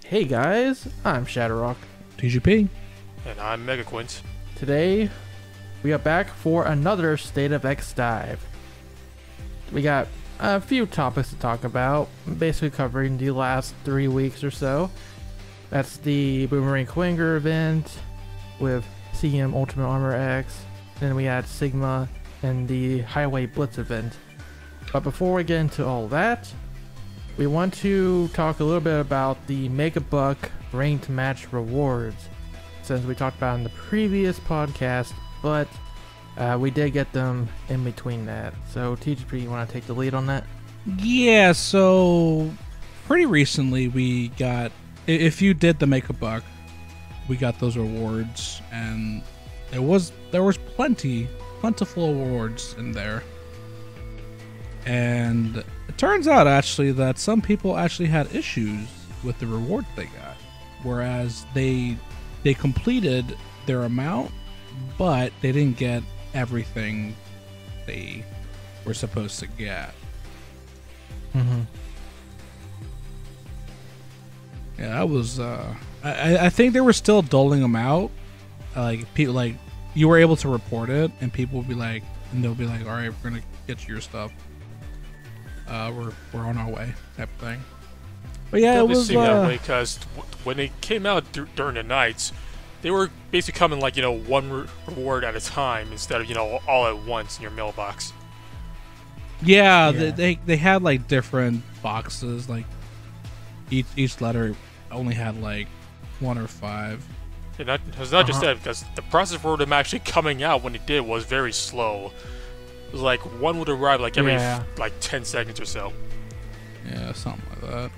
Hey guys, I'm ShadowRock. TGP. And I'm MegaQuint. Today, we are back for another State of X dive. We got a few topics to talk about, basically covering the last 3 weeks or so. That's the Boomerang Kuwanger event with CM Ultimate Armor X. Then we had Sigma and the Highway Blitz event. But before we get into all that, we want to talk a little bit about the MegaBuck ranked match rewards, since we talked about in the previous podcast, but we did get them in between that. So TGP, you want to take the lead on that? Yeah, so pretty recently we got, if you did the MegaBuck, we got those rewards, and there was plentiful awards in there. And it turns out actually that some people actually had issues with the reward they got, whereas they completed their amount, but they didn't get everything they were supposed to get. Mm-hmm. Yeah, that was. I think they were still doling them out. Like people, like you were able to report it, and people would be like, and they'll be like, "All right, we're gonna get you your stuff. We're on our way," type of thing. But yeah, it was seemed that way because when they came out during the nights, they were basically coming like one reward at a time instead of all at once in your mailbox. Yeah, they had like different boxes. Like each letter only had like 1 or 5. And it's not just that, because the process for them actually coming out when it did was very slow. It was like one would arrive like every like 10 seconds or so. Yeah, something like that.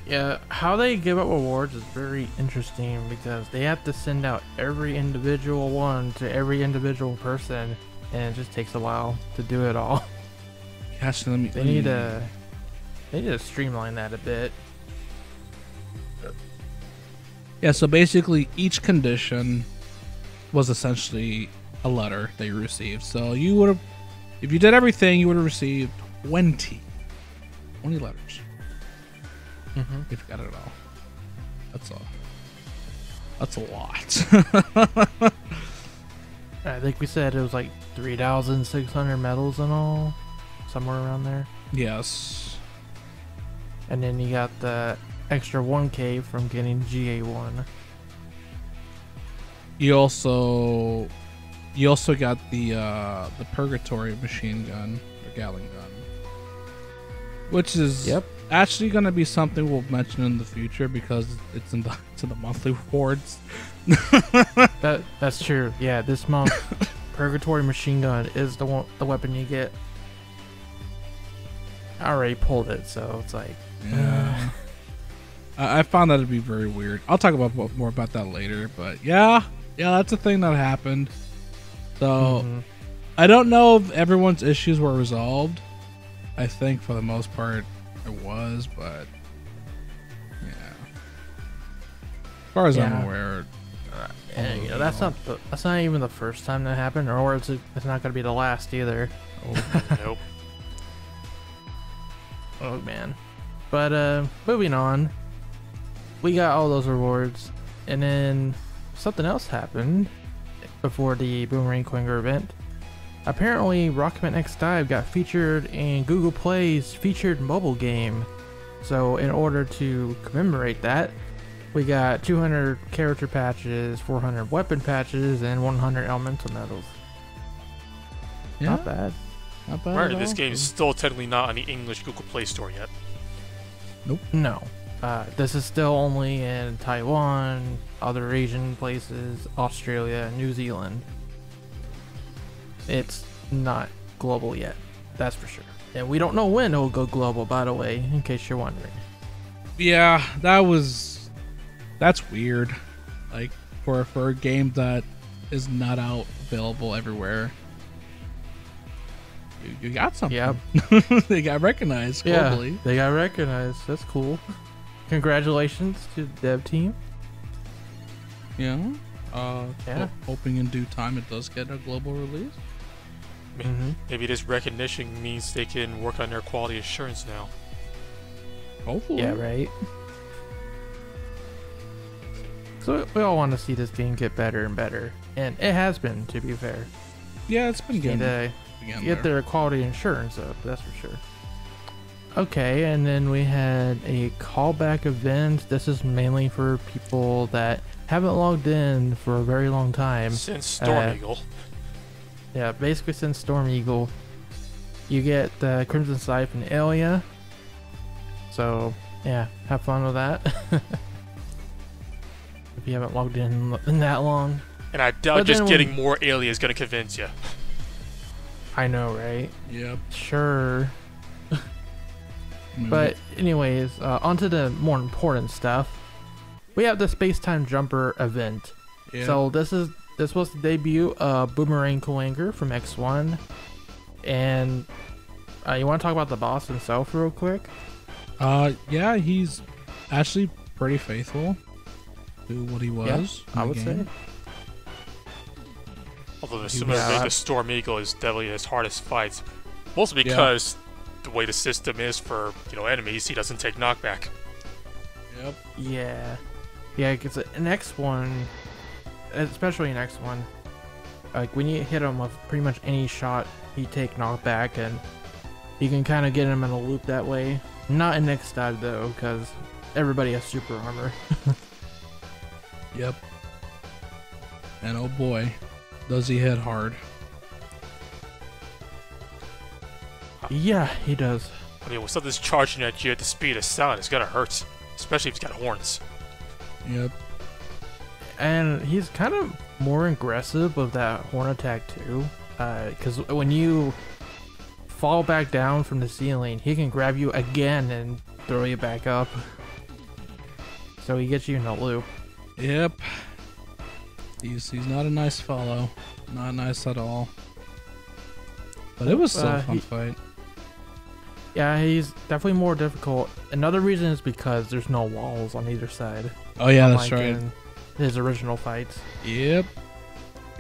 Yeah, how they give out rewards is very interesting because they have to send out every individual one to every individual person, and it just takes a while to do it all. Gosh, They need to streamline that a bit. Yeah, so basically each condition was essentially a letter that you received. So you would have, if you did everything, you would have received 20 letters. Mm-hmm. If you got it all. That's a lot. I think we said it was like 3,600 medals in all, somewhere around there. Yes. And then you got the extra 1K from getting GA1. You also got the Purgatory machine gun, or Gatling gun, which is actually going to be something we'll mention in the future because it's in the monthly rewards. That's true. Yeah, this month Purgatory machine gun is the weapon you get. I already pulled it, so it's like I found that to be very weird. I'll talk about more about that later, but yeah, that's a thing that happened. So I don't know if everyone's issues were resolved. I think for the most part it was, but yeah. As far as I'm aware, and that's not even the first time that happened, or it's not going to be the last either. Nope. Oh man. But moving on, we got all those rewards, and then something else happened before the Boomerang Kuwanger event. Apparently, Rockman X DiVE got featured in Google Play's featured mobile game. So in order to commemorate that, we got 200 character patches, 400 weapon patches, and 100 elemental medals. Yeah. Not bad. Not bad. Right, this game is still technically not on the English Google Play Store yet. Nope. No. This is still only in Taiwan, other Asian places, Australia, New Zealand. It's not global yet, that's for sure. And we don't know when it'll go global, by the way, in case you're wondering. Yeah, that's weird. Like for a game that is not out available everywhere. You got something. Yep. They got recognized globally. Yeah, they got recognized. That's cool. Congratulations to the dev team. Yeah. Yeah. Hoping in due time it does get a global release. Maybe this recognition means they can work on their quality assurance now. Hopefully. Yeah, right. Because we all want to see this game get better and better. And it has been, to be fair. Yeah, it's been good. Get their quality insurance up, that's for sure. Okay, and then we had a callback event. This is mainly for people that haven't logged in for a very long time. Since Storm Eagle. Yeah, basically since Storm Eagle. You get the Crimson Scythe and Aelia. So, yeah, have fun with that. If you haven't logged in that long. And I doubt just getting more Aelia is going to convince you. I know, right? Yep. Sure. But anyways, onto the more important stuff. We have the Space-Time Jumper event. Yep. So this was the debut of Boomerang Kuwanger from X1. And you want to talk about the boss himself real quick? Yeah, he's actually pretty faithful to what he was. Yeah, I would say. Although the similar to Storm Eagle is definitely his hardest fights. Mostly because the way the system is for, enemies, he doesn't take knockback. Yep. Yeah. Yeah, because in X1, especially in X1, like when you hit him with pretty much any shot, he take knockback, and you can kind of get him in a loop that way. Not in X DiVE though, because everybody has super armor. Yep. And oh boy, does he hit hard. Yeah, he does. I mean, when something's charging at you at the speed of sound, it's gonna hurt. Especially if he's got horns. Yep. And he's kind of more aggressive with that horn attack too. Because when you fall back down from the ceiling, he can grab you again and throw you back up. So he gets you in a loop. Yep. He's not a nice fellow. Not nice at all. But it was still a fun fight. Yeah, he's definitely more difficult. Another reason is because there's no walls on either side. Oh yeah, that's right. In his original fights. Yep.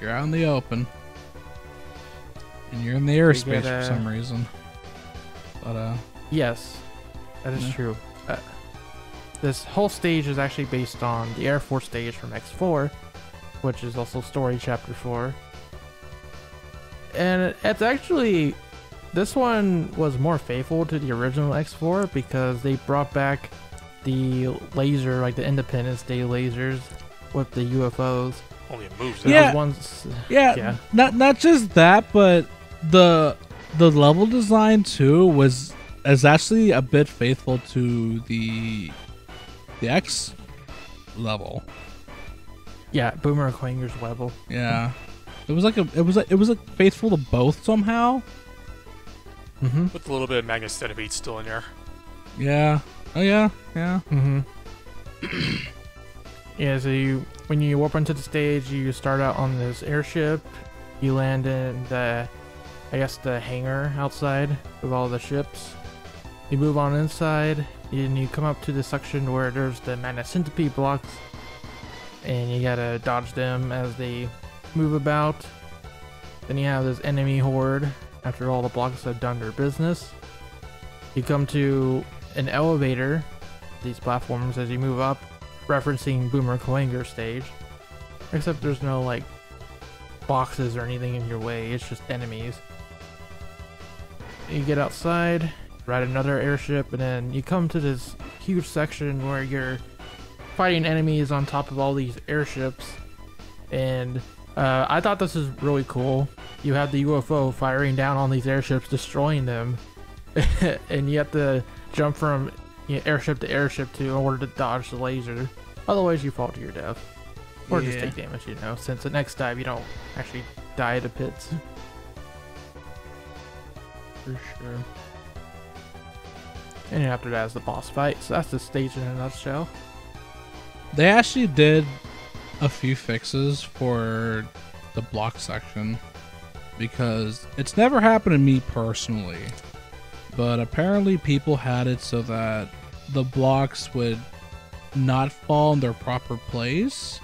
You're out in the open. And you're in the airspace for some reason. But yes, that is true. This whole stage is actually based on the Air Force stage from X4, which is also story chapter 4. And it's actually, this one was more faithful to the original X4 because they brought back the laser, like the Independence Day lasers with the UFOs. Only it moves. Yeah. Not just that, but the level design too is actually a bit faithful to the X level. Yeah, Boomerang Kuwanger's level. Yeah, it was faithful to both somehow. With a little bit of Magnus Centipede still in there. Yeah. Oh yeah. Yeah. Yeah. So when you warp into the stage, you start out on this airship. You land in the hangar outside with all the ships. You move on inside, and you come up to the section where there's the Magnus Centipede blocks, and you gotta dodge them as they move about. Then you have this enemy horde after all the blocks have done their business. You come to an elevator, these platforms as you move up, referencing Boomerang Kuwanger stage. Except there's no like boxes or anything in your way, it's just enemies. You get outside, ride another airship, and then you come to this huge section where you're fighting enemies on top of all these airships. And I thought this is really cool. You have the UFO firing down on these airships, destroying them, and you have to jump from airship to airship in order to dodge the laser. Otherwise, you fall to your death, or just take damage. Since the next dive, you don't actually die to pits. For sure. And after that is the boss fight. So that's the stage in a nutshell. They actually did a few fixes for the block section because it's never happened to me personally, but apparently people had it so that the blocks would not fall in their proper place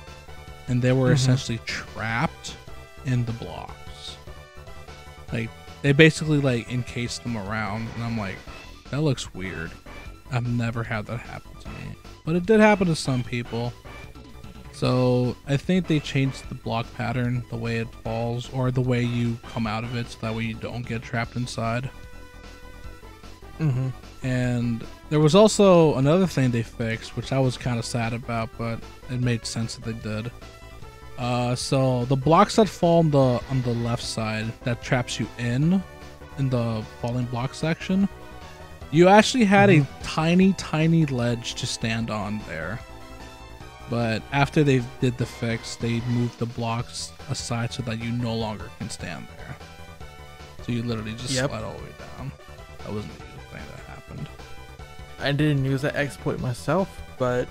and they were essentially trapped in the blocks. Like they basically like encased them around, and I'm like, that looks weird. I've never had that happen to me, but it did happen to some people. So I think they changed the block pattern, the way it falls, or the way you come out of it, so that way you don't get trapped inside. Mm-hmm. And there was also another thing they fixed, which I was kind of sad about, but it made sense that they did. So the blocks that fall on the left side that traps you in the falling block section, you actually had a tiny ledge to stand on there. But after they did the fix, they moved the blocks aside so that you no longer can stand there. So you literally just slide all the way down. That wasn't the thing that happened. I didn't use that exploit myself, but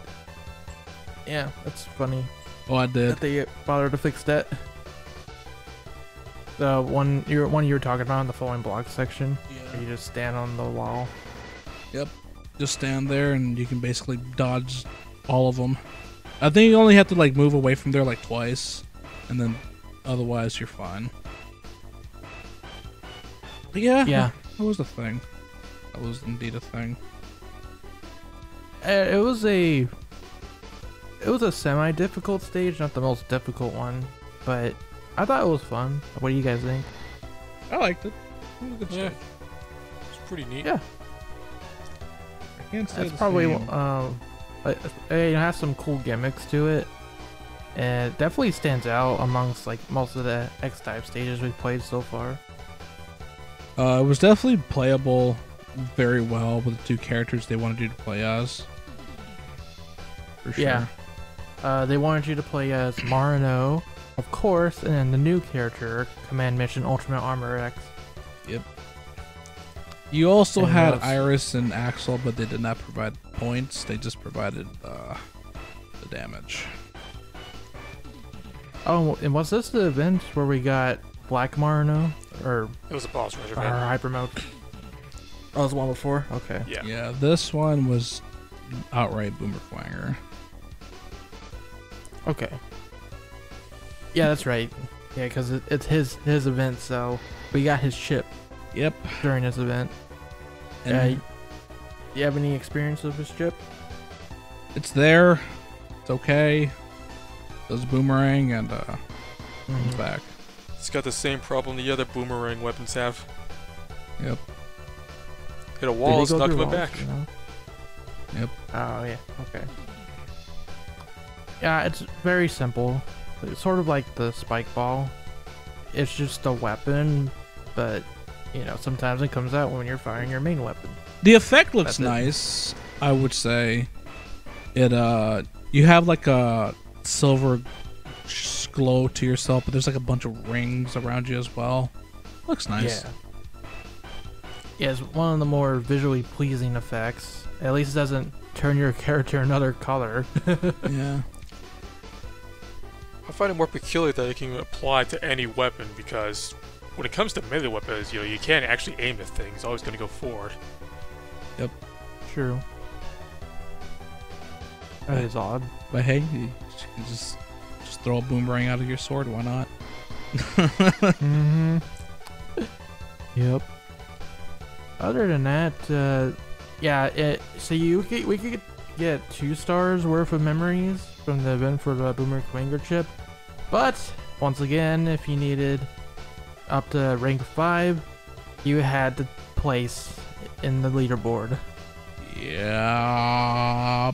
yeah, that's funny. Oh, I did. That they bothered to fix that. The one you were talking about in the falling block section. Yeah. Where you just stand on the wall. Yep. Just stand there and you can basically dodge all of them. I think you only have to like move away from there like twice, and then otherwise you're fine. But yeah, that was a thing. That was indeed a thing. It was a semi-difficult stage, not the most difficult one, but I thought it was fun. What do you guys think? I liked it. It was a good stage. It's pretty neat. Yeah, I can't say it's the probably same. it has some cool gimmicks to it, and it definitely stands out amongst like most of the X DiVE stages we've played so far. It was definitely playable very well with the two characters they wanted you to play as. For sure. Yeah. They wanted you to play as Marino, of course, and then the new character, Command Mission Ultimate Armor X. Yep. You also And had those- Iris and Axel, but they did not provide points. They just provided the damage. Oh, and was this the event where we got Black Marino? Or It was a boss rush or event. Hyper Mode? Oh, it was the one before? Okay. Yeah. Yeah, this one was outright Boomer Kuwanger. Okay. Yeah, that's right. Yeah, because it's his event, so we got his chip Yep. during his event. And Do you have any experience with his chip? it's there. It's okay. Does Boomerang and comes back. It's got the same problem the other Boomerang weapons have. Yep. Hit a Did wall, he it's go not through coming walls, back. you know? Yep. Oh, yeah. Okay. Yeah, it's very simple. It's sort of like the spike ball. It's just a weapon, but, you know, sometimes it comes out when you're firing your main weapon. The effect looks That's it. nice, I would say. It you have like a silver glow to yourself, but there's like a bunch of rings around you as well. Looks nice. Yeah. Yeah, it's one of the more visually pleasing effects. At least it doesn't turn your character another color. Yeah. I find it more peculiar that it can apply to any weapon because when it comes to melee weapons, you know, you can't actually aim the thing. It's always going to go forward. True. That is odd. But hey, you can just throw a boomerang out of your sword. Why not? Mm-hmm. Yep. Other than that, yeah. So we could get 2 stars worth of memories from the event for the Boomer Kuwanger chip, but once again, if you needed up to rank 5, you had to place in the leaderboard. Yeah.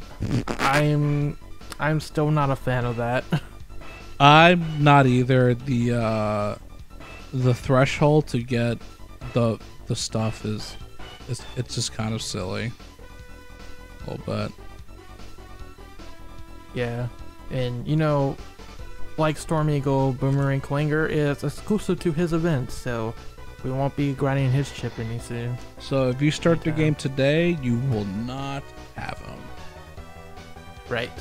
I'm still not a fan of that. I'm not either. The threshold to get the stuff it's just kind of silly. A little bit. Yeah, and you know, like Storm Eagle, Boomerang Kuwanger is exclusive to his event, so we won't be grinding his chip any soon. So if you start the game today, you will not have them. Right.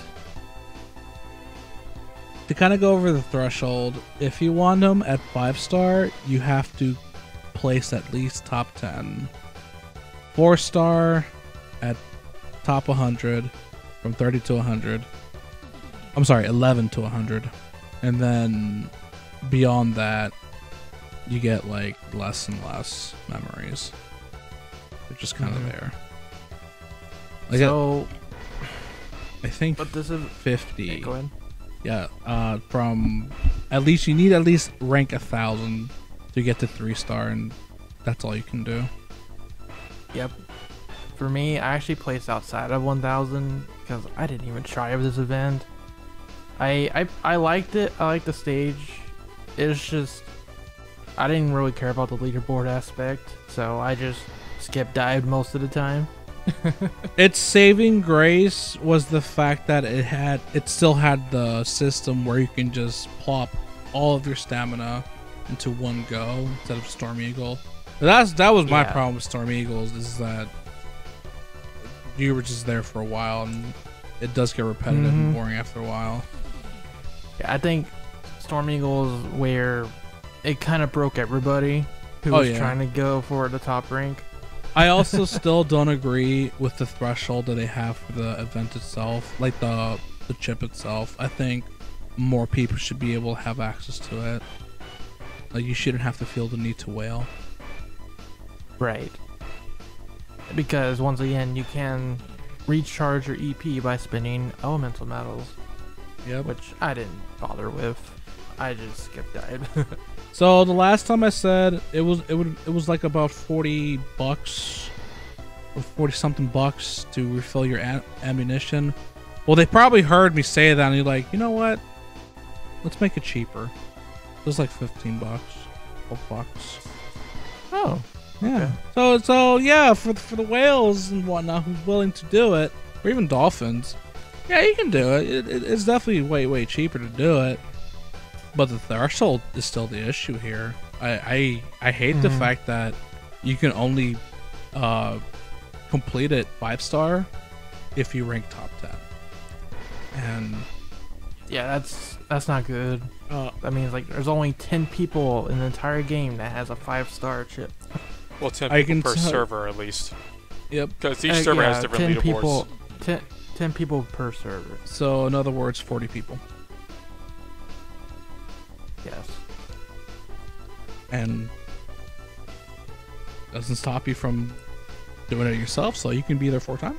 To kind of go over the threshold, if you want them at 5-star, you have to place at least top 10. 4-star at top 100, from 30 to 100. I'm sorry, 11 to 100. And then beyond that, you get like less and less memories. They're just kind of there. Like So, I think but this is 50. go ahead. Yeah, from at least you need at least rank 1,000 to get to 3-star, and that's all you can do. Yep. For me, I actually placed outside of 1,000 because I didn't even try for this event. I liked it. I liked the stage. It's just I didn't really care about the leaderboard aspect, so I just skip dived most of the time. Its saving grace was the fact that it still had the system where you can just plop all of your stamina into one go instead of Storm Eagle. But that was my problem with Storm Eagles, is that you were just there for a while and it does get repetitive and boring after a while. Yeah, I think Storm Eagles where it kind of broke everybody who was trying to go for the top rank. I also still don't agree with the threshold that they have for the event itself, like the chip itself. I think more people should be able to have access to it. Like, you shouldn't have to feel the need to whale. Right. Because once again, you can recharge your EP by spinning elemental medals. Yep. Which I didn't bother with. I just skipped dive. So the last time I said it was like about $40 or 40 something bucks to refill your ammunition. Well, they probably heard me say that and you're like, you know what? Let's make it cheaper. It was like $15, $12. Oh, yeah. okay. So yeah, for the whales and whatnot who's willing to do it, or even dolphins, yeah, you can do it. It's definitely way cheaper to do it. But the threshold is still the issue here. I hate the fact that you can only complete it 5-star if you rank top 10. And yeah, that's not good. That means like there's only 10 people in the entire game that has a 5-star chip. Well, 10 people per server at least. Yep. Because each server has different 10 leaderboards. 10 people per server. So in other words, 40 people. Yes. And doesn't stop you from doing it yourself, so you can be there 4 times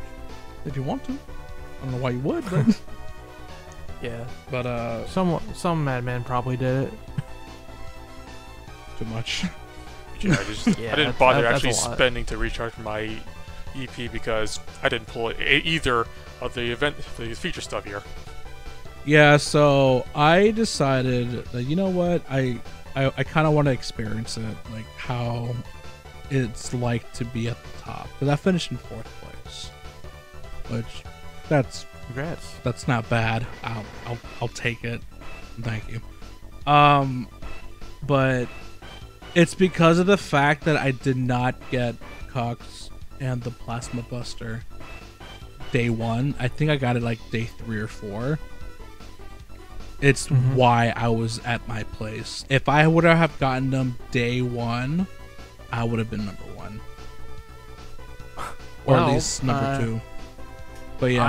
if you want to. I don't know why you would, but yeah. But some madman probably did it. Too much. Yeah, I didn't bother actually spending to recharge my EP because I didn't pull either of the feature stuff here. Yeah, so I decided that, you know what, I kind of want to experience it, like how it's like to be at the top. Because I finished in 4th place, which congrats. That's not bad. I'll take it. Thank you. But it's because of the fact that I did not get Cox and the Plasma Buster day 1. I think I got it like day 3 or 4. It's why I was at my place. If I would have gotten them day 1, I would have been number 1. Or at least number 2. But yeah.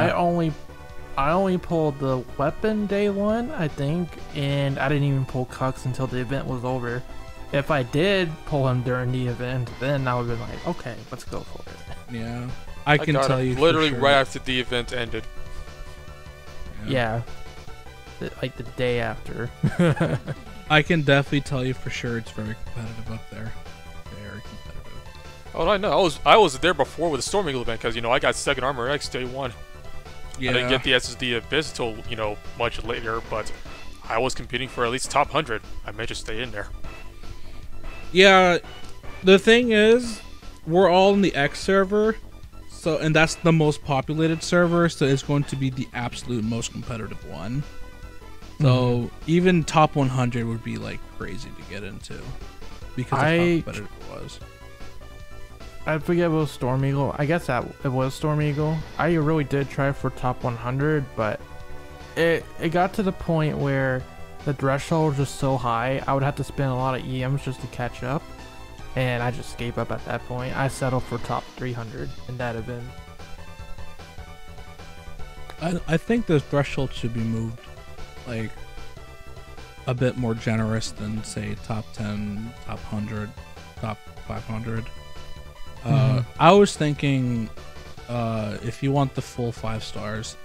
I only pulled the weapon day 1, I think, and I didn't even pull Cox until the event was over. If I did pull him during the event, then I would have been like, okay, let's go for it. Yeah. I can tell you literally for sure. right after the event ended. Yeah. Like the day after. I can definitely tell you for sure it's very competitive up there. Very competitive. Oh, I know. I was there before with the Storm Eagle event because, I got 2nd Armor X day 1. Yeah. I didn't get the SSD Abyss until, much later, but I was competing for at least top 100. I may just stay in there. Yeah, the thing is, we're all in the X server, and that's the most populated server, so it's going to be the absolute most competitive one. So even top 100 would be like crazy to get into because of how competitive it was. I forget if it was Storm Eagle. I guess that it was Storm Eagle. I really did try for top 100, but it got to the point where the threshold was just so high, I would have to spend a lot of EMs just to catch up, and I just gave up at that point. I settled for top 300 in that event. I think the threshold should be moved, like, a bit more generous than, say, top 10, top 100, top 500. I was thinking, if you want the full 5 stars,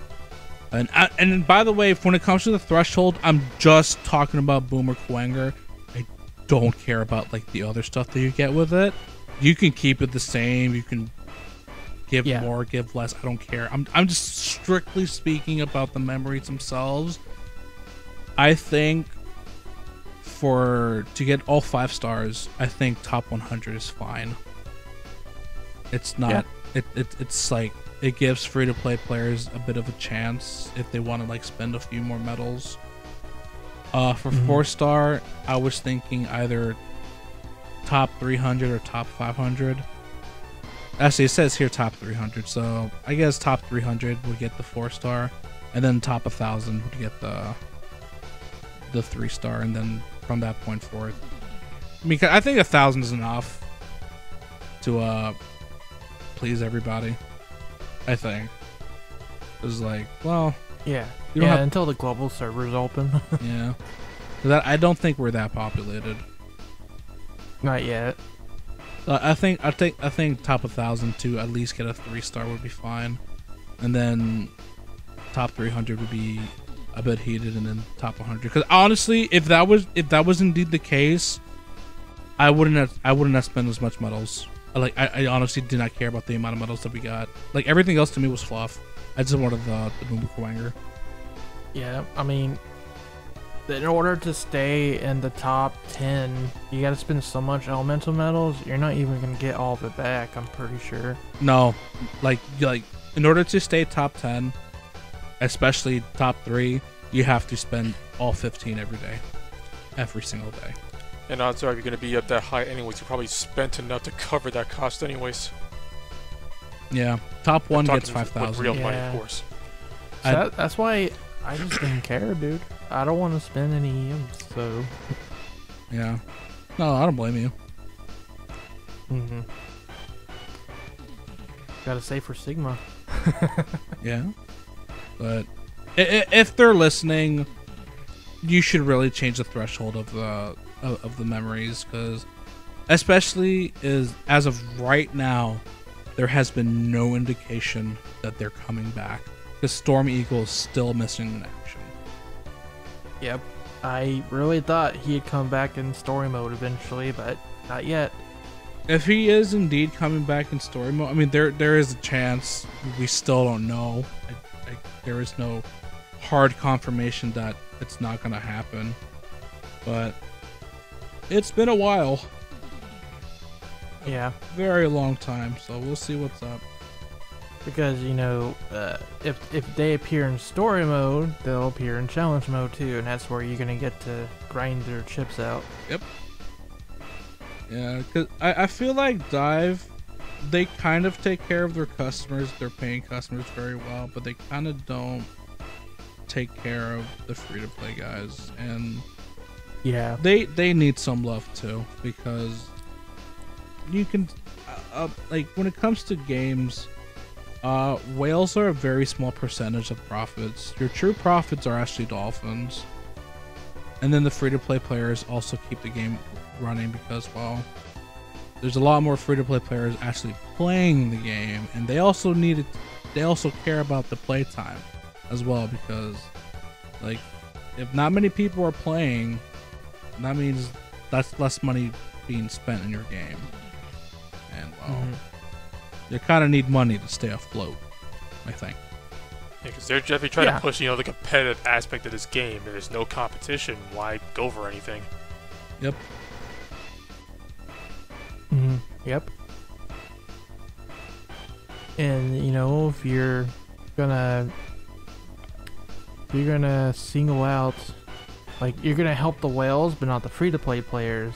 And by the way, when it comes to the threshold, I'm just talking about Boomer Kuwanger. I don't care about like the other stuff that you get with it. You can keep it the same. You can give more, give less. I don't care. I'm just strictly speaking about the memories themselves. I think to get all 5 stars, I think top 100 is fine. It's not. It's like it gives free-to-play players a bit of a chance if they want to like spend a few more medals. For 4-star, I was thinking either top 300 or top 500. Actually, it says here top 300, so I guess top 300 would get the 4-star, and then top 1,000 would get the 3-star, and then from that point forth, because I think 1,000 is enough to please everybody. I think it's like, well, until the global servers open. Yeah, that I don't think we're that populated. Not yet. I think top 1,000 to at least get a 3-star would be fine, and then top 300 would be a bit heated, and then top 100. Because honestly, if that was indeed the case, I wouldn't have spent as much medals. I honestly did not care about the amount of medals that we got. Like everything else to me was fluff. I just wanted the Boomer Kuwanger. Yeah, I mean, in order to stay in the top 10, you got to spend so much elemental medals. You're not even gonna get all of it back. I'm pretty sure. No, like in order to stay top 10, especially top 3, you have to spend all 15 every single day. And odds are, if you're going to be up that high anyways, you probably spent enough to cover that cost anyways. Yeah, top 1 gets 5,000. Real money, of course. So that's why I just didn't care, dude. I don't want to spend any EMs, so... Yeah. No, I don't blame you. Gotta say for Sigma. Yeah. But if they're listening, you should really change the threshold of the memories, because especially as of right now, there has been no indication that they're coming back, because Storm Eagle is still missing in action. Yep, I really thought he'd come back in story mode eventually, but not yet. If he is indeed coming back in story mode, I mean, there is a chance. We still don't know. There is no hard confirmation that it's not going to happen, but it's been a while. Yeah, very long time, so we'll see what's up. Because, you know, if they appear in story mode, they'll appear in challenge mode too, and that's where you're gonna get to grind their chips out. Yep. Yeah, because I feel like DiVE, they kind of take care of their customers, their paying customers, very well, but they kind of don't take care of the free-to-play guys, and yeah, they need some love too, because you can like when it comes to games, whales are a very small percentage of profits. Your true profits are actually dolphins, and then the free-to-play players also keep the game running, because, well, there's a lot more free-to-play players actually playing the game, and they also care about the playtime as well, because, like, if not many people are playing, that means that's less money being spent in your game, and, well, you kind of need money to stay afloat, I think. Yeah, because they're definitely trying to push, you know, the competitive aspect of this game. If there's no competition, why go for anything? Yep. Yep. And, you know, if you're gonna single out, like, you're gonna help the whales but not the free-to-play players,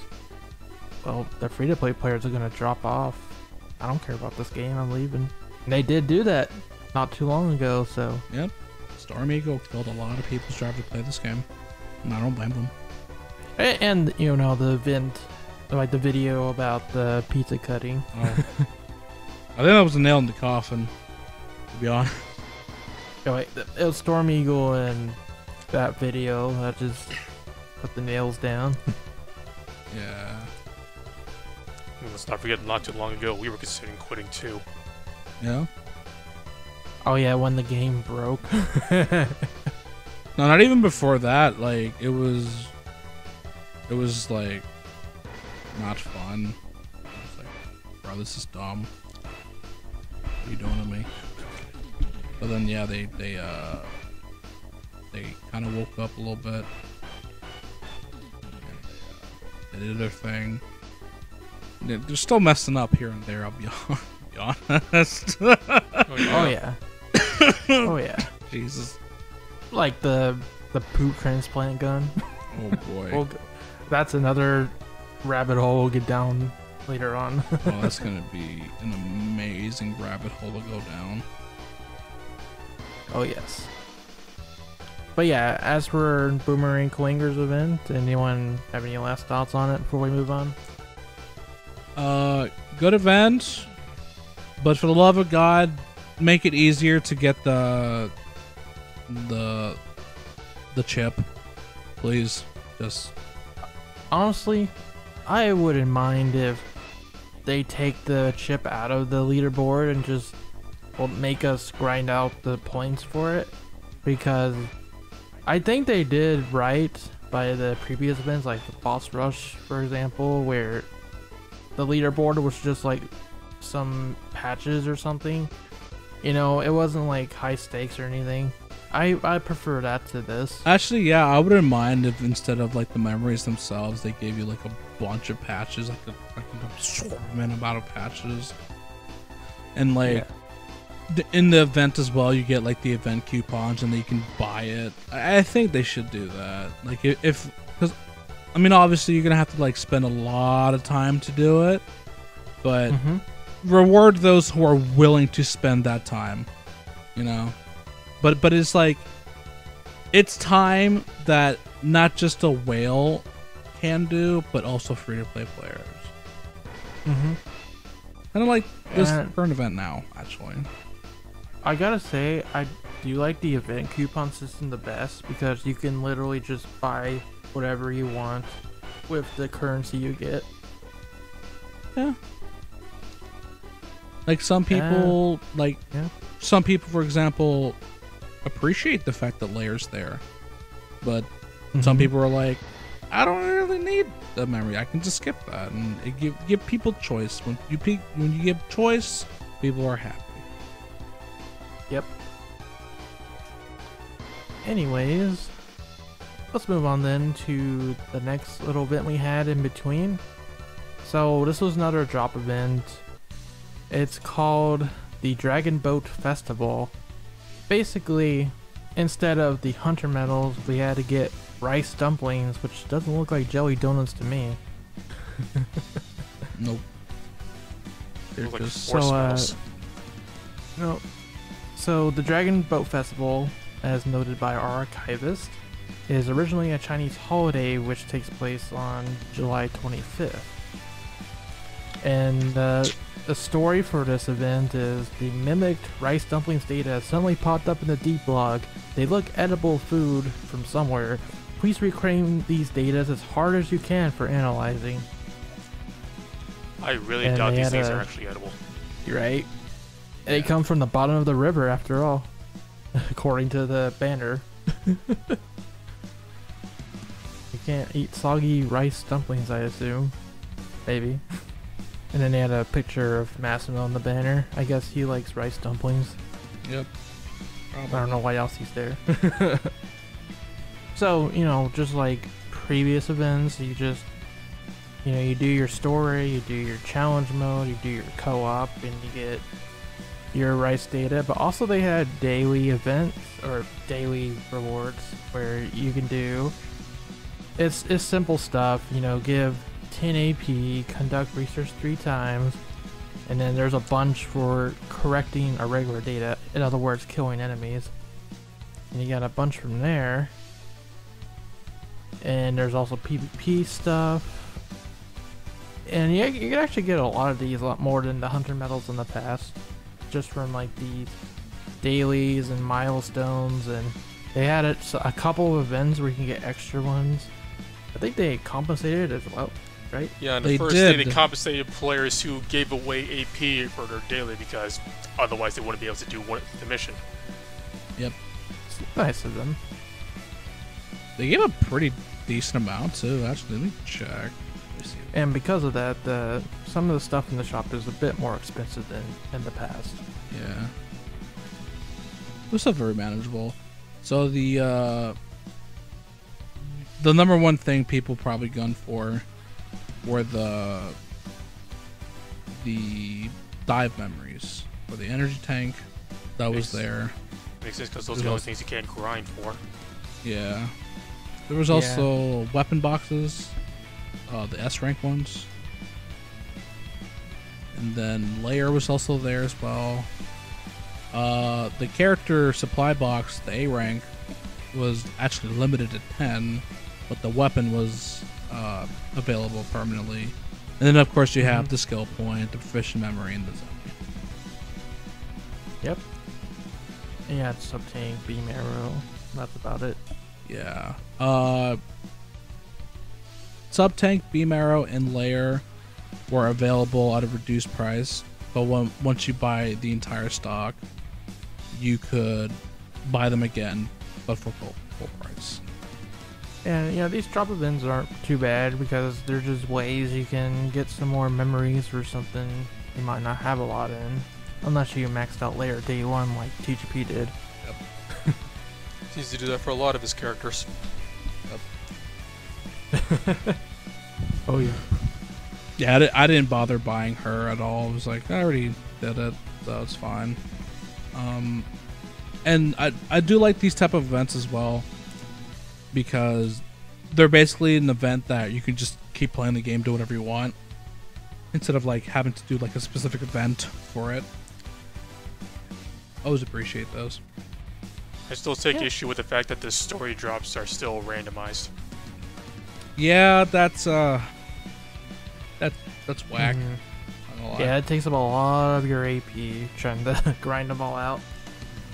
well, the free-to-play players are gonna drop off. I don't care about this game, I'm leaving. And they did do that not too long ago, so. Yep. Storm Eagle killed a lot of people's drive to play this game, and I don't blame them. And, you know, the event, like the video about the pizza cutting. Oh. I think that was a nail in the coffin, to be honest. Oh, wait, it was Storm Eagle and that video that just put the nails down. Yeah. Let's not forget, not too long ago, we were considering quitting too. Yeah. Oh yeah, when the game broke. No, not even before that. Like it was like not fun. It's like, bro, this is dumb. What are you doing to me? But then yeah, they kind of woke up a little bit. And they did their thing. They're still messing up here and there. I'll be honest. Oh yeah. Oh yeah. Jesus. Like the poo transplant gun. Oh boy. Well, that's another rabbit hole we'll get down later on. Oh, that's gonna be an amazing rabbit hole to go down. Oh yes. But yeah, as for Boomerang Kuwanger's event, anyone have any last thoughts on it before we move on? Good event, but for the love of God, make it easier to get the chip, please. Just honestly, I wouldn't mind if they take the chip out of the leaderboard and just make us grind out the points for it, because I think they did right by the previous events, like the boss rush, for example, where the leaderboard was just like some patches or something. You know, it wasn't like high stakes or anything. I prefer that to this. Actually, yeah, I wouldn't mind if instead of like the memories themselves, they gave you like a bunch of patches, like an assortment amount of patches. And like in the event as well, you get like the event coupons and then you can buy it. I think they should do that. Like because I mean, obviously you're gonna have to like spend a lot of time to do it, but reward those who are willing to spend that time, you know. But it's like, it's time that not just a whale can do, but also free-to-play players. Kind of like this current event now, actually. I gotta say, I do like the event coupon system the best, because you can literally just buy whatever you want with the currency you get. Yeah. Like some people, some people, for example, appreciate the fact that Layer's there, but some people are like, I don't really need the memory. I can just skip that, and it give people choice. When you give choice, people are happy. Yep. Anyways, let's move on then to the next little event we had in between. So this was another drop event. It's called the Dragon Boat Festival. Basically, instead of the hunter medals, we had to get rice dumplings, which doesn't look like jelly donuts to me. Nope. They're like So the Dragon Boat Festival, as noted by our archivist, is originally a Chinese holiday which takes place on July 25th. And the story for this event is the mimicked rice dumplings data suddenly popped up in the deep log. They look edible food from somewhere. Please reclaim these data as hard as you can for analyzing. I really doubt these things are actually edible. You're right. They come from the bottom of the river after all, according to the banner. You can't eat soggy rice dumplings, I assume. Maybe. And then they had a picture of Massimo on the banner. I guess he likes rice dumplings. Yep. I don't know why else he's there. So, you know, just like previous events, you just, you know, you do your story, you do your challenge mode, you do your co-op, and you get your rice data. But also they had daily events, or daily rewards, where you can do, it's simple stuff, you know, give 10 AP, conduct research 3 times, and then there's a bunch for correcting irregular data, in other words, killing enemies. And you got a bunch from there. And there's also PvP stuff. And you can actually get a lot of these, a lot more than the hunter medals in the past, just from like these dailies and milestones. And they had a couple of events where you can get extra ones. I think they compensated as well. right? Yeah, and They the first day they did. compensated players who gave away AP for their daily because otherwise they wouldn't be able to do the mission. Yep. It's nice of them. They gave a pretty decent amount too. Actually, let me check. Let me see. And because of that, some of the stuff in the shop is a bit more expensive than in the past. Yeah. It was still very manageable. So the number one thing people probably gun for were the dive memories or the energy tank that was there. Makes sense because those are the only things you can't grind for. Yeah. There was also weapon boxes, the S rank ones. And then layer was also there as well. The character supply box, the A rank, was actually limited to 10, but the weapon was available permanently. And then of course you have the skill point, the proficient memory, and the zombie. Yep. And you had sub-tank, beam arrow. That's about it. Yeah. Sub-tank, beam arrow, and layer were available at a reduced price, but once you buy the entire stock, you could buy them again, but for full price. And these drop events aren't too bad because they're just ways you can get some more memories for something you might not have a lot in, unless you maxed out layer day one like TGP did. Yep. He used to do that for a lot of his characters. Oh yeah. Yeah, I didn't bother buying her at all. I was like, I already did it, so it's fine. And I do like these type of events as well, because they're basically an event that you can just keep playing the game, do whatever you want, instead of like having to do like a specific event for it. I always appreciate those. I still take issue with the fact that the story drops are still randomized. Yeah, that's whack. Not gonna lie. Yeah, it takes up a lot of your AP trying to grind them all out.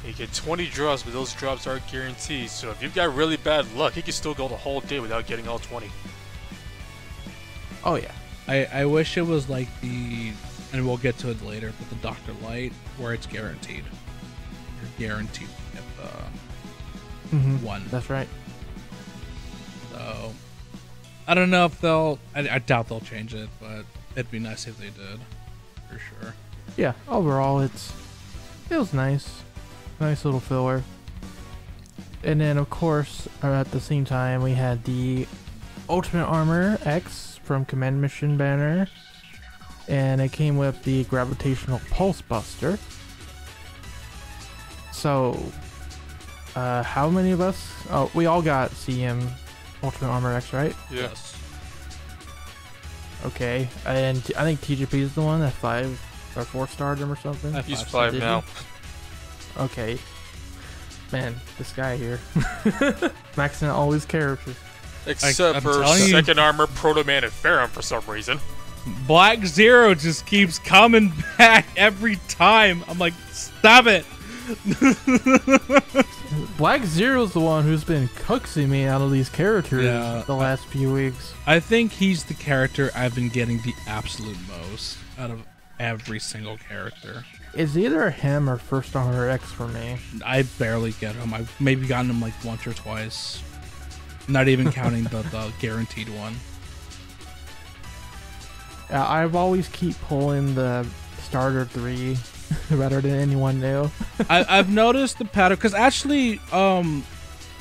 You get 20 drops, but those drops aren't guaranteed, so if you've got really bad luck, you can still go the whole day without getting all 20. Oh yeah. I wish it was like and we'll get to it later, but the Dr. Light, where it's guaranteed. You're guaranteed to get the one. That's right. So, I don't know if I doubt they'll change it, but it'd be nice if they did, for sure. Yeah, overall it was nice. Nice little filler. And then of course, at the same time, we had the Ultimate Armor X from Command Mission banner. And it came with the Gravitational Pulse Buster. So, how many of us? Oh, we all got CM Ultimate Armor X, right? Yes. Okay, and I think TGP is the one that 5 or 4-starred him or something. He's 5 now. Okay. Man, this guy here. Maxing out all his characters. Except for Second Armor, Proto Man, and Ferrum for some reason. Black Zero just keeps coming back every time. I'm like, stop it. Black Zero's the one who's been coaxing me out of these characters the last few weeks. I think he's the character I've been getting the absolute most out of every single character. It's either him or First Armor X for me. I barely get him. I've maybe gotten him like once or twice. Not even counting the guaranteed one. I've always keep pulling the starter 3 better than anyone knew. I've noticed the pattern because actually,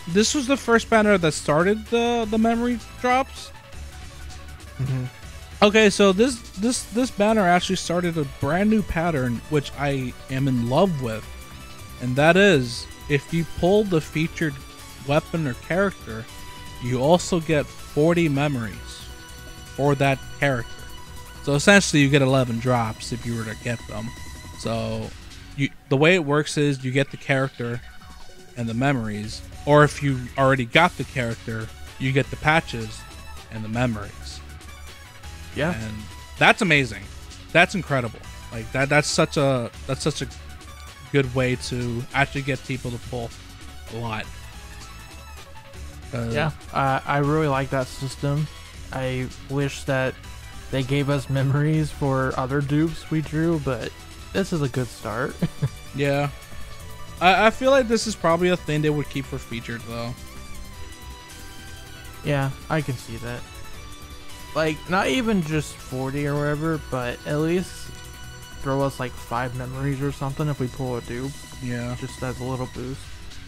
this was the first banner that started the memory drops. Okay, so this banner actually started a brand new pattern, which I am in love with, and that is if you pull the featured weapon or character, you also get 40 memories for that character. So essentially, you get 11 drops if you were to get them. So the way it works is you get the character and the memories, or if you already got the character, you get the patches and the memories. Yeah, and that's amazing. That's incredible. Like that's such a good way to actually get people to pull a lot. Yeah, I really like that system. I wish that they gave us memories for other dupes we drew, but this is a good start. Yeah. I feel like this is probably a thing they would keep for featured, though. Yeah, I can see that. Like, not even just 40 or whatever, but at least throw us like 5 memories or something if we pull a dupe. Yeah. Just as a little boost.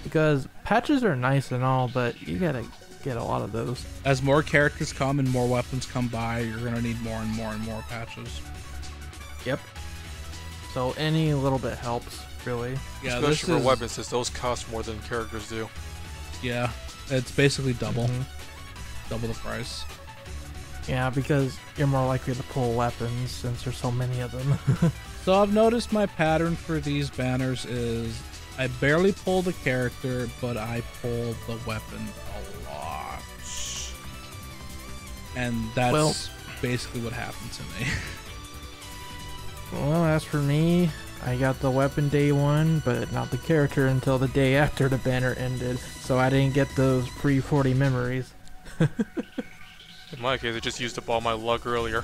Because patches are nice and all, but you gotta get a lot of those. As more characters come and more weapons come by, you're gonna need more and more and more patches. Yep. So any little bit helps, really. Yeah, especially for weapons, since those cost more than characters do. Yeah, it's basically double. Double the price. Yeah, because you're more likely to pull weapons since there's so many of them. So I've noticed my pattern for these banners is I barely pull the character, but I pull the weapon a lot. And that's basically what happened to me. Well, as for me, I got the weapon day one, but not the character until the day after the banner ended, so I didn't get those pre-40 memories. In my case, I just used up all my luck earlier.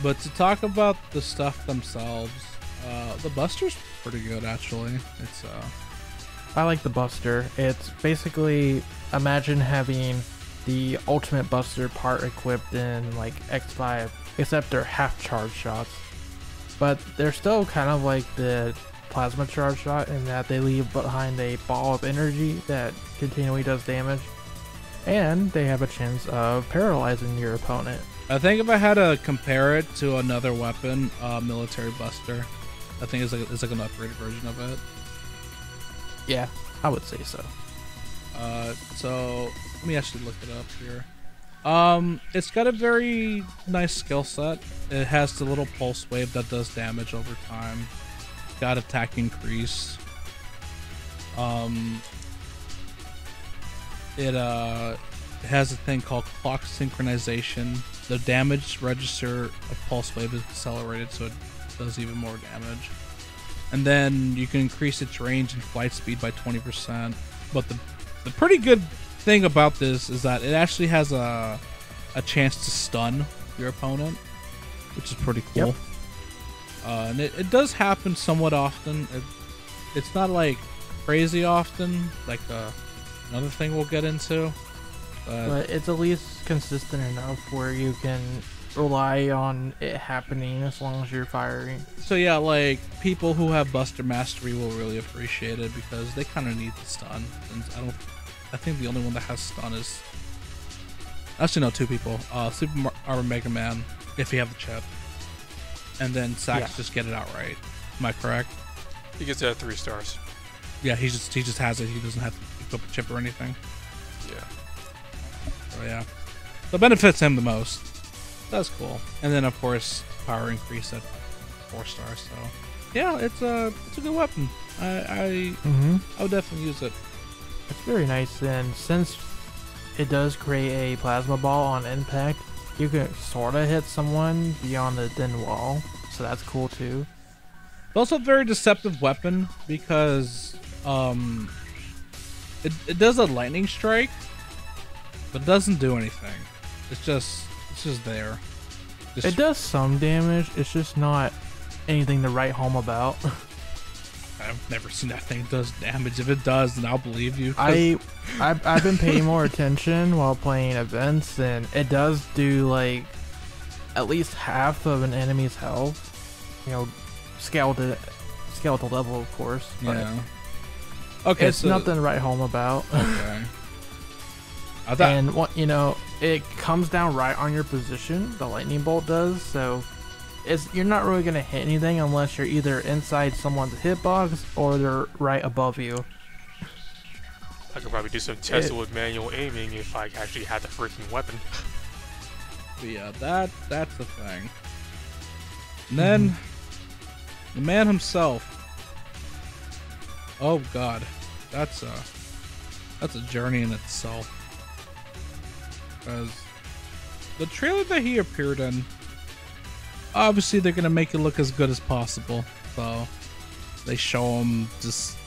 But to talk about the stuff themselves, the Buster's pretty good actually. It's I like the Buster. It's basically, imagine having the ultimate Buster part equipped in like X5, except they're half charge shots. But they're still kind of like the plasma charge shot in that they leave behind a ball of energy that continually does damage. And they have a chance of paralyzing your opponent. I think if I had to compare it to another weapon, Military Buster, I think it's like an upgraded version of it. Yeah, I would say so. So let me actually look it up here. It's got a very nice skill set. It has the little pulse wave that does damage over time. Got attack increase. It has a thing called clock synchronization. The damage register of pulse wave is accelerated, so it does even more damage. And then you can increase its range and flight speed by 20%. But the pretty good thing about this is that it actually has a chance to stun your opponent, which is pretty cool. Yep. And it does happen somewhat often. It's not like crazy often, like another thing we'll get into. But it's at least consistent enough where you can rely on it happening as long as you're firing. So yeah, like people who have Buster Mastery will really appreciate it because they kind of need the stun. And I think the only one that has stun is actually no, 2 people. Super Armor Mega Man, if you have the chip, and then Sax just get it outright. Am I correct? He gets it at 3 stars. Yeah, he just has it. He doesn't have to equip a chip or anything. Yeah. So yeah, so it benefits him the most. That's cool. And then of course power increase at 4 stars. So yeah, it's a good weapon. I would definitely use it. It's very nice, and since it does create a plasma ball on impact, you can sort of hit someone beyond the thin wall, so that's cool too. It's also a very deceptive weapon because it does a lightning strike, but it doesn't do anything. It's just there. It does some damage. It's just not anything to write home about. I've never seen that thing does damage. If it does, then I'll believe you. I've been paying more attention while playing events, and it does do like at least half of an enemy's health. You know, skeletal level, of course. But yeah. Okay. It's nothing to write home about. Okay. And what it comes down right on your position. The lightning bolt does, so you're not really gonna hit anything unless you're either inside someone's hitbox or they're right above you. I could probably do some testing with manual aiming if I actually had the freaking weapon. Yeah, that's the thing. And then the man himself. Oh God, that's a journey in itself. Because the trailer that he appeared in, obviously they're gonna make it look as good as possible. So they show him just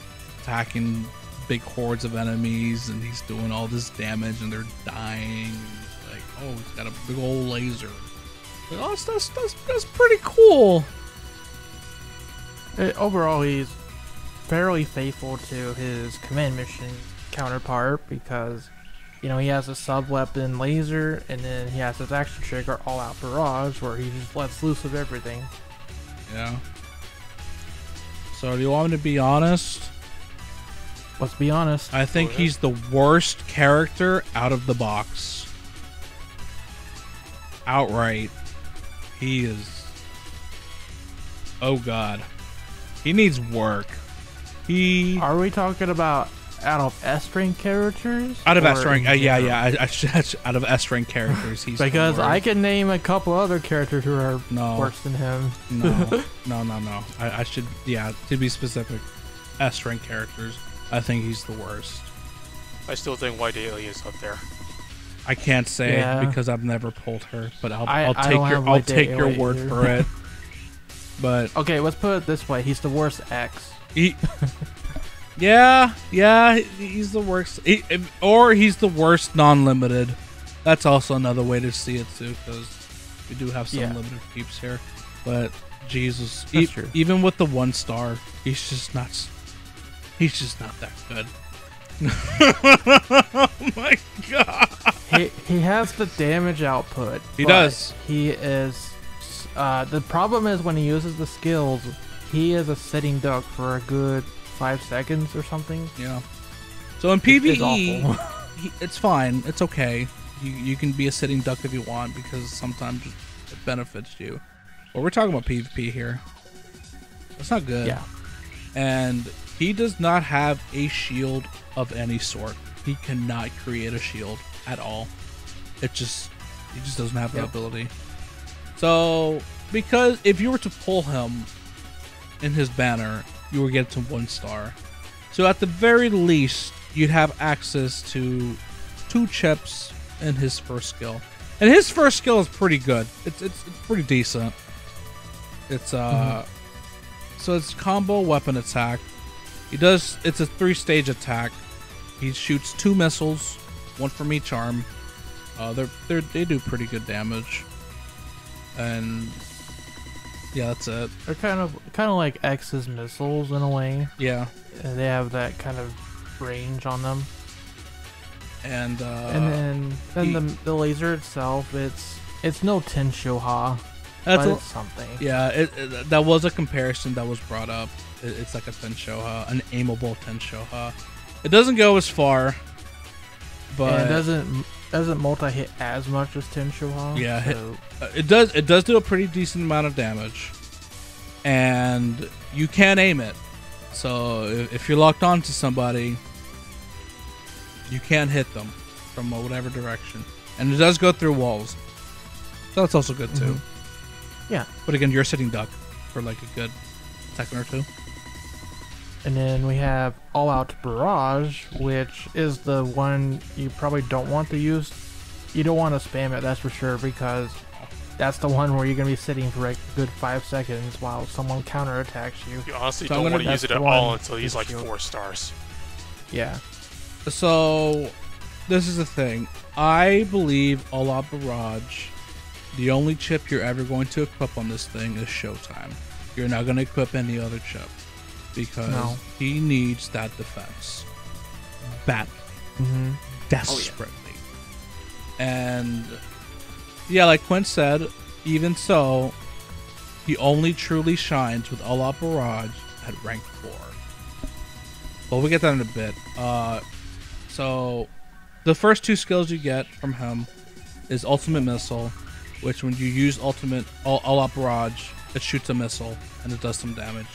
attacking big hordes of enemies, and he's doing all this damage, and they're dying. And like, oh, he's got a big old laser. Like, oh, that's pretty cool. Overall, he's fairly faithful to his command mission counterpart because, you know, he has a sub-weapon laser, and then he has his action trigger all-out barrage where he just lets loose of everything. Yeah. So do you want me to be honest? Let's be honest. I think he's the worst character out of the box. Outright. He is... Oh god. He needs work. Are we talking about out of S-rank characters? Out of S-rank, yeah. Out of S-rank characters, he's because I can name a couple other characters who are worse than him. No. I should, to be specific, S-rank characters. I think he's the worst. I still think White Alien is up there. I can't say because I've never pulled her, but I'll take your word for it. But okay, let's put it this way: he's the worst X. Yeah, he's the worst. Or he's the worst non-limited. That's also another way to see it too, because we do have some limited peeps here. But Jesus, even with the 1 star, he's just not that good. Oh my god. He has the damage output. He does. He is. The problem is when he uses the skills, he is a sitting duck for a good 5 seconds or something. Yeah. So in PvE, it's fine. It's okay. You can be a sitting duck if you want because sometimes it benefits you. But we're talking about PvP here. That's not good. Yeah. And he does not have a shield of any sort. He cannot create a shield at all. He just doesn't have that ability. So, because if you were to pull him in his banner, you would get to 1 star. So at the very least, you'd have access to 2 chips in his first skill. And his first skill is pretty good. It's pretty decent. It's so it's combo weapon attack. It's a 3-stage attack. He shoots 2 missiles, 1 from each arm. They do pretty good damage. And yeah, that's it. They're kind of like X's missiles in a way. Yeah. They have that kind of range on them. And then the laser itself, it's no Tenshoha, but it's something. Yeah, that was a comparison that was brought up. It's like a Tenshoha, an aimable Tenshoha. It doesn't go as far, but and it doesn't multi-hit as much as Tenshoha. Yeah, so. It does do a pretty decent amount of damage, and you can aim it. So if you're locked on to somebody, you can hit them from whatever direction, and it does go through walls. So that's also good too. Yeah. But again, you're a sitting duck for like a good second or 2. And then we have All Out Barrage, which is the one you probably don't want to use. You don't want to spam it, that's for sure, because that's the one where you're going to be sitting for like a good 5 seconds while someone counterattacks you. You honestly don't want to use it at all until he's like 4 stars. Yeah. So, this is the thing. I believe All Out Barrage, the only chip you're ever going to equip on this thing is Showtime. You're not going to equip any other chip. Because he needs that defense badly, desperately. And yeah, like Quint said, even so, he only truly shines with All Out Barrage at rank 4. Well, we'll get that in a bit. So the first 2 skills you get from him is Ultimate Missile, which when you use All Out Barrage, it shoots a missile and it does some damage.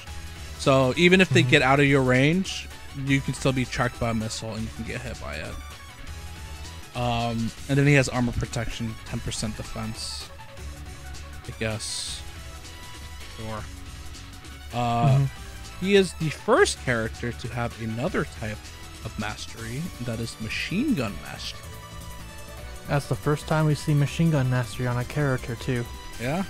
So even if they get out of your range, you can still be tracked by a missile and you can get hit by it. And then he has armor protection, 10% defense. I guess. Sure. He is the first character to have another type of mastery, and that is machine gun mastery. That's the first time we see machine gun mastery on a character too. Yeah.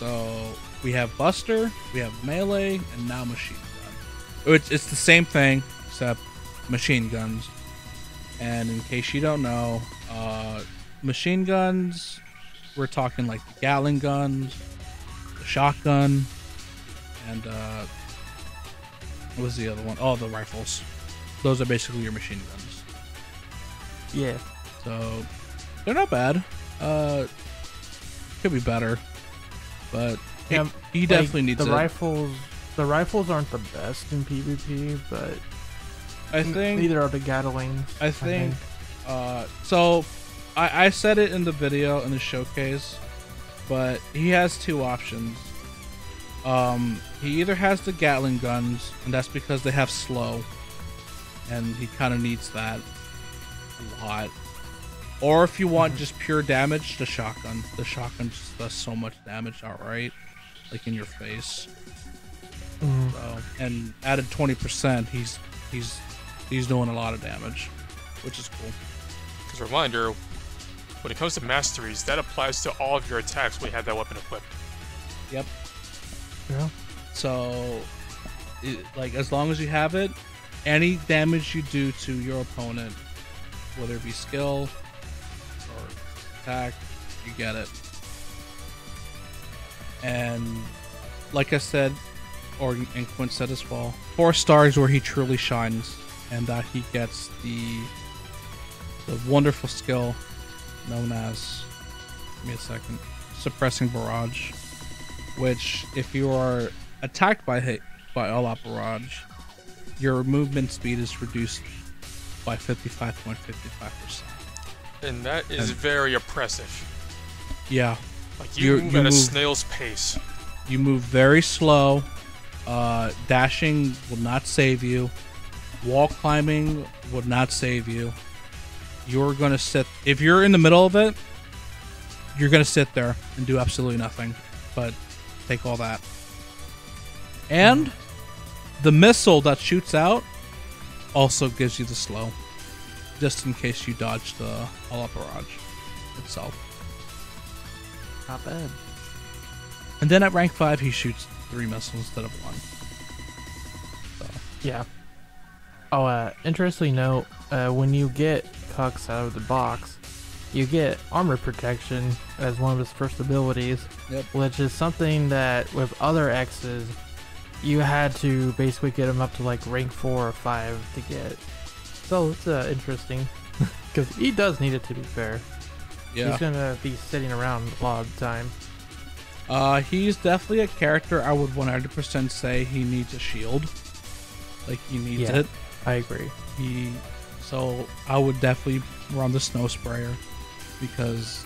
So we have Buster, we have melee, and now machine gun. It's the same thing, except machine guns. And in case you don't know, machine guns, we're talking like the Gatling guns, the shotgun, and what was the other one? Oh, the rifles. Those are basically your machine guns. Yeah. So they're not bad. Could be better, but Yeah, he definitely needs the it. rifles. The rifles aren't the best in PvP, but I think neither are the Gatlings. I think. So I said it in the video in the showcase, but he has two options. He either has the Gatling guns, and that's because they have slow, and he kind of needs that a lot. Or if you want just pure damage, the shotgun. The shotgun just does so much damage outright, like in your face. So, and added 20%, he's doing a lot of damage, which is cool. As a reminder, when it comes to masteries, that applies to all of your attacks when you have that weapon equipped. Yep. Yeah. So, like, as long as you have it, any damage you do to your opponent, whether it be skill or attack, you get it. And like I said, and Quint said as well, 4 stars where he truly shines, and that he gets the wonderful skill known as, give me a second, suppressing barrage, which if you are attacked by all-out barrage, your movement speed is reduced by 55.55%. And that is very oppressive. Yeah. Like you move at a snail's pace. You move very slow. Dashing will not save you. Wall climbing would not save you. You're gonna sit. If you're in the middle of it, you're gonna sit there and do absolutely nothing. But take all that. And the missile that shoots out also gives you the slow, just in case you dodge the all-out barrage itself. Not bad. And then at rank 5, he shoots 3 missiles instead of 1. So. Yeah. Oh, interestingly note, when you get Cucks out of the box, you get armor protection as one of his first abilities, which is something that with other X's, you had to basically get him up to like rank 4 or 5 to get. So it's interesting, because he does need it, to be fair. Yeah. He's gonna be sitting around a lot of the time. He's definitely a character I would 100% say he needs a shield. Like, he needs it. I agree. So I would definitely run the snow sprayer, because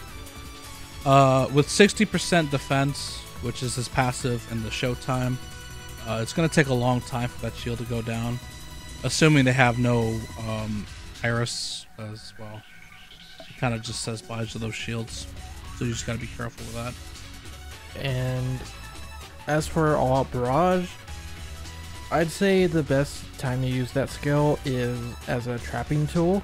with 60% defense, which is his passive in the showtime, it's going to take a long time for that shield to go down, assuming they have no Iris as well. It kind of just says bye to those shields, so you just got to be careful with that. And as for all-out barrage, I'd say the best time to use that skill is as a trapping tool.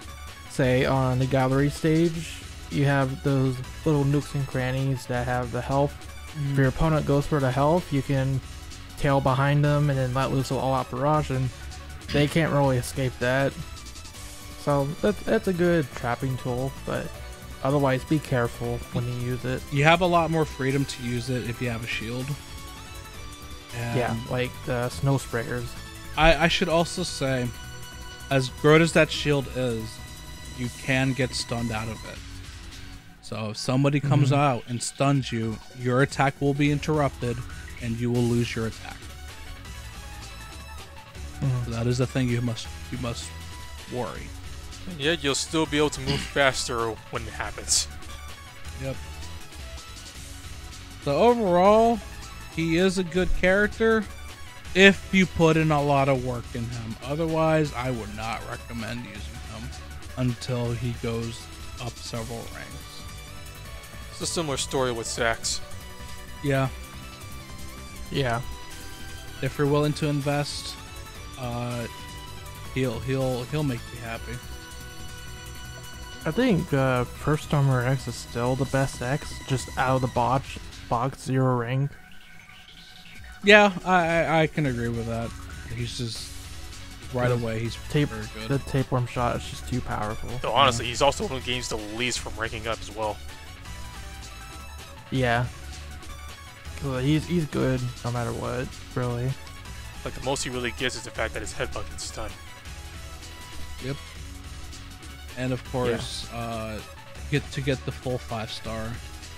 Say on the gallery stage, you have those little nooks and crannies that have the health. If your opponent goes for the health, you can tail behind them and then let loose an all-out barrage, and they can't really escape that. So that's a good trapping tool, but otherwise be careful when you use it. You have a lot more freedom to use it if you have a shield. Yeah, like the snow sprayers. I should also say, as good as that shield is, you can get stunned out of it. So if somebody comes out and stuns you, your attack will be interrupted and you will lose your attack. So that is the thing you must worry. And yet you'll still be able to move faster when it happens. Yep. So overall, he is a good character if you put in a lot of work in him. Otherwise, I would not recommend using him until he goes up several ranks. It's a similar story with Zax. Yeah. Yeah. If you're willing to invest, he'll make you happy. I think first armor X is still the best X, just out of the box 0 rank. Yeah, I can agree with that. He's just right away he's very good. The tapeworm shot is just too powerful. Though honestly, he's also one of the games the least from ranking up as well. Yeah. He's good no matter what, really. Like the most he really gets is the fact that his headbutt can stun. Yep. And of course, get the full 5-star,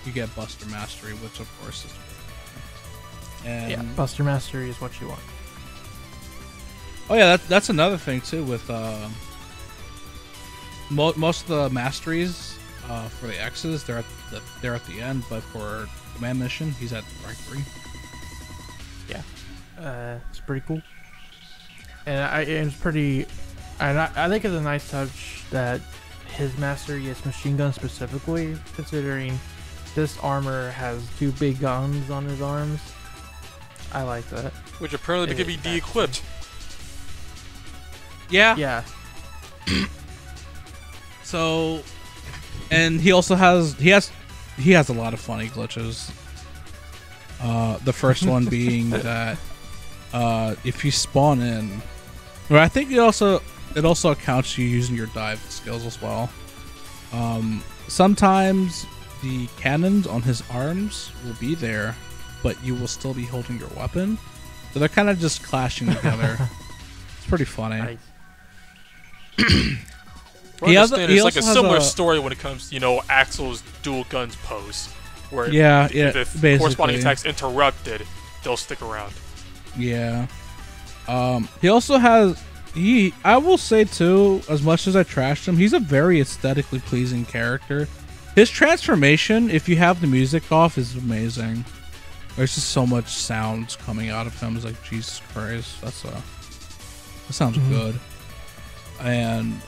you get Buster Mastery, which of course is. And yeah, Buster Mastery is what you want. Oh yeah, that's another thing too with most of the masteries for the X's, they're at the end, but for command mission, he's at rank 3. Yeah, it's pretty cool, and it's pretty. And I think it's a nice touch that his mastery is machine gun specifically, considering this armor has 2 big guns on his arms. I like that. Which apparently can be de-equipped. Yeah. Yeah. So, and he also has a lot of funny glitches. The first one being that if you spawn in, or I think it also accounts you using your dive skills as well. Sometimes the cannons on his arms will be there, but you will still be holding your weapon, so they're kind of just clashing together. It's pretty funny. Nice. It's like a similar story when it comes to, Axel's dual guns pose, where if the corresponding attacks interrupted, they'll stick around. Yeah. He also has I will say too, as much as I trashed him, he's a very aesthetically pleasing character. His transformation, if you have the music off, is amazing. There's just so much sounds coming out of him. It's like, Jesus Christ, that sounds good. And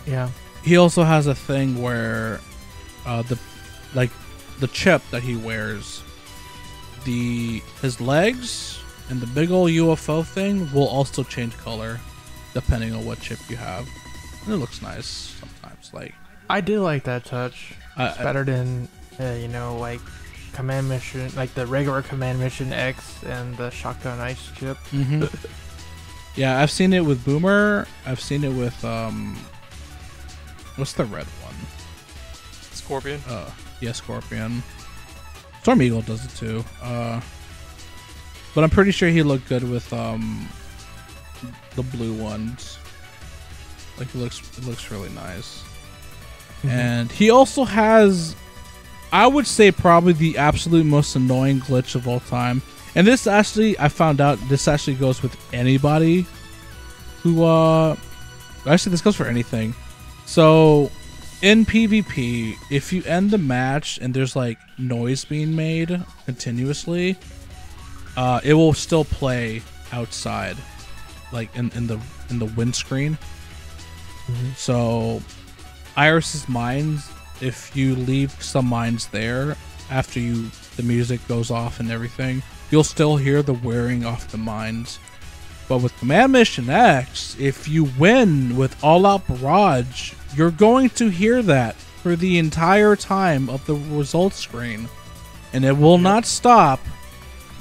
yeah, he also has a thing where the chip that he wears, his legs and the big old UFO thing will also change color depending on what chip you have. And it looks nice sometimes. Like, I did like that touch. It's better than like command mission, like the regular command mission X and the shotgun ice chip. Yeah, I've seen it with Boomer. I've seen it with what's the red one? Scorpion. Yeah, Scorpion. Storm Eagle does it too. But I'm pretty sure he looked good with the blue ones. Like, it looks really nice. And he also has, I would say, probably the absolute most annoying glitch of all time. And this actually, I found out, this actually goes with anybody who, actually this goes for anything. So, in PvP, if you end the match and there's like noise being made continuously, it will still play outside, like in the windscreen. So, Iris's mines, if you leave some mines there after the music goes off and everything, you'll still hear the wearing off the mines. But with Command Mission X, if you win with All Out Barrage, you're going to hear that for the entire time of the results screen. And it will not stop.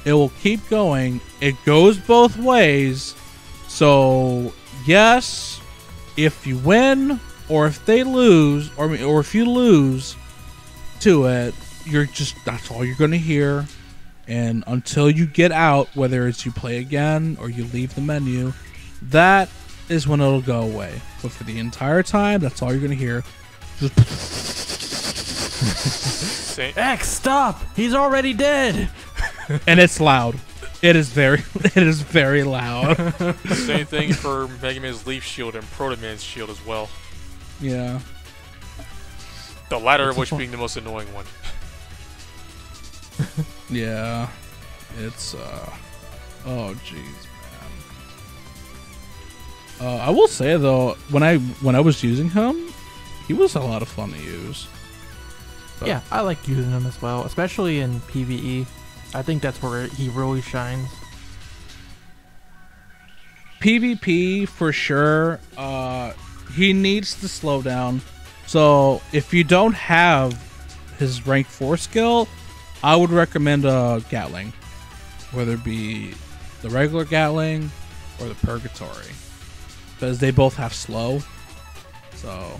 It will keep going. It goes both ways. So, yes, if you win, or if they lose, or if you lose to it, that's all you're going to hear. And until you get out, whether it's you play again or you leave the menu, that is when it'll go away. But for the entire time, that's all you're going to hear. X, stop! He's already dead! And it's loud. It is very loud. Same thing for Mega Man's Leaf Shield and Proto Man's Shield as well. Yeah. The latter of which being the most annoying one. Yeah. It's, oh jeez, man. I will say though, when I was using him, he was a lot of fun to use. But yeah, I like using him as well, especially in PvE. I think that's where he really shines. PvP for sure. He needs to slow down. So if you don't have his rank 4 skill, I would recommend a Gatling, whether it be the regular Gatling or the Purgatory. because they both have slow. So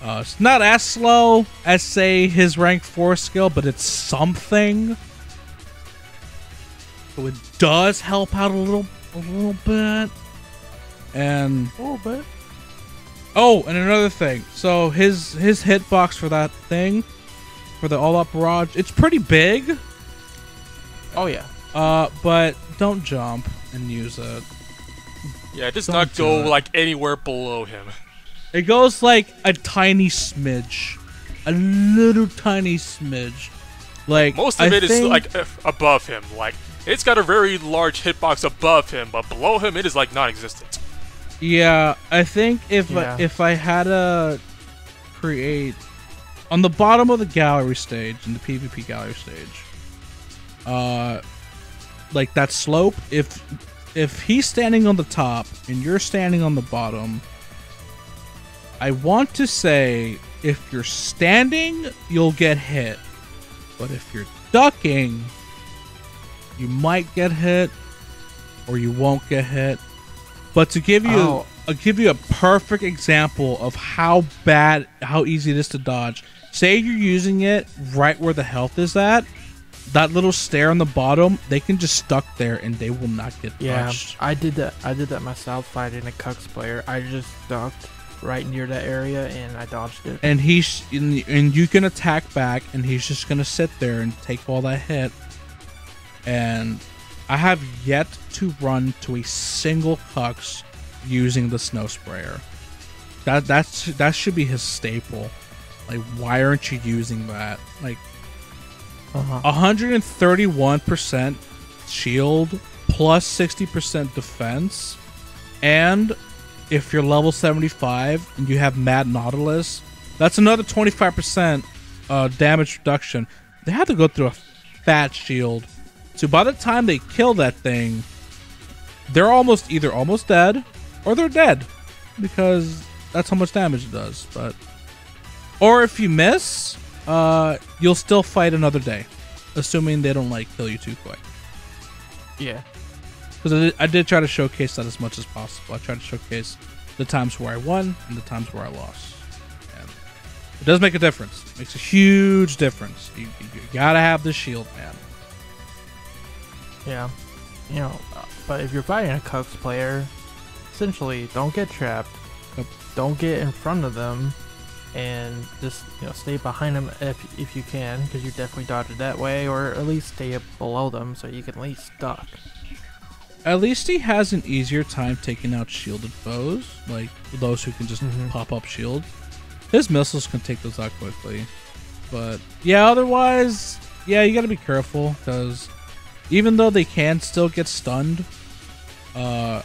it's not as slow as, say, his rank 4 skill, but it's something. So it does help out a little bit. And A little bit. oh, and another thing. So his hitbox for that thing, for the all-out barrage, it's pretty big. Oh yeah. But don't jump and use it. Yeah, it does Don't not do go it. like anywhere below him. It goes like a tiny smidge, a little tiny smidge. Like Most of I it is think- like above him. Like it's got a very large hitbox above him, but below him it is like non-existent. Yeah, I think if I had to create on the bottom of the gallery stage, in the PvP gallery stage, like that slope, if he's standing on the top and you're standing on the bottom, I want to say if you're standing, you'll get hit, but if you're ducking, you might get hit or you won't get hit. But to give you, I'll give you a perfect example of how easy it is to dodge. Say you're using it right where the health is at, that little stair on the bottom, they can just stuck there and they will not get touched. I did that myself fighting a Cux player. I just ducked right near that area and I dodged it. And and you can attack back, and he's just gonna sit there and take all that hit. And I have yet to run to a single Cux using the snow sprayer. That should be his staple. Like, why aren't you using that? Like, 131% shield plus 60% defense, and if you're level 75 and you have Mad Nautilus, that's another 25% damage reduction. They have to go through a fat shield. So by the time they kill that thing, they're either almost dead or they're dead, because that's how much damage it does. Or if you miss, you'll still fight another day, assuming they don't like kill you too quick. Yeah. Because I did try to showcase that as much as possible. I tried to showcase the times where I won and the times where I lost. And it does make a difference. It makes a huge difference. You gotta have the shield, man. Yeah. You know, but if you're fighting a Cux player, essentially don't get trapped. Yep. Don't get in front of them, and just stay behind them if you can, because you definitely dodge it that way, or at least stay up below them so you can at least duck. At least he has an easier time taking out shielded foes, like those who can just pop up shield. His missiles can take those out quickly. But yeah, otherwise, yeah, you gotta be careful, because even though they can still get stunned, not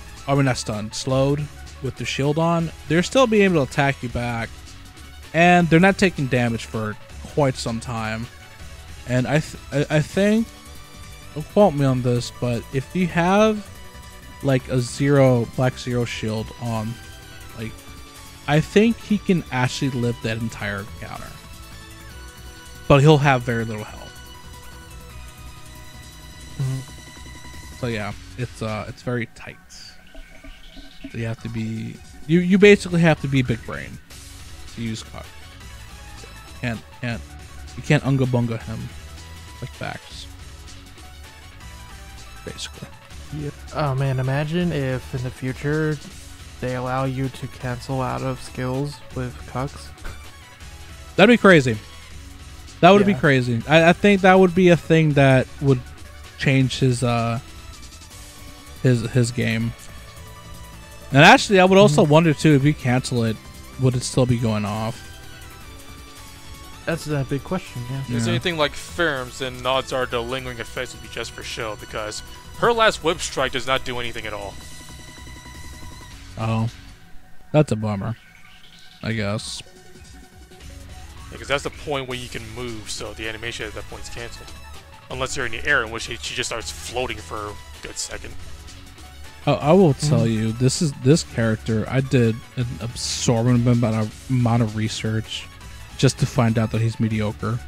stunned, slowed with the shield on, they're still being able to attack you back, and they're not taking damage for quite some time. And I think, don't quote me on this, but if you have like a black zero shield on, like, I think he can actually live that entire encounter, but he'll have very little health. So yeah, it's very tight. So you have to be, you basically have to be big brain to use Cux. You can't unga bunga him like backs. Basically. Yeah. Oh man, imagine if in the future they allow you to cancel out of skills with Cux. That'd be crazy. That would be crazy. I think that would be a thing that would change his game. And actually, I would also wonder too, if you cancel it, would it still be going off? That's a big question. Yeah. If there's anything like Ferms, then odds are the lingering effects would be just for show, because her last whip strike does not do anything at all. Oh, that's a bummer, I guess. Because that's the point where you can move, so the animation at that point is cancelled. Unless you're in the air, in which she just starts floating for a good second. I will tell you, this character, I did an absorbent amount of research just to find out that he's mediocre.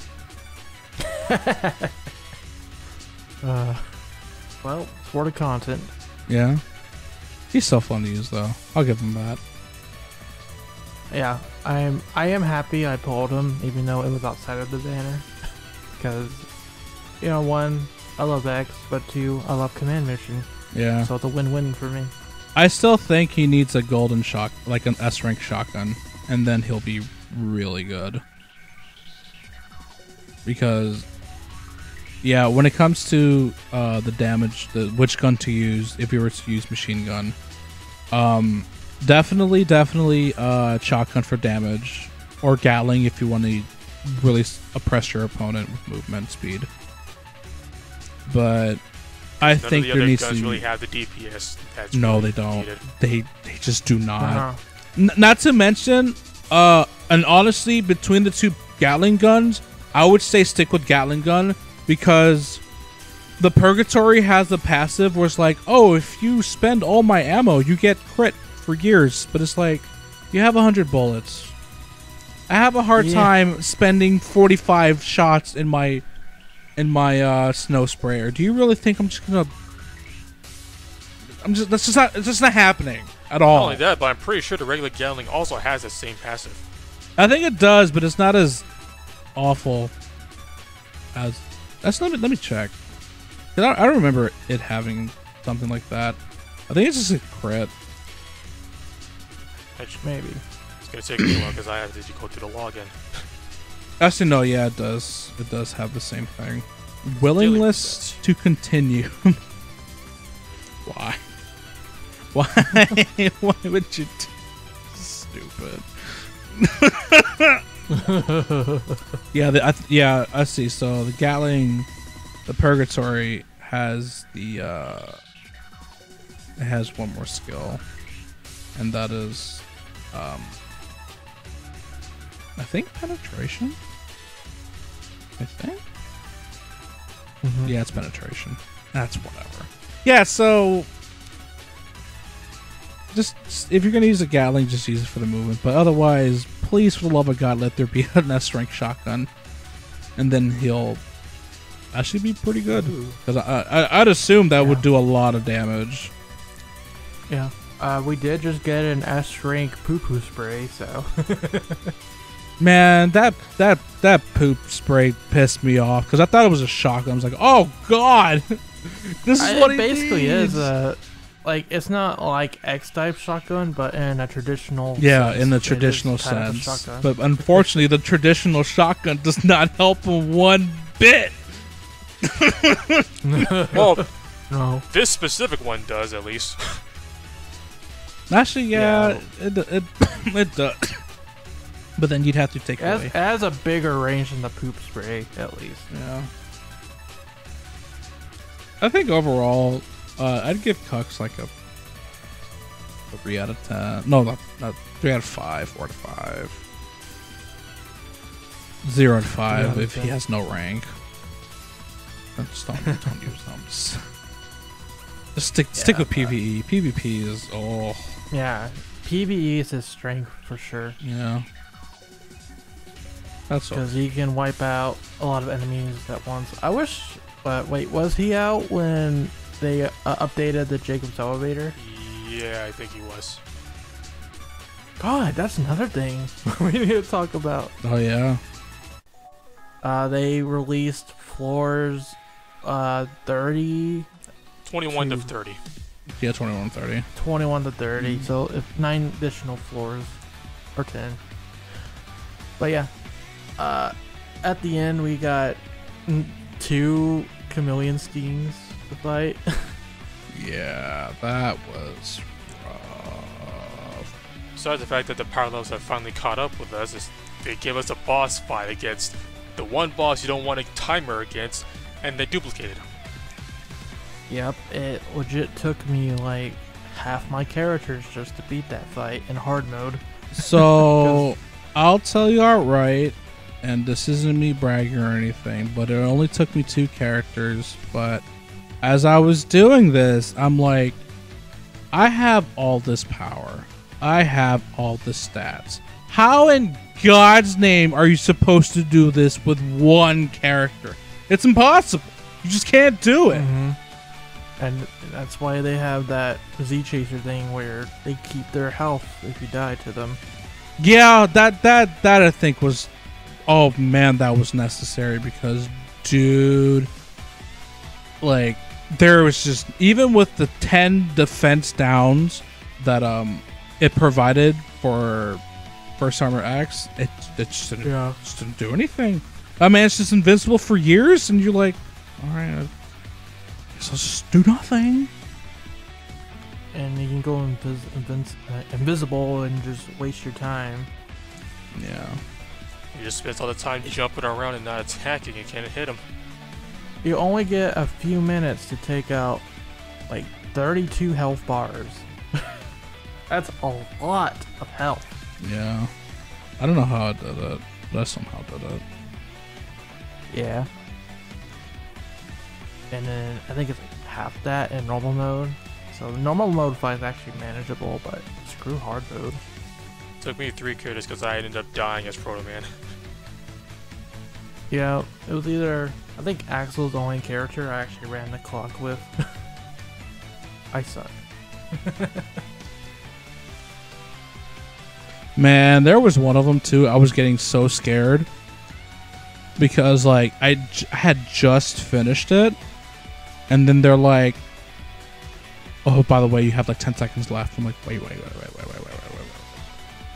Well, for the content. Yeah. He's so fun to use, though. I'll give him that. Yeah, I am happy I pulled him, even though it was outside of the banner, because, you know, 1, I love X, but 2, I love Command Mission. Yeah. So it's a win-win for me. I still think he needs a golden shot, like an S rank shotgun, and then he'll be really good. Because, yeah, when it comes to the damage, which gun to use, if you were to use machine gun, definitely shotgun for damage, or Gatling if you want to really oppress your opponent with movement speed. But I think there needs to be... really have the DPS. That's no, really they don't. needed. They just do not. Not to mention, and honestly, between the 2 Gatling guns, I would say stick with Gatling gun, because the Purgatory has the passive where it's like, oh, if you spend all my ammo, you get crit for years. But it's like, you have 100 bullets. I have a hard time spending 45 shots in my snow sprayer. Do you really think I'm just gonna? It's just not happening at all. Not only that, but I'm pretty sure the regular Gatling also has the same passive. I think it does, but it's not as awful as. Let me check. I don't remember it having something like that. I think it's just a crit. Maybe. It's gonna take me a while because I have to go through the login. Actually, no. Yeah, it does. It does have the same thing. Willingness to continue. Why? Why? Why would you? Stupid. Yeah, I see. So the Gatling, the Purgatory has the it has one more skill, and that is I think penetration. I think. Yeah, it's penetration. That's whatever. Yeah, so just if you're gonna use a Gatling, just use it for the movement. But otherwise, please, for the love of God, let there be an S rank shotgun, and then he'll actually be pretty good. Because I'd assume that would do a lot of damage. Yeah, we did just get an S rank poo-poo spray, so. Man, that poop spray pissed me off because I thought it was a shotgun. I was like, oh God, this is what it basically is. Like, it's not like X type shotgun, but in a traditional sense, in the traditional sense. But unfortunately, the traditional shotgun does not help him one bit. Well, no. This specific one does, at least. Actually, yeah. It does. But then you'd have to take it away. It has a bigger range than the poop spray, at least. Yeah. I think overall, I'd give Cucks like a 3 out of 10. No, not 3 out of 5, 4 out of 5. 0 out of 5 if he has no rank. Just don't use them. Just stick with PvE. PvP is Yeah, PvE is his strength for sure. Yeah. That's because he can wipe out a lot of enemies at once. I wish. Wait, was he out when they updated the Jacob's elevator? Yeah, I think he was. God, that's another thing we need to talk about. Oh yeah. They released floors 30 21 to 30. Yeah, 21 to 30. 21 to 30. So if 9 additional floors or 10. But yeah, at the end we got 2 chameleon schemes to fight. Yeah, that was rough. Besides the fact that the parallels have finally caught up with us, is they give us a boss fight against the one boss you don't want a timer against, and they duplicated him. Yep, it legit took me like half my characters just to beat that fight in hard mode. So I'll tell you outright, and this isn't me bragging or anything, but it only took me 2 characters. But as I was doing this, I'm like, I have all this power. I have all the stats. How in God's name are you supposed to do this with 1 character? It's impossible. You just can't do it. And that's why they have that Z Chaser thing where they keep their health if you die to them. Yeah, that I think was, oh man, that was necessary because, dude, like there was just, even with the 10 defense downs that it provided for First Armor X, it just didn't do anything. I mean, it's just invincible for years, and you're like, all right, so just do nothing. And you can go invisible and just waste your time. Yeah. You just spend all the time jumping around and not attacking and can't hit him. You only get a few minutes to take out like 32 health bars. That's a lot of health. Yeah. I don't know how I did it, but I somehow did it. Yeah. And then I think it's like half that in normal mode. So the normal mode fight is actually manageable, but screw hard mode. Took me 3 characters because I ended up dying as Proto Man. Yeah, it was either, I think Axel's the only character I actually ran the clock with. I suck. Man, there was one of them too. I was getting so scared because like I had just finished it, and then they're like, "Oh, by the way, you have like 10 seconds left." I'm like, "Wait.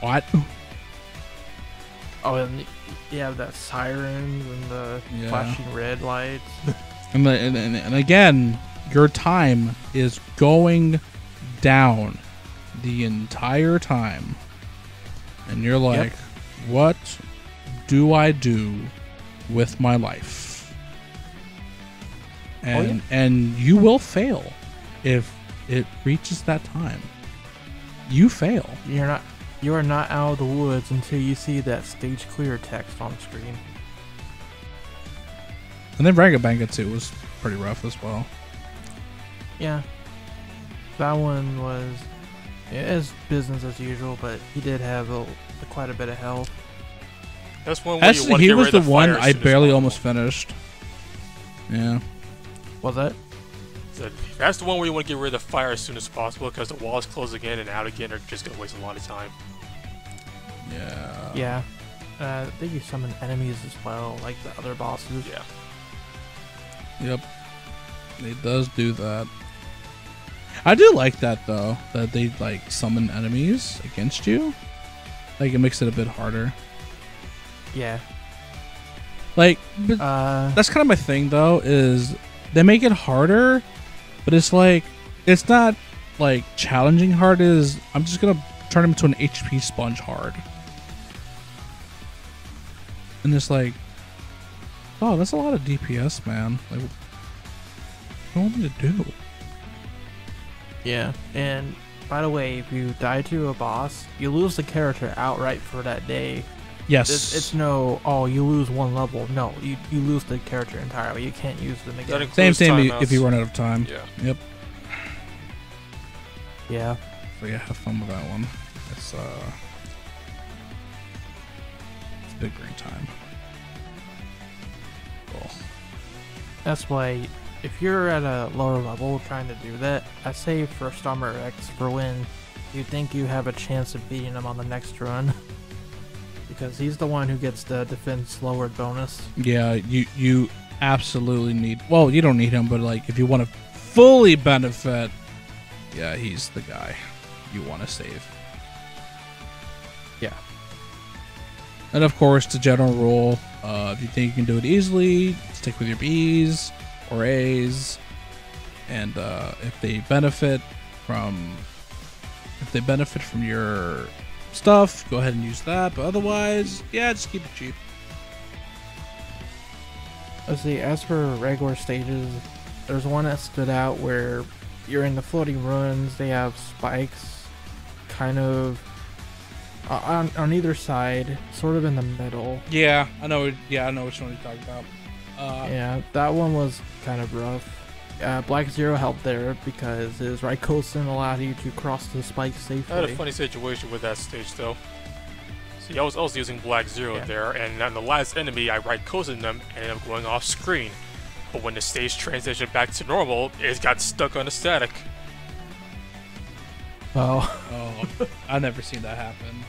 What?" Oh, and you have that sirens and the flashing red lights. and again, your time is going down the entire time. And you're like, what do I do with my life? And you will fail if it reaches that time. You fail. You are not out of the woods until you see that stage clear text on screen. And then Rangabanga 2 was pretty rough as well. Yeah. That one was, it is business as usual, but he did have quite a bit of health. That's one where Actually, you want to he get was rid the of the one fire as I soon as barely possible. almost finished. Yeah. Was that? That's the one where you want to get rid of the fire as soon as possible because the walls closing in and out again are just going to waste a lot of time. Yeah. Yeah. I think you summon enemies as well, like the other bosses. Yeah. Yep. It does do that. I do like that though, that they like summon enemies against you. Like it makes it a bit harder. Yeah. Like, but that's kind of my thing though, is they make it harder, but it's like, it's not like challenging hard, is I'm just gonna turn him into an HP sponge hard. And it's like, oh, that's a lot of DPS, man. Like, what do you want me to do? Yeah. And by the way, if you die to a boss, you lose the character outright for that day. Yes. It's no, oh, you lose one level. No, you lose the character entirely. You can't use them again. Same if you run out of time. Yeah. Yep. Yeah. So yeah, have fun with that one. It's big brain time. Cool. That's why if you're at a lower level trying to do that, I say First Armor X for when you think you have a chance of beating him on the next run. Because he's the one who gets the defense lowered bonus. Yeah, you absolutely need, well, you don't need him, but like if you want to fully benefit, yeah, he's the guy you want to save. Yeah. And of course, the general rule, if you think you can do it easily, stick with your B's or A's. And if they benefit from your stuff, go ahead and use that. But otherwise, yeah, just keep it cheap. Let's see, as for regular stages, there's one that stood out where you're in the floating ruins. They have spikes kind of on either side, sort of in the middle. Yeah, I know. Yeah, I know which one you're talking about. Yeah, that one was kind of rough. Black Zero helped there because his Raykosen allowed you to cross the spikes safely. I had a funny situation with that stage though. See, I was using Black Zero there, and on the last enemy I Raykosen them and ended up going off screen. But when the stage transitioned back to normal, it got stuck on the static. Oh. Oh, I've never seen that happen.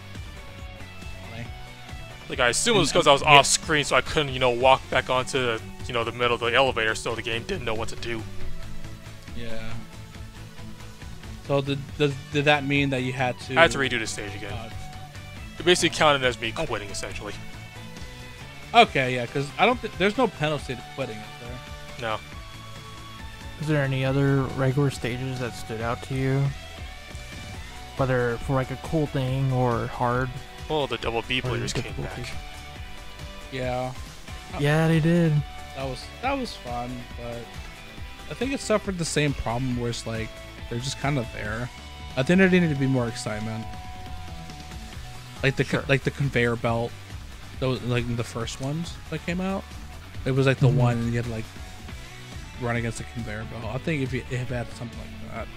Like, I assume it was because I was off screen, so I couldn't, walk back onto, the middle of the elevator, so the game didn't know what to do. Yeah. So did that mean that you had to? I had to redo the stage again. It basically counted as me quitting, essentially. Okay, yeah, because I don't think there's no penalty to quitting, is there? No. Is there any other regular stages that stood out to you? Whether for like a cool thing or hard? Well, the double B players came back. Yeah. Yeah, they did. That was fun, but I think it suffered the same problem where it's like they're just kind of there. I think there needed to be more excitement. Like the the conveyor belt, those like the first ones that came out. It was like the one and you had to like run against a conveyor belt. I think if it had something like that,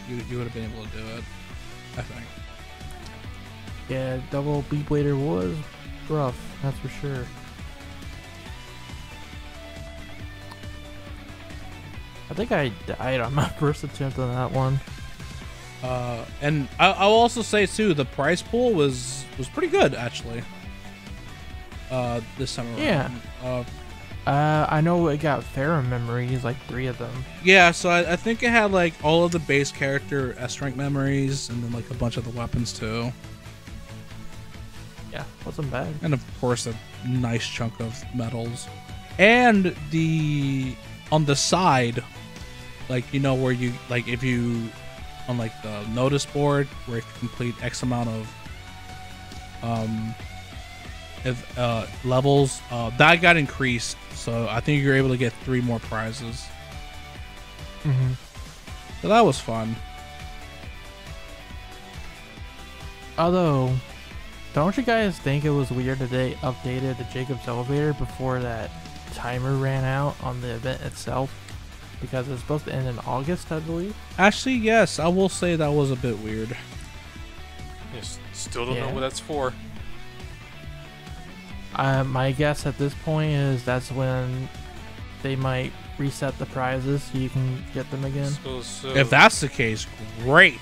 you would have been able to do it. I think. Yeah, double B blader was rough, that's for sure. I think I died on my first attempt on that one. And I'll also say too, the prize pool was pretty good actually. This time around. Yeah. I know it got Pharaoh memories, like 3 of them. Yeah, so I think it had like all of the base character S rank memories, and then like a bunch of the weapons too. Yeah, wasn't bad. And of course a nice chunk of medals. And on the side, like where you like if you on like the notice board where if you complete X amount of levels, that got increased, so I think you're able to get 3 more prizes. So that was fun. Although, don't you guys think it was weird that they updated the Jacob's elevator before that timer ran out on the event itself? Because it's supposed to end in August, I believe. Actually, yes, I will say that was a bit weird. Yes, still don't know what that's for. My guess at this point is that's when they might reset the prizes so you can get them again. So If that's the case, great.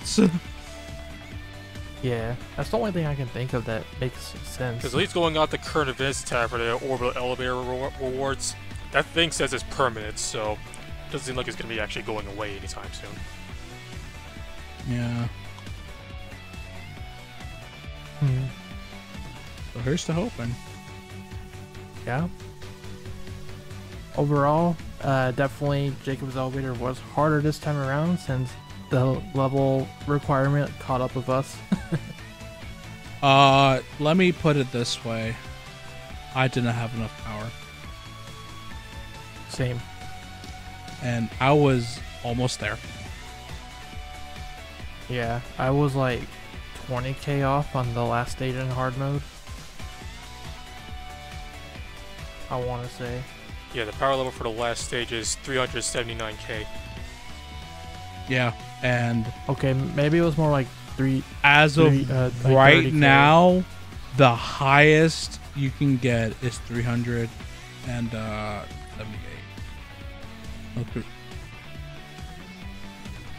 Yeah, that's the only thing I can think of that makes sense. Because at least going out the current events tab for the orbital elevator rewards, that thing says it's permanent, so it doesn't seem like it's going to be actually going away anytime soon. Yeah. So here's to hoping. Yeah. Overall, definitely Jacob's elevator was harder this time around since the level requirement caught up with us. Let me put it this way. I didn't have enough power. Same. And I was almost there. Yeah, I was like 20k off on the last stage in hard mode. I want to say. Yeah, the power level for the last stage is 379k. Yeah, and okay, maybe it was more like as of like right 30K. now, the highest you can get is 378. Okay.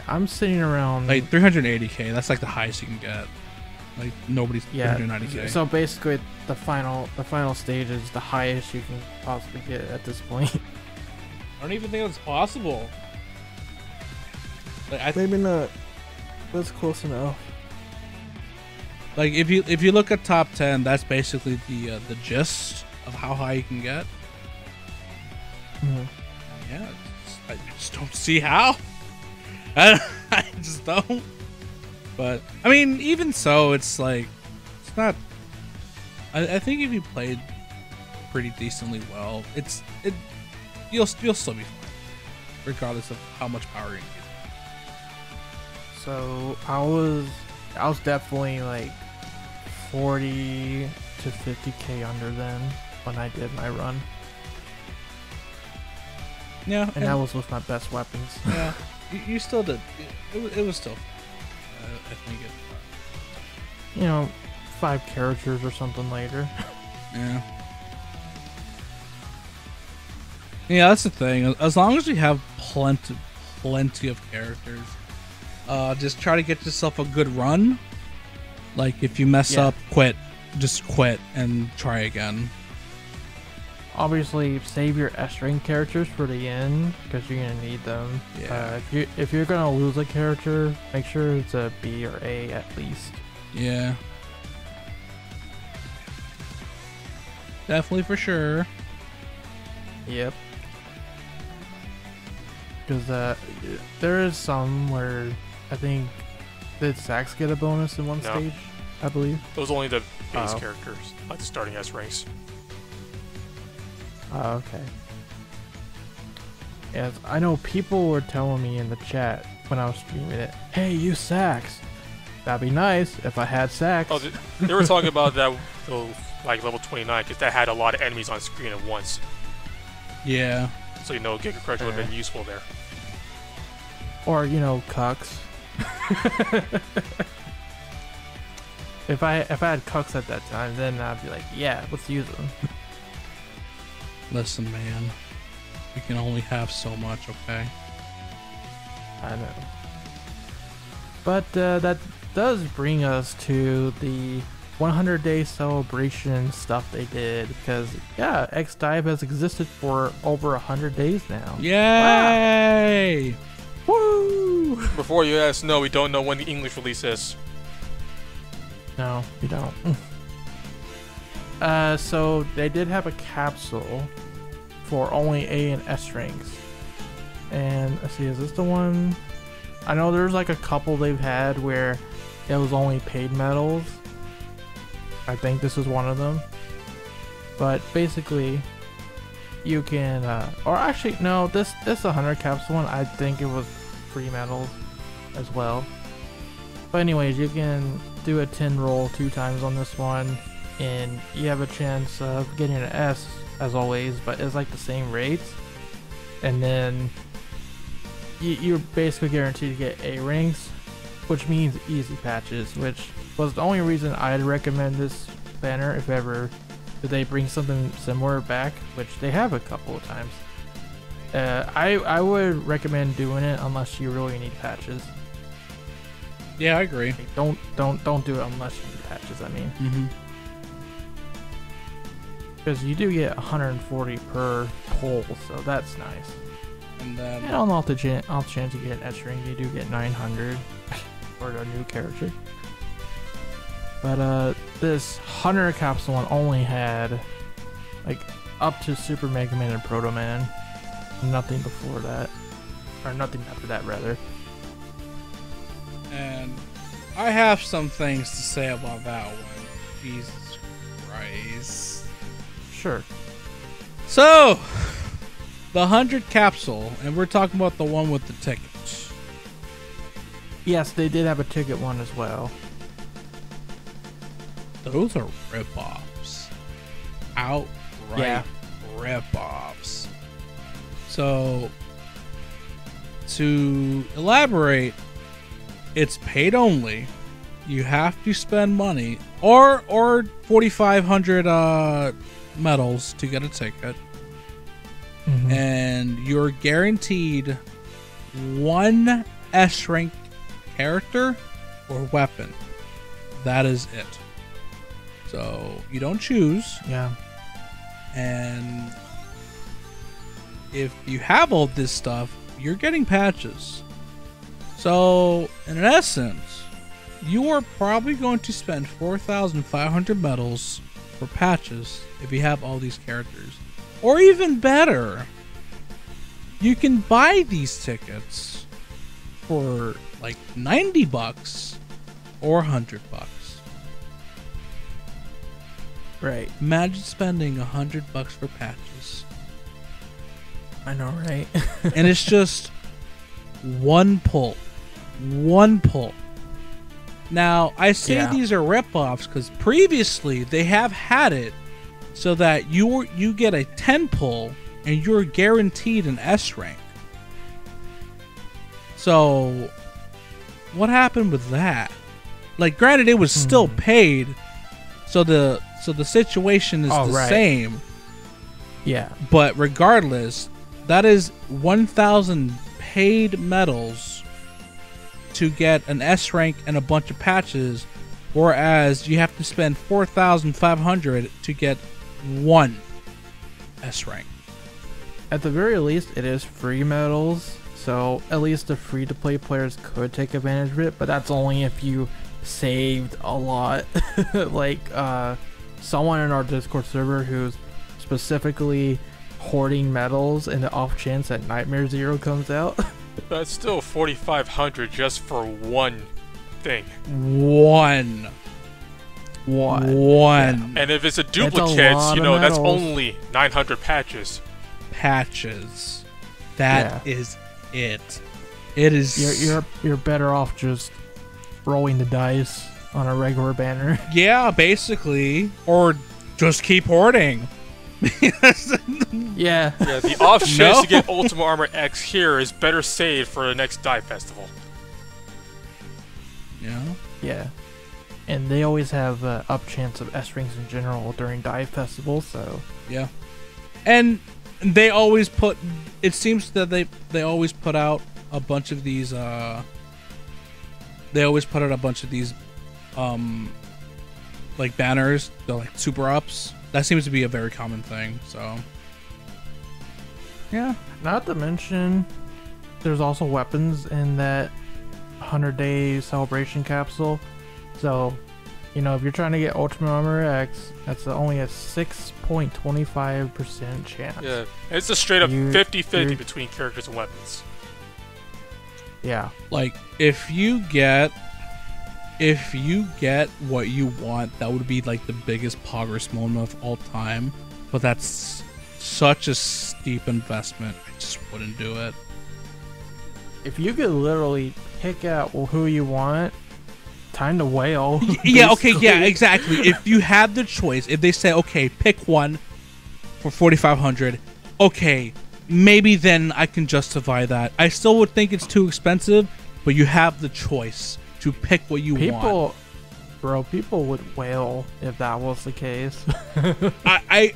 I'm sitting around Like 380k. That's like the highest you can get. Like nobody's 390k. So basically, the final stage is the highest you can possibly get at this point. I don't even think that's possible. Like, Maybe not. But it's close enough. Like if you look at top 10, that's basically the gist of how high you can get. Yeah, I just don't see how. I just don't. But I mean, even so, it's like it's not. I think if you played pretty decently well, you'll still be fine, regardless of how much power you get. So I was definitely like 40 to 50k under then when I did my run. Yeah, and that was with my best weapons. Yeah, you still did. It was still. I think it. 5 characters or something later. Yeah. Yeah, that's the thing. As long as we have plenty of characters, just try to get yourself a good run. Like if you mess up, quit. Just quit and try again. Obviously, save your S-rank characters for the end because you're gonna need them. Yeah. If you're gonna lose a character, make sure it's a B or A at least. Yeah. Definitely for sure. Yep. Because there is some where I think did Sax get a bonus in one stage, I believe. It was only the base characters, like the starting S ranks. Oh, okay. Yes, I know people were telling me in the chat when I was streaming it, hey, use Sax. That'd be nice if I had Sax. Oh, they were talking about that, like level 29, because that had a lot of enemies on screen at once. Yeah. So Giga Crush would have been useful there. Or Cucks. If I had Cucks at that time, then I'd be like, yeah, let's use them. Listen, man, you can only have so much, okay? I know. But that does bring us to the 100-day celebration stuff they did, because X DiVE has existed for over 100 days now. Yay! Wow. Woo! Before you ask, no, we don't know when the English release is. No, you don't. So they did have a capsule for only A and S ranks. And let's see, is this the one? I know there's like a couple they've had where it was only paid medals. I think this is one of them. But basically, you can, or actually, no, this 100 capsule one, I think it was free medals as well. But anyways, you can do a 10 roll 2 times on this one, and you have a chance of getting an S as always, but it's like the same rates. And then you're basically guaranteed to get A ranks, which means easy patches, which was the only reason I'd recommend this banner if ever they bring something similar back, which they have a couple of times. I would recommend doing it unless you really need patches. Yeah, I agree. Don't do it unless you need patches. I mean, because you do get 140 per pull, so that's nice. And then, on the off chance you get an S ring, you do get 900 for a new character. But this 100 capsule one only had like up to Super Mega Man and Proto Man. Nothing before that, or nothing after that rather. And I have some things to say about that one. Jesus Christ. Sure. So, the 100 capsule, and we're talking about the one with the tickets. Yes, they did have a ticket one as well. Those are rip-offs. Outright rip-offs. So, to elaborate, it's paid only. You have to spend money, or 4,500 medals to get a ticket, and you're guaranteed one S rank character or weapon. That is it. So you don't choose. Yeah. And if you have all this stuff, you're getting patches. So, in essence, you are probably going to spend 4,500 medals for patches if you have all these characters. Or even better, you can buy these tickets for like $90 or $100. Right. Imagine spending $100 for patches. I know, right? And it's just one pull. One pull. Now, I say these are rip-offs because previously they have had it so that you get a 10 pull and you're guaranteed an S rank. So, what happened with that? Like, granted, it was still paid, so the situation is the same. Yeah. But regardless, That is 1,000 paid medals to get an S rank and a bunch of patches, whereas you have to spend 4,500 to get one S rank. At the very least, it is free medals, so at least the free-to-play players could take advantage of it, but that's only if you saved a lot. Like, someone in our Discord server who's specifically hoarding medals in the off chance that Nightmare Zero comes out. That's still 4,500 just for one thing. One. Yeah. And if it's a duplicate, you know, that's only 900 patches. That is it. It is. You're better off just rolling the dice on a regular banner. Yeah, basically, or just keep hoarding. Yeah. Yeah, the off chance to get Ultimate Armor X here is better saved for the next DiVE festival. Yeah. Yeah. And they always have up chance of S rings in general during DiVE festival, so yeah. And they always put. It seems that they always put out a bunch of these. They always put out a bunch of these, like banners. They're like super ups. That seems to be a very common thing. So. Yeah. Not to mention, there's also weapons in that 100-day celebration capsule. So, you know, if you're trying to get Ultimate Armor X, that's only a 6.25% chance. Yeah, it's a straight up 50-50 between characters and weapons. Yeah. Like, if you get what you want, that would be like the biggest progress moment of all time. But that's such a steep investment. I just wouldn't do it. If you could literally pick out who you want, time to whale. Yeah, okay, yeah, exactly. If you had the choice, if they say, okay, pick one for 4,500, okay, maybe then I can justify that. I still would think it's too expensive, but you have the choice to pick what you want. Bro, people would wail if that was the case. I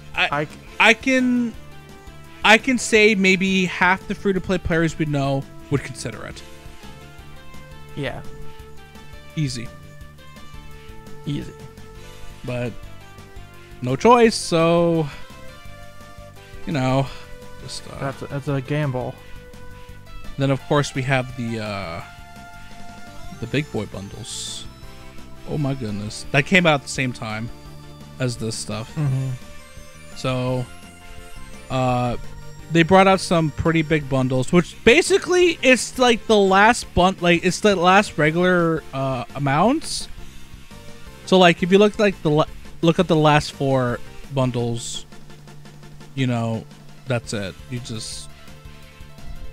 can say maybe half the free-to-play players we know would consider it. Yeah. Easy. But no choice, so you know, just that's a gamble. Then of course we have the big boy bundles. Oh my goodness, that came out at the same time as this stuff. So they brought out some pretty big bundles, which basically it's like the last it's the last regular amounts. So like if you look at the last 4 bundles, you know, that's it. You just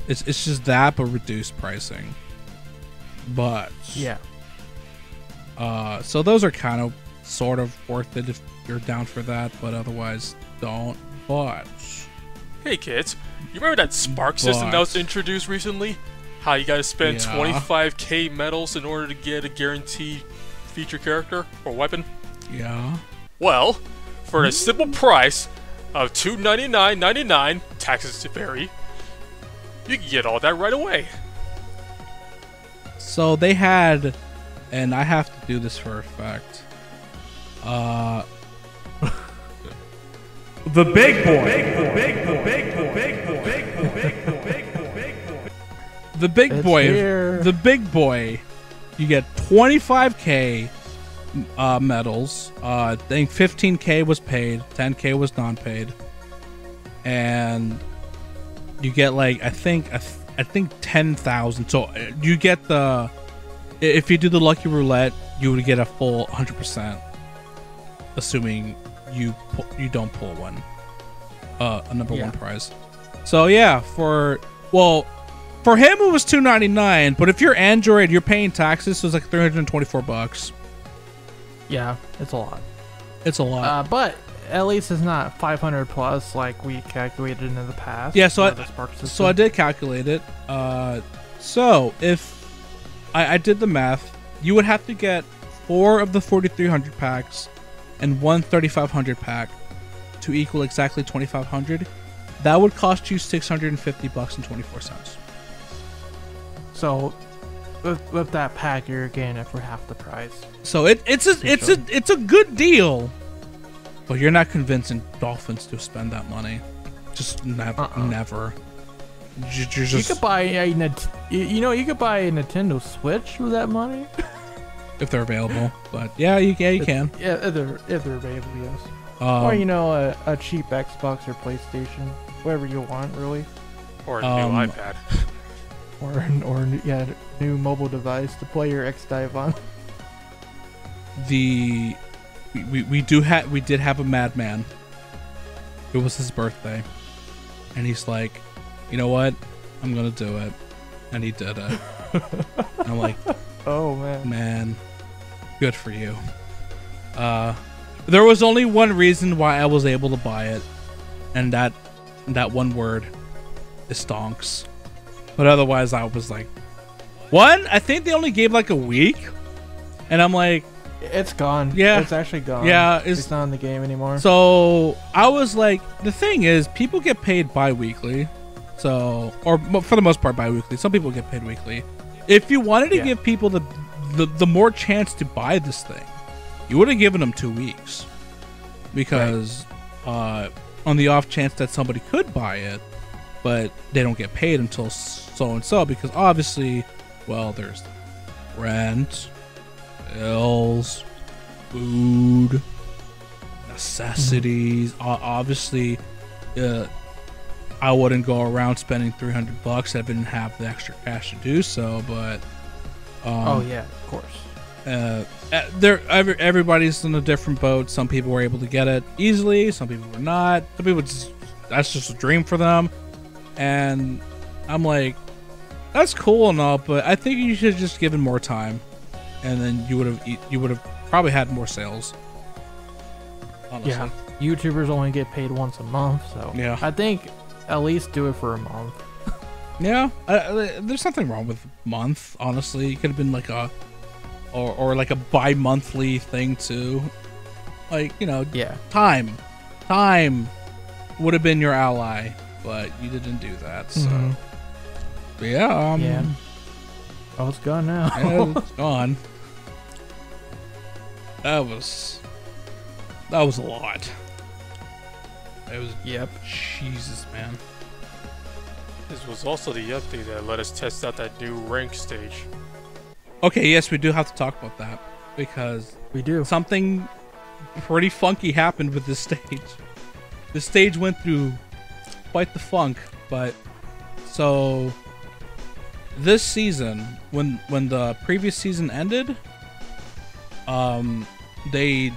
it's just that but reduced pricing. But yeah. So those are kind of sort of worth it if you're down for that, but otherwise don't. But hey kids, you remember that Spark system that was introduced recently? How you gotta spend 25k medals in order to get a guaranteed feature character or weapon? Yeah. Well, for the simple price of $299.99, taxes to vary, you can get all that right away. So they had, and I have to do this for a fact. The big boy. You get 25k medals. I think 15k was paid, 10k was non-paid, and you get like I think 10,000. So you get if you do the lucky roulette, you would get a full 100%, assuming you don't pull one, a number one prize. So yeah, for him it was $299, but if you're Android, you're paying taxes, so it's like $324. Yeah, it's a lot. It's a lot. But at least it's not 500 plus like we calculated in the past. Yeah, so I did calculate it. So if I did the math, you would have to get 4 of the 4,300 packs and one 3,500 pack to equal exactly 2,500. that would cost you $650.24. So, with that pack, you're getting it for half the price. So it's a good deal, but you're not convincing Dolphins to spend that money. Just never. You could buy you could buy a Nintendo Switch with that money if they're available. But yeah, you can. Yeah, if they're available, yes. Or a cheap Xbox or PlayStation, whatever you want, really. Or a new iPad. or new mobile device to play your X DiVE on. We did have a madman. It was his birthday, and he's like, you know what? I'm gonna do it, and he did it. And I'm like, oh man, good for you. There was only one reason why I was able to buy it, and that one word is stonks. But otherwise, I was like, what? I think they only gave like a week, and I'm like, it's gone. Yeah, it's actually gone. Yeah, it's not in the game anymore. So I was like, the thing is, people get paid bi-weekly, so or for the most part bi-weekly. Some people get paid weekly. If you wanted to give people the more chance to buy this thing, you would have given them 2 weeks, because on the off chance that somebody could buy it, but they don't get paid until so and so, because obviously, well, there's rent, bills, food, necessities. Obviously, I wouldn't go around spending $300 if I didn't have the extra cash to do so. But oh yeah, of course. Everybody's in a different boat. Some people were able to get it easily. Some people were not. Some people that's just a dream for them. And I'm like, that's cool and all, but I think you should have just given more time, and then you would have probably had more sales. Honestly. Yeah, YouTubers only get paid once a month, so yeah, I think at least do it for a month. Yeah, there's nothing wrong with a month. Honestly, it could have been like or like a bi-monthly thing too. Like, time would have been your ally, but you didn't do that. So but yeah, oh, it's gone now. Yeah, it's gone. That was a lot. It was, Jesus, man. This was also the update that let us test out that new rank stage. Okay, yes, we do have to talk about that, because we do. Something pretty funky happened with this stage. The stage went through quite the funk, but so this season, when the previous season ended, they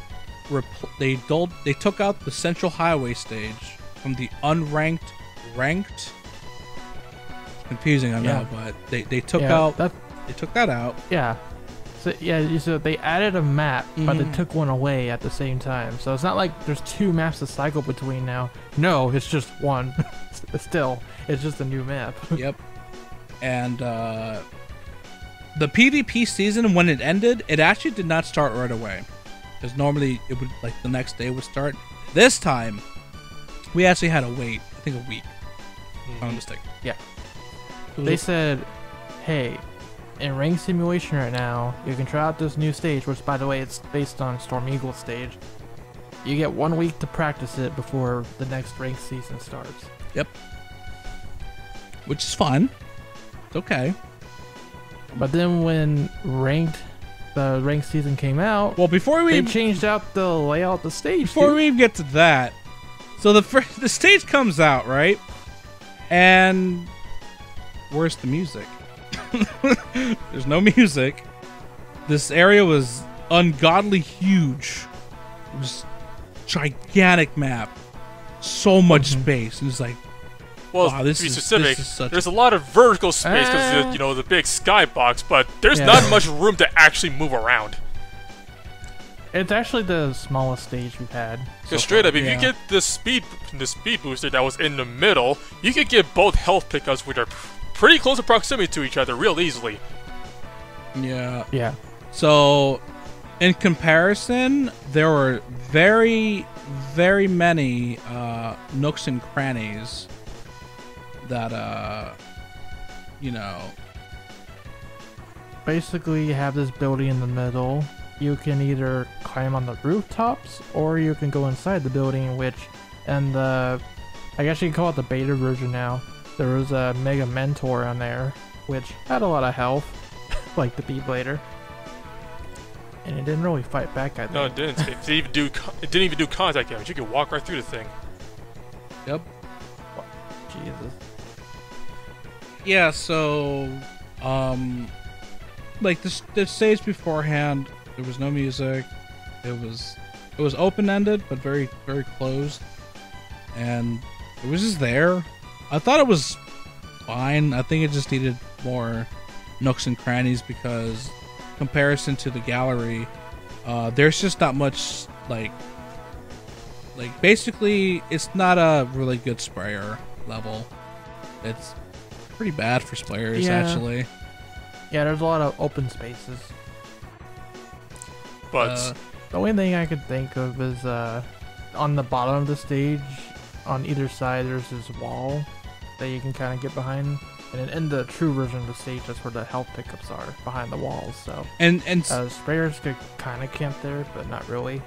took out the Central Highway stage from the unranked ranked. Confusing, I know, but they took that out. Yeah. So they added a map, but they took one away at the same time. So it's not like there's two maps to cycle between now. No, it's just one. Still, it's just a new map. Yep. And the PvP season, when it ended, it actually did not start right away, because normally it would, like, the next day would start. This time, we actually had to wait, I think, a week. If I'm not mistaken. Yeah. They said, hey, in Rank Simulation right now, you can try out this new stage, which, by the way, it's based on Storm Eagle stage. You get 1 week to practice it before the next rank season starts. Yep. Which is fun. It's okay. But then when the ranked season came out, well, they changed out the layout of the stage. Before we even get to that, so the stage comes out, right? And where's the music? There's no music. This area was ungodly huge. It was gigantic map, so much space. It was like, well, wow, to be specific, there's a lot of vertical space because the big skybox, but there's not much room to actually move around. It's actually the smallest stage we've had. Because straight up, if you get the speed booster that was in the middle, you could get both health pickups, which are pretty close in proximity to each other, real easily. Yeah. Yeah. So, in comparison, there were very very many nooks and crannies that you know. Basically, you have this building in the middle. You can either climb on the rooftops, or you can go inside the building, which, and I guess you can call it the beta version now. There was a Mega Mentor on there, which had a lot of health, like the Beeblader. And it didn't really fight back, I think. No, it didn't. It didn't even do contact damage. You could walk right through the thing. Yep. Jesus. Yeah, so like the stage beforehand, there was no music. It was open-ended but very closed, and it was just there. I thought it was fine. I think it just needed more nooks and crannies because comparison to the gallery, there's just not much like basically it's not a really good sprayer level. It's pretty bad for sprayers, actually. Yeah, there's a lot of open spaces. But the only thing I could think of is on the bottom of the stage, on either side, there's this wall that you can kind of get behind. And in the true version of the stage, that's where the health pickups are, behind the walls. So and sprayers could kind of camp there, but not really.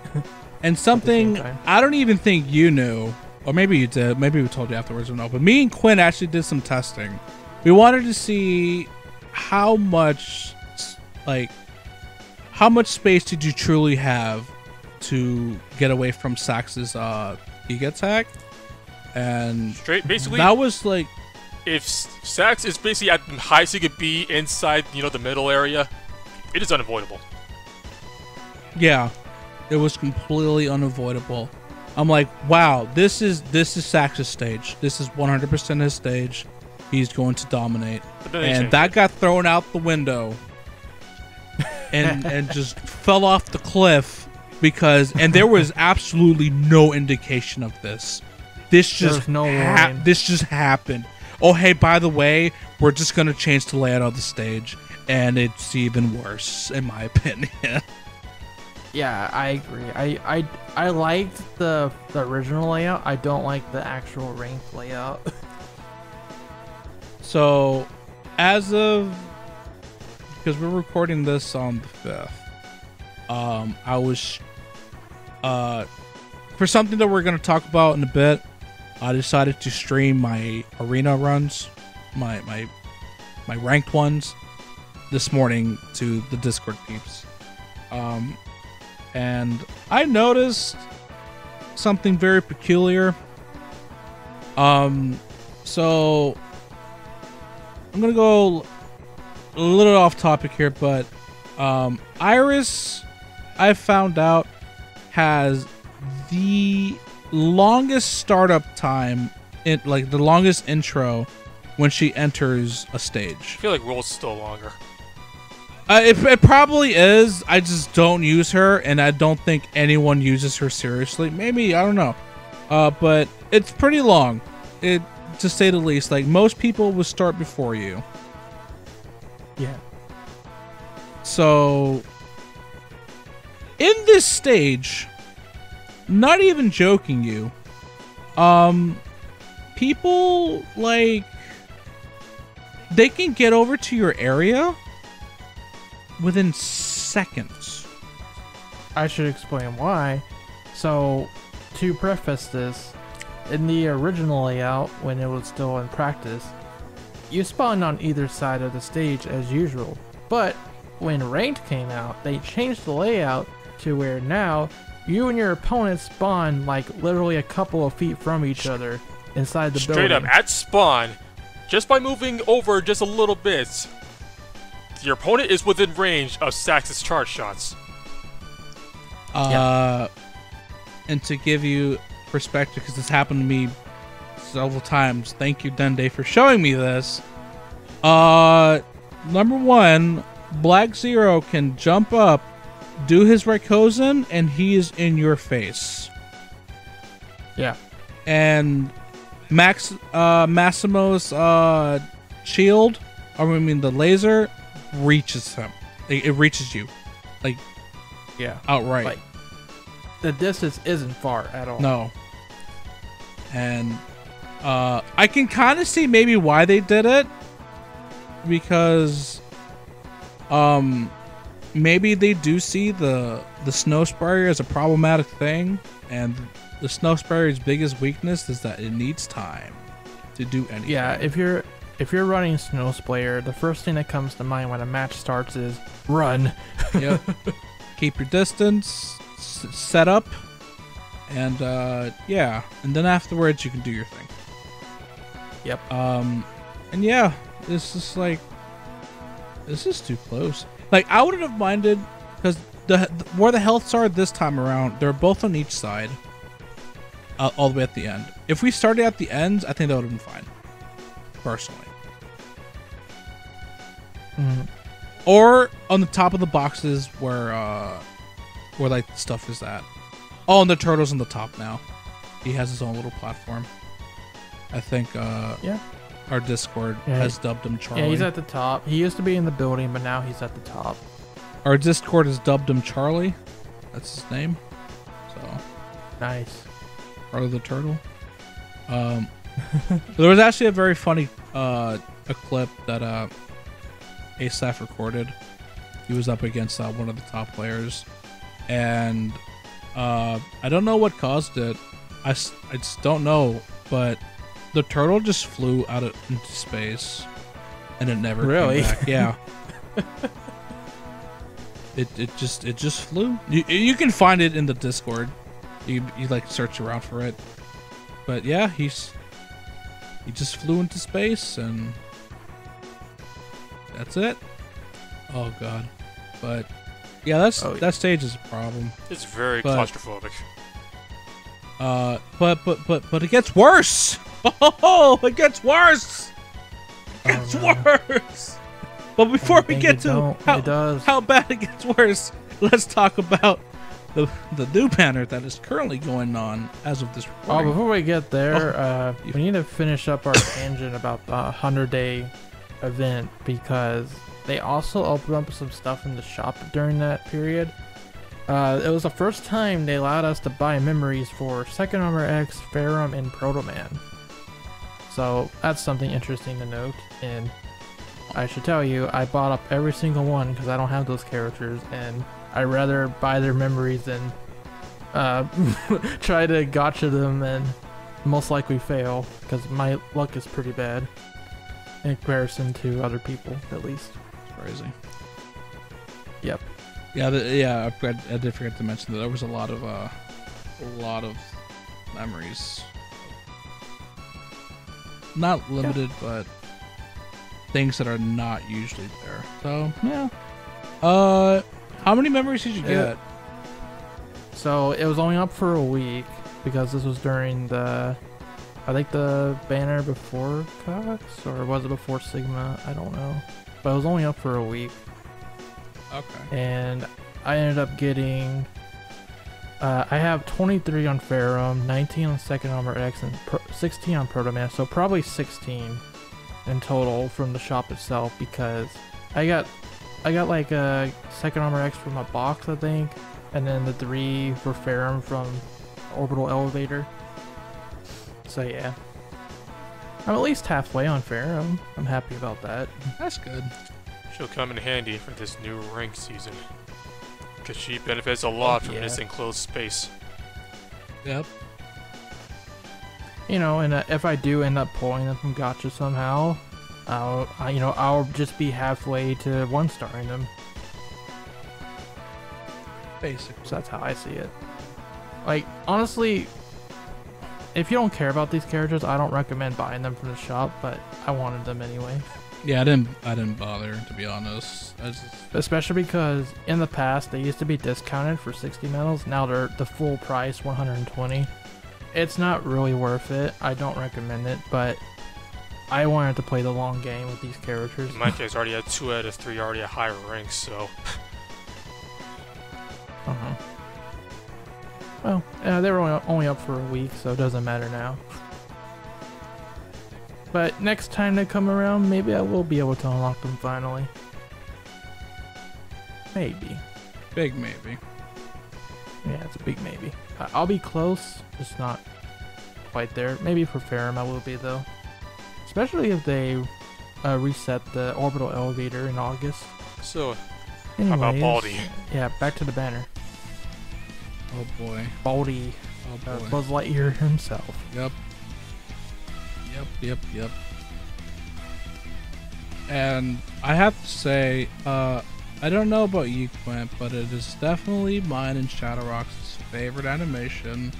And something I don't even think you knew, or maybe you did. Maybe we told you afterwards or no. But me and Quinn actually did some testing. We wanted to see how much space did you truly have to get away from Sax's Giga attack, and basically that was like, if Sax is basically at the highest he could be inside, the middle area, it is unavoidable. Yeah, it was completely unavoidable. I'm like, wow, this is Sax's stage. This is 100% his stage. He's going to dominate, and that got thrown out the window, and just fell off the cliff and there was absolutely no indication of this. This just happened. Oh, hey, by the way, we're just gonna change the layout of the stage, and it's even worse, in my opinion. Yeah, I agree. I liked the original layout. I don't like the actual ranked layout. So, because we're recording this on the 5th, I was, for something that we're going to talk about in a bit, I decided to stream my arena runs, my ranked ones, this morning to the Discord peeps. And I noticed something very peculiar. So I'm gonna go a little off topic here, but Iris, I found out, has the longest startup time, like the longest intro when she enters a stage. I feel like Roll's still longer. It probably is. I just don't use her, and I don't think anyone uses her seriously. Maybe, I don't know. But it's pretty long, to say the least. Like, most people will start before you. Yeah. So, in this stage, not even joking you, people, like, they can get over to your area within seconds. I should explain why. So, to preface this, in the original layout, when it was still in practice, you spawned on either side of the stage as usual. But when Ranked came out, they changed the layout to where now you and your opponent spawn like literally a couple of feet from each other inside the building. Straight up, at spawn, just by moving over just a little bit, your opponent is within range of Sax's charge shots. And to give you perspective, because this happened to me several times, thank you, Dende, for showing me this. Number one, Black Zero can jump up, do his Rayquaza, and he is in your face. Yeah. And Massimo's shield, I mean the laser, reaches him. It reaches you, like, yeah, outright. Like, the distance isn't far at all. No. And I can kind of see maybe why they did it, because maybe they do see the snow sprayer as a problematic thing, and the snow sprayer's biggest weakness is that it needs time to do anything. Yeah, if you're running snow sprayer, the first thing that comes to mind when a match starts is run. Yep. Keep your distance, set up, and yeah, and then afterwards you can do your thing. Yep. And yeah, this is like, this is too close. Like, I wouldn't have minded, because where the healths are this time around, they're both on each side, all the way at the end. If we started at the ends, I think that would have been fine, personally. Or on the top of the boxes where like the stuff is at. Oh, and the turtle's on the top now. He has his own little platform. I think yeah, our Discord has dubbed him Charlie. Yeah, he's at the top. He used to be in the building, but now he's at the top. Our Discord has dubbed him Charlie. That's his name. So nice. Charlie the Turtle. There was actually a very funny a clip that ASAF recorded. He was up against one of the top players, and I don't know what caused it. I just don't know, but the turtle just flew out into space, and it never came back. Yeah. It just flew. You can find it in the Discord. You like search around for it, but yeah, he just flew into space, and that's it. Oh god. But yeah, that stage is a problem. It's very claustrophobic. But it gets worse. Oh, it gets worse. It gets worse. But before we get to how bad it gets worse, let's talk about the new banner that is currently going on as of this recording. Oh, before we get there, we need to finish up our tangent about the 100-day event, because they also opened up some stuff in the shop during that period. It was the first time they allowed us to buy memories for Second Armor X, Ferrum, and Proto-Man. So that's something interesting to note. And I should tell you, I bought up every single one because I don't have those characters, and I'd rather buy their memories than try to gotcha them and most likely fail, because my luck is pretty bad in comparison to other people, at least. It's crazy. Yep. Yeah, I did forget to mention that there was a lot of memories. Not limited, but things that are not usually there. So yeah. How many memories did you get? So it was only up for a week, because this was during I think the banner before Cox, or was it before Sigma? I don't know. But it was only up for a week. Okay. And I ended up getting, I have 23 on Ferrum, 19 on Second Armor X, and 16 on Proto-Man, so probably 16 in total from the shop itself, because I got like a Second Armor X from a box, I think, and then the 3 for Ferrum from Orbital Elevator. So yeah, I'm at least halfway on Ferrum. I'm happy about that. That's good. She'll come in handy for this new rank season, because she benefits a lot from this enclosed space. Yep. You know, and if I do end up pulling them from Gotcha somehow, I'll just be halfway to 1-starring them. Basically. So that's how I see it. Like, honestly, if you don't care about these characters, I don't recommend buying them from the shop, but I wanted them anyway. Yeah, I didn't bother, to be honest. Especially because in the past they used to be discounted for 60 medals. Now they're the full price, 120. It's not really worth it. I don't recommend it, but I wanted to play the long game with these characters. In my case, I already had 2 out of 3 already at higher ranks, so. Well, they were only up for a week, so it doesn't matter now. But next time they come around, maybe I will be able to unlock them finally. Maybe. Big maybe. Yeah, it's a big maybe. I'll be close, just not quite there. Maybe for Ferrum I will be though. Especially if they reset the orbital elevator in August. So, Anyways, how about Baldy? Yeah, back to the banner. Oh boy. Baldy. Oh boy. Buzz Lightyear himself. Yep. And I have to say, I don't know about you, Quint, but it is definitely mine and ShadowRock's favorite animation.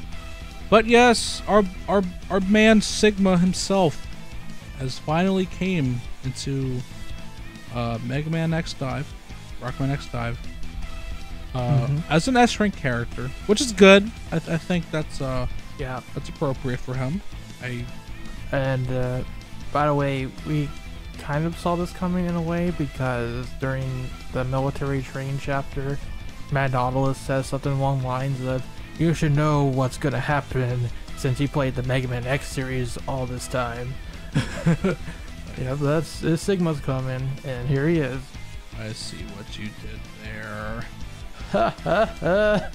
But yes, our man Sigma himself has finally came into Rockman X DiVE as an S-rank character, which is good. I think that's that's appropriate for him. And by the way, we kind of saw this coming in a way because during the military training chapter, Mad Nautilus says something along the lines of, "You should know what's gonna happen since you played the Mega Man X series all this time." Yeah, that's Sigma's coming, and here he is. I see what you did there. Ha ha ha!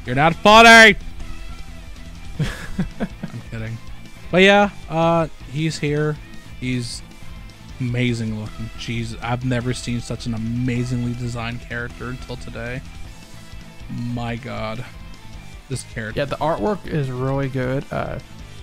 You're not funny. I'm kidding. But yeah, he's here. He's amazing looking. Jeez, I've never seen such an amazingly designed character until today. My God, this character. Yeah, the artwork is really good.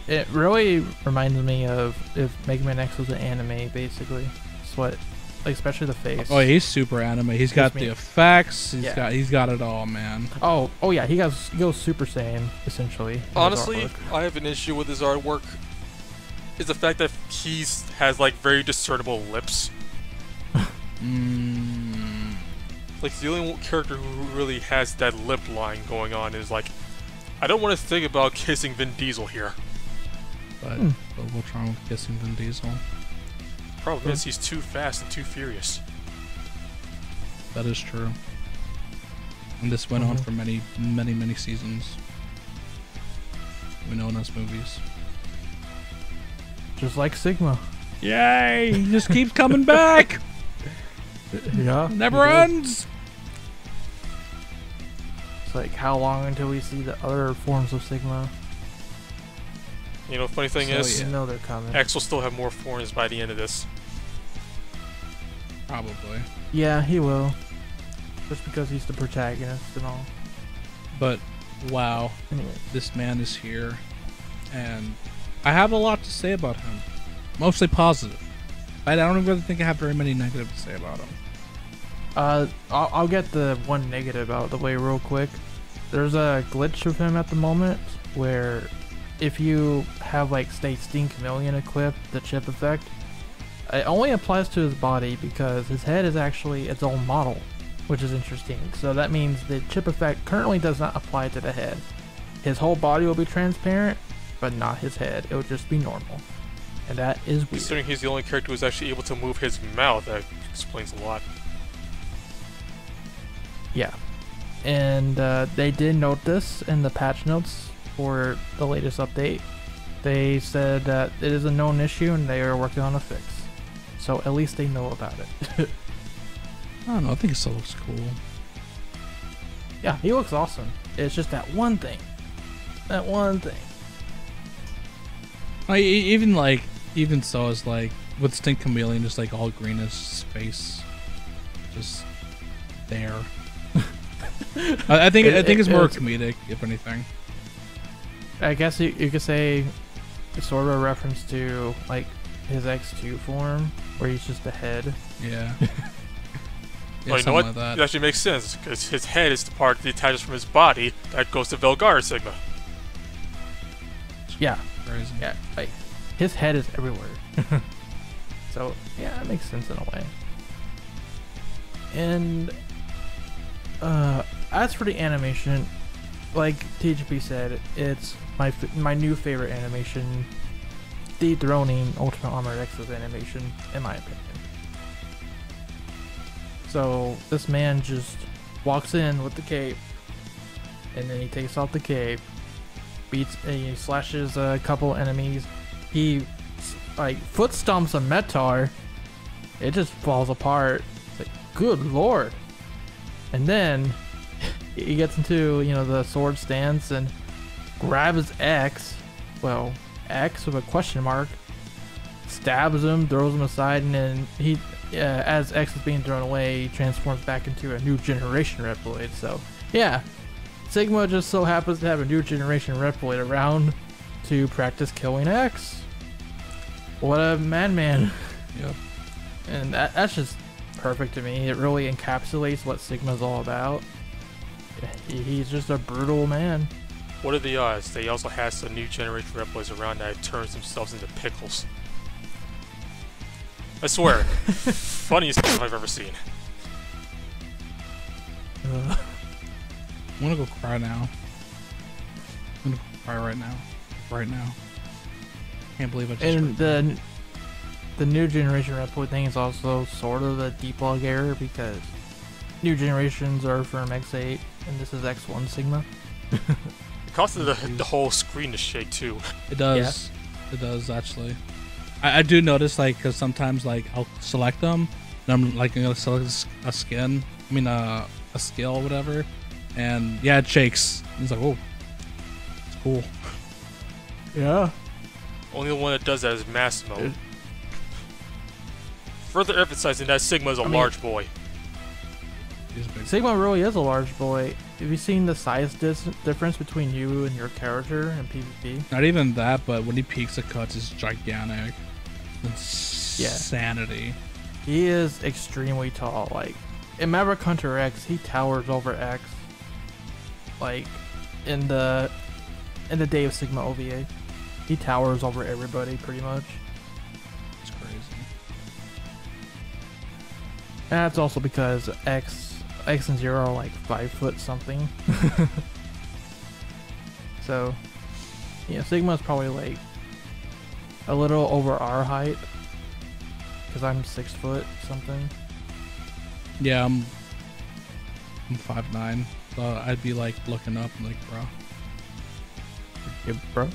It really reminds me of if Mega Man X was an anime, basically. It's what, like, especially the face. Oh, he's super anime. He's got the effects. He's got it all, man. Oh yeah, he goes Super Saiyan essentially. Honestly, I have an issue with his artwork. Is the fact that he has like very discernible lips. Like the only character who really has that lip line going on is like, I don't want to think about kissing Vin Diesel here. But what's wrong with kissing Vin Diesel? Problem is he's too fast and too furious. That is true. And this went on for many seasons. We know in those movies. Just like Sigma. Yay! He just keeps coming back! Yeah. Never ends! It's like, how long until we see the other forms of Sigma? You know, funny thing is, you know they're coming. X will still have more forms by the end of this. Probably. Yeah, he will. Just because he's the protagonist and all. But, wow. Anyway. This man is here. And I have a lot to say about him. Mostly positive. I don't really think I have very many negative to say about him. I'll get the one negative out of the way real quick. There's a glitch with him at the moment where if you have like Stink Chameleon equipped, the chip effect, it only applies to his body because his head is actually its own model, which is interesting. So that means the chip effect currently does not apply to the head. His whole body will be transparent, but not his head. It would just be normal. And that is weird. Considering he's the only character who's actually able to move his mouth, that explains a lot. Yeah. And they did note this in the patch notes for the latest update. They said that it is a known issue and they are working on a fix. So at least they know about it. I don't know, I think it still looks cool. Yeah, he looks awesome. It's just that one thing. That one thing. Even so, it's like with Stink Chameleon, just like all green as space, just there. I think it's more comedic, if anything. I guess you could say it's sort of a reference to like his X2 form, where he's just a head. Yeah. Well, you know what? It actually makes sense because his head is the part that detaches from his body that goes to Velgar Sigma. Yeah. Crazy. Yeah. Like his head is everywhere. So yeah, it makes sense in a way. And as for the animation, like TGP said, it's my new favorite animation, dethroning Ultimate Armored X's animation, in my opinion. So this man just walks in with the cape, and then he takes off the cape, he slashes a couple enemies, he like foot stomps a Metar, it just falls apart. It's like, good lord. And then he gets into, you know, the sword stance and grabs X. Well, X with a question mark. Stabs him, throws him aside, and then he, as X is being thrown away, he transforms back into a new generation Reploid. So, yeah, Sigma just so happens to have a new generation Reploid around to practice killing X. What a madman. Yep. And that's just perfect to me. It really encapsulates what Sigma's all about. He's just a brutal man. What are the odds that he also has some new generation Reploids around that turns themselves into pickles? I swear, funniest thing I've ever seen. I'm gonna go cry now. I'm gonna go cry right now. Right now. Can't believe I just. And the new generation Reploid thing is also sort of a debug error because new generations are from X8 and this is X1 Sigma. It causes the whole screen to shake too. It does. Yeah. It does actually. I do notice, like, because sometimes, like, I'll select them, and I'm, like, going to select a skin, I mean, a skill or whatever, and, yeah, it shakes. And it's like, oh, it's cool. Yeah. Only the one that does that is Massimo. Further emphasizing that Sigma is a large boy. Sigma really is a large boy. Have you seen the size difference between you and your character in PvP? Not even that, but when he peeks the cuts, it's gigantic. Insanity. He is extremely tall. Like, in Maverick Hunter X, he towers over X. Like, in the Day of Sigma OVA. He towers over everybody, pretty much. It's crazy. And that's also because X and Zero are like 5 foot something. So, yeah, Sigma's probably like a little over our height. Because I'm 6 foot something. Yeah, I'm 5'9". So I'd be like looking up and like, bro. Yeah, bro.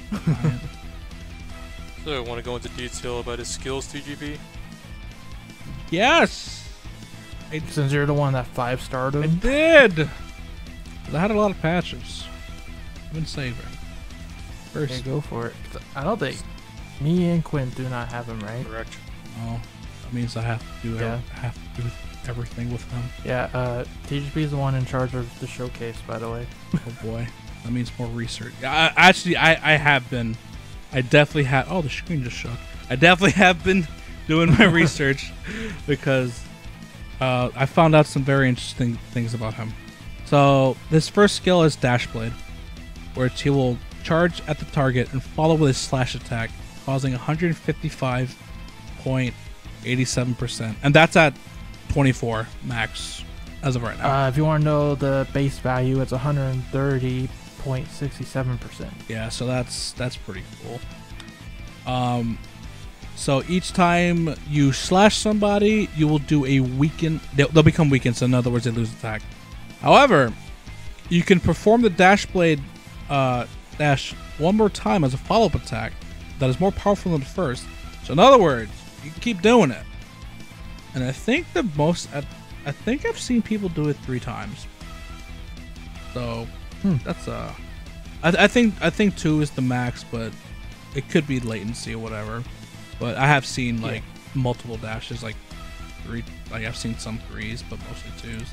So, want to go into detail about his skills, TGB? Yes! Since you're the one that 5-starred him. I did! I had a lot of patches. I've been saving. Okay, go for it. I don't think me and Quinn do not have him, right? Correct. Oh, that means I have to do everything with him. Yeah, TGP is the one in charge of the showcase, by the way. Oh boy, that means more research. Actually, I have been. I definitely have. Oh, the screen just shook. I definitely have been doing my research because I found out some very interesting things about him. So his first skill is Dash Blade, which he will charge at the target and follow with his slash attack, causing 155.87%, and that's at 24 max as of right now. If you want to know the base value, it's 130.67%. Yeah, so that's pretty cool. So each time you slash somebody, you will do a weaken. They'll become weakened, so in other words, they lose attack. However, you can perform the Dash Blade dash one more time as a follow-up attack that is more powerful than the first. So in other words, you can keep doing it. And I think the most, I think I've seen people do it 3 times. So that's I think 2 is the max, but it could be latency or whatever. But I have seen like multiple dashes, like 3. Like I've seen some 3s, but mostly 2s.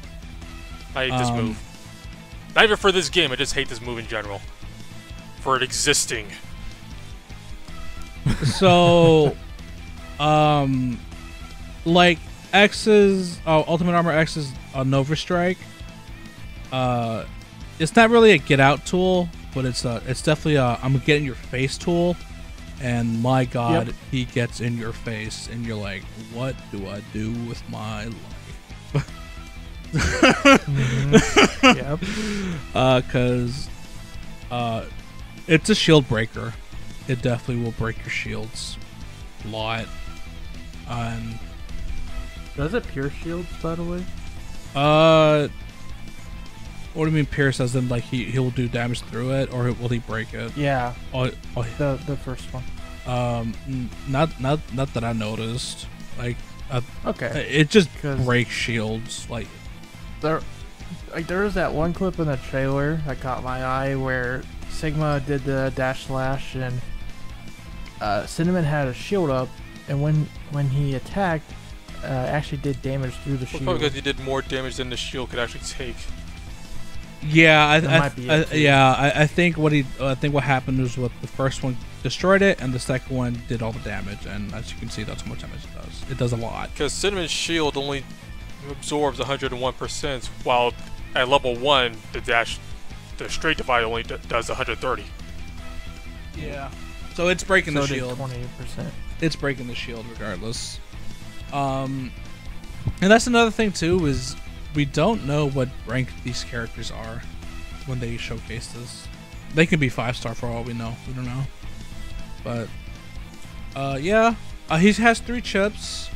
I hate this move. Not even for this game. I just hate this move in general. For it existing. So, like X's Ultimate Armor X's Nova Strike. It's not really a get out tool, but it's definitely a I'm gonna get in your face tool. And my God, he gets in your face, and you're like, what do I do with my life? Yep. Because it's a shield breaker. It definitely will break your shields a lot. And does it pierce shields, by the way? What do you mean pierce? As in like he'll do damage through it, or will he break it? Yeah. Oh, the first one. Not that I noticed. Like, okay. It just breaks shields. Like, like there was that one clip in the trailer that caught my eye where Sigma did the dash slash and Cinnamon had a shield up, and when he attacked, actually did damage through the shield. Probably because he did more damage than the shield could actually take. Yeah, I think what happened was what the first one destroyed it, and the second one did all the damage. And as you can see, that's how much damage it does. It does a lot. Because Cinnamon's shield only absorbs 101%, while at level 1, the straight divide only does 130. Yeah. So it's breaking the shield. 20%. It's breaking the shield regardless. And that's another thing too, is we don't know what rank these characters are when they showcase this. They could be 5-star for all we know. We don't know. But yeah, he has 3 chips.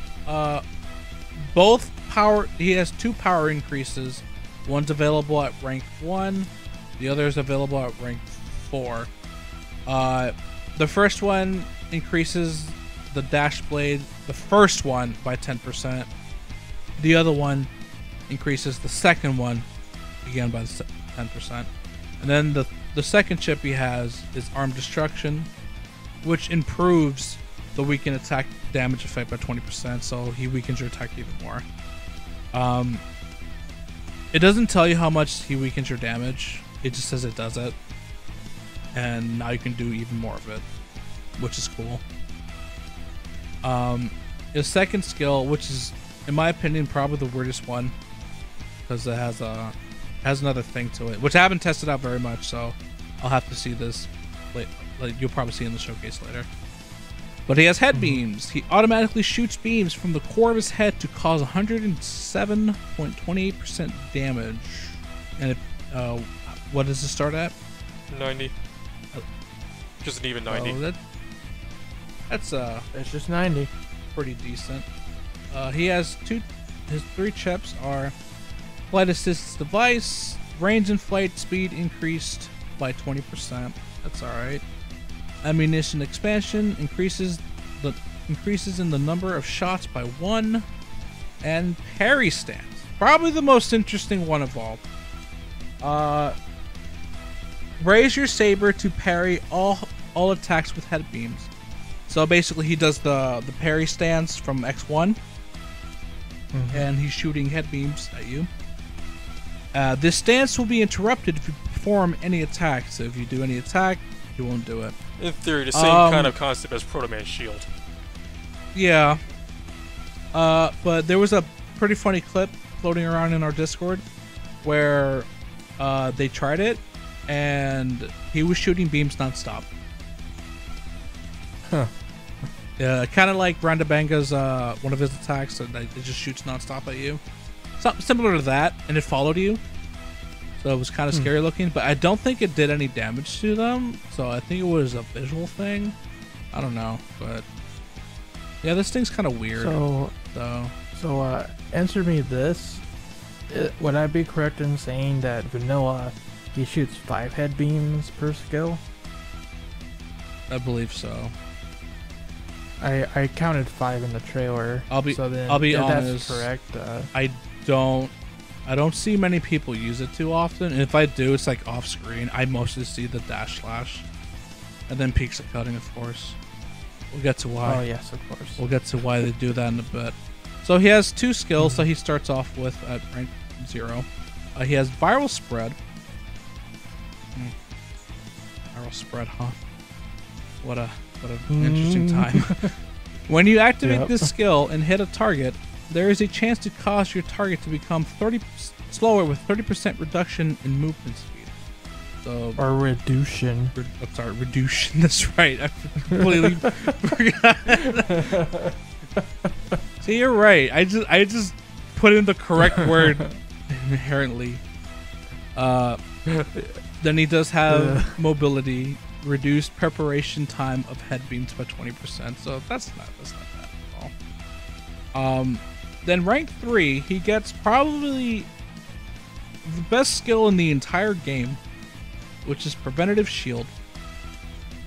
Both power. He has 2 power increases. One's available at rank 1. The other is available at rank 4. The first one increases the dash blade, the first one, by 10%. The other one increases the second one again by 10%. And then the second chip he has is arm destruction, which improves the weaken attack damage effect by 20%, so he weakens your attack even more. It doesn't tell you how much he weakens your damage, it just says it does it. And now you can do even more of it, which is cool. His second skill, which is, in my opinion, probably the weirdest one, because it has another thing to it, which I haven't tested out very much, so I'll have to see this. Like you'll probably see in the showcase later. But he has head beams. He automatically shoots beams from the core of his head to cause 107.28% damage. And it, what does it start at? 90. Just an even 90. Oh, that's just 90. Pretty decent. He has his 3 chips are flight assist device, range and flight speed increased by 20%. That's alright. Ammunition expansion increases in the number of shots by 1, and parry stance, probably the most interesting one of all. Raise your saber to parry all attacks with head beams. So basically, he does the parry stance from X1, and he's shooting head beams at you. This stance will be interrupted if you perform any attack. So if you do any attack, you won't do it. In theory, the same kind of concept as Proto Man's shield. Yeah. But there was a pretty funny clip floating around in our Discord where they tried it, and he was shooting beams nonstop. Huh. Yeah, kind of like Randabanga's one of his attacks, and it just shoots nonstop at you. Something similar to that, and it followed you. So it was kind of scary looking, but I don't think it did any damage to them. So I think it was a visual thing. I don't know, but yeah, this thing's kind of weird. So answer me this: would I be correct in saying that vanilla he shoots 5 head beams per skill? I believe so. I counted 5 in the trailer. I'll be honest. That's correct. I don't see many people use it too often, and if I do, it's like off screen. I mostly see the dash slash, and then peaks of cutting, of course. We'll get to why. Oh yes, of course. We'll get to why they do that in a bit. So he has 2 skills that he starts off with at rank 0. He has viral spread. Viral spread, huh? What an interesting time. When you activate this skill and hit a target, there is a chance to cause your target to become slower with 30% reduction in movement speed. So, or reduction. I'm sorry, reduction. That's right. I completely forgot. See, you're right. I just put in the correct word inherently. Then he does have mobility, reduced preparation time of head beams by 20%. So that's not bad at all. Then rank 3, he gets probably the best skill in the entire game, which is preventative shield.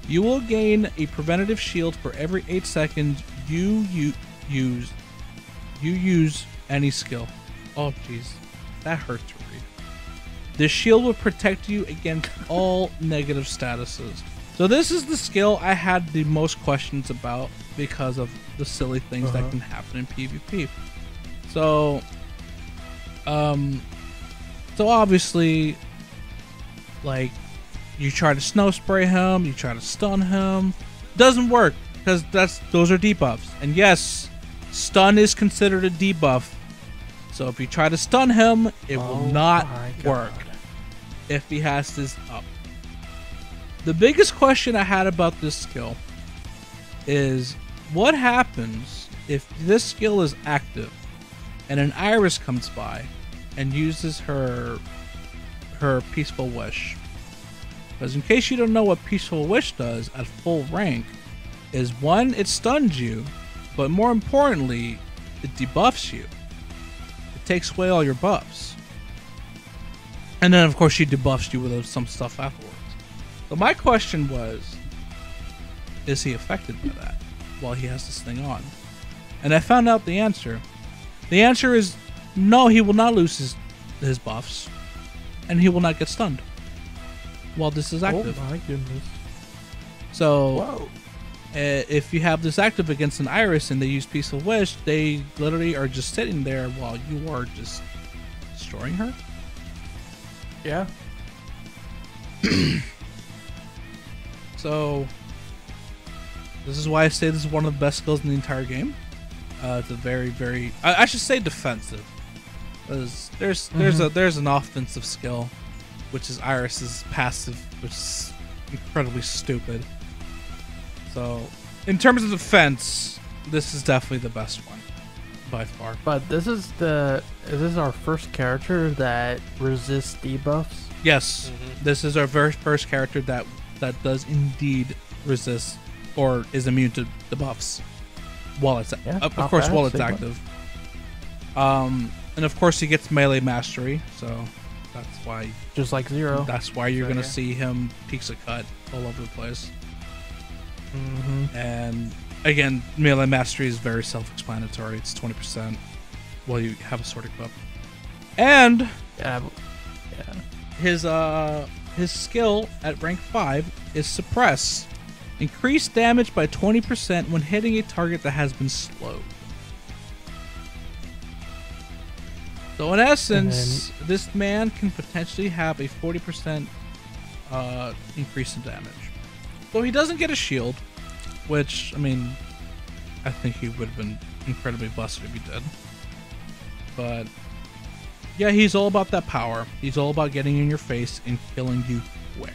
You will gain a preventative shield for every 8 seconds you use any skill. Oh jeez, that hurt to read. This shield will protect you against all negative statuses. So this is the skill I had the most questions about because of the silly things that can happen in PvP. So, so obviously, like, you try to snow spray him, you try to stun him, doesn't work because those are debuffs. And yes, stun is considered a debuff. So if you try to stun him, it will not work if he has this up. The biggest question I had about this skill is what happens if this skill is active and an Iris comes by and uses her Peaceful Wish. Because in case you don't know what Peaceful Wish does at full rank, is one, it stuns you, but more importantly, it debuffs you. It takes away all your buffs. And then of course she debuffs you with some stuff afterwards. So my question was, is he affected by that while he has this thing on? And I found out the answer. The answer is no, he will not lose his buffs, and he will not get stunned while this is active. Oh my goodness. So, if you have this active against an Iris and they use Peaceful Wish, they literally are just sitting there while you are just destroying her. Yeah. So, this is why I say this is one of the best skills in the entire game. It's a very, very, I should say defensive. There's an offensive skill, which is Iris's passive, which is incredibly stupid. So, in terms of defense, this is definitely the best one by far. But is this our first character that resists debuffs? Yes, this is our very first character that does indeed resist or is immune to the buffs while it's while it's active. And of course he gets melee mastery, so that's why, just like Zero. That's why you're gonna see him peaks of cut all over the place. And again, melee mastery is very self-explanatory. It's 20% while you have a sword equipped. And his skill at rank 5 is Suppress. Increase damage by 20% when hitting a target that has been slowed. So in essence, this man can potentially have a 40% increase in damage. So he doesn't get a shield, which, I mean, I think he would have been incredibly busted if he did. But yeah, he's all about that power. He's all about getting in your face and killing you quick.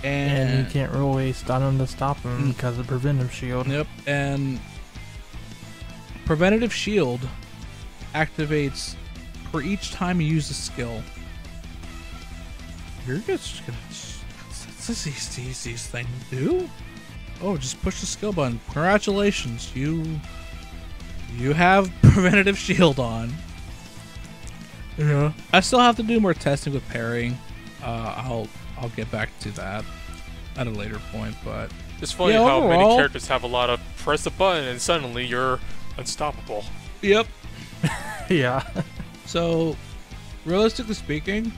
And you can't really stun him to stop him because of Preventative Shield. Yep, and Preventative Shield activates for each time you use a skill. You're just gonna... That's the easiest thing to do. Oh, just push the skill button. Congratulations, you have Preventative Shield on. Yeah. I still have to do more testing with parrying. I'll get back to that at a later point, but it's funny how many characters have a lot of press the button and suddenly you're unstoppable. Yep. Yeah. So, realistically speaking,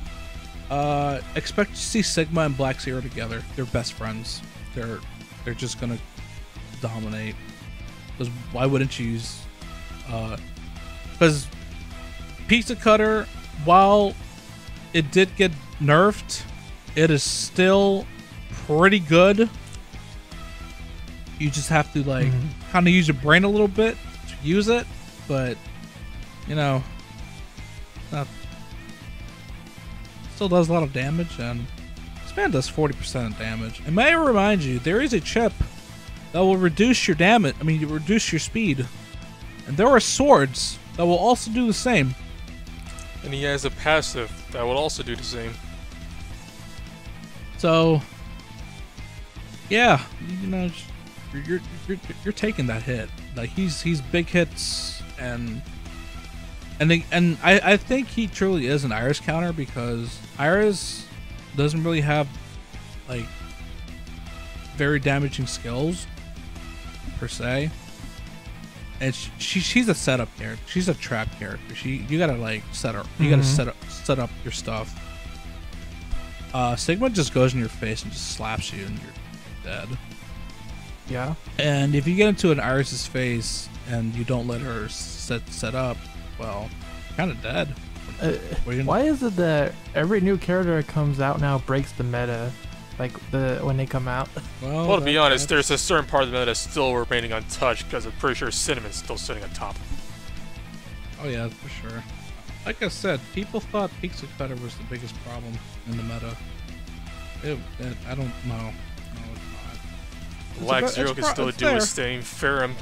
expect to see Sigma and Black Zero together. They're best friends. They're just gonna dominate. Because why wouldn't you use? Because Pizza Cutter, while it did get nerfed, it is still pretty good. You just have to kind of use your brain a little bit to use it, but you know, still does a lot of damage, and this man does 40% damage. And may I remind you, there is a chip that will reduce your damage. I mean, reduce your speed, and there are swords that will also do the same. And he has a passive that will also do the same. So, yeah, you know, you're taking that hit. Like he's big hits, and I think he truly is an Iris counter, because Iris doesn't really have like very damaging skills per se, and she's a setup character. She's a trap character. You gotta like set her. You gotta set up your stuff. Sigma just goes in your face and just slaps you, and you're dead. Yeah. And if you get into an Iris's face and you don't let her set up, well, kind of dead. Why is it that every new character that comes out now breaks the meta, like when they come out? Well, to be honest, there's a certain part of the meta that's still remaining untouched because I'm pretty sure Cinnamon's still sitting on top. Oh yeah, for sure. Like I said, people thought Pizza Cutter was the biggest problem in the meta. I don't know. Black Zero can still do his thing. Ferrum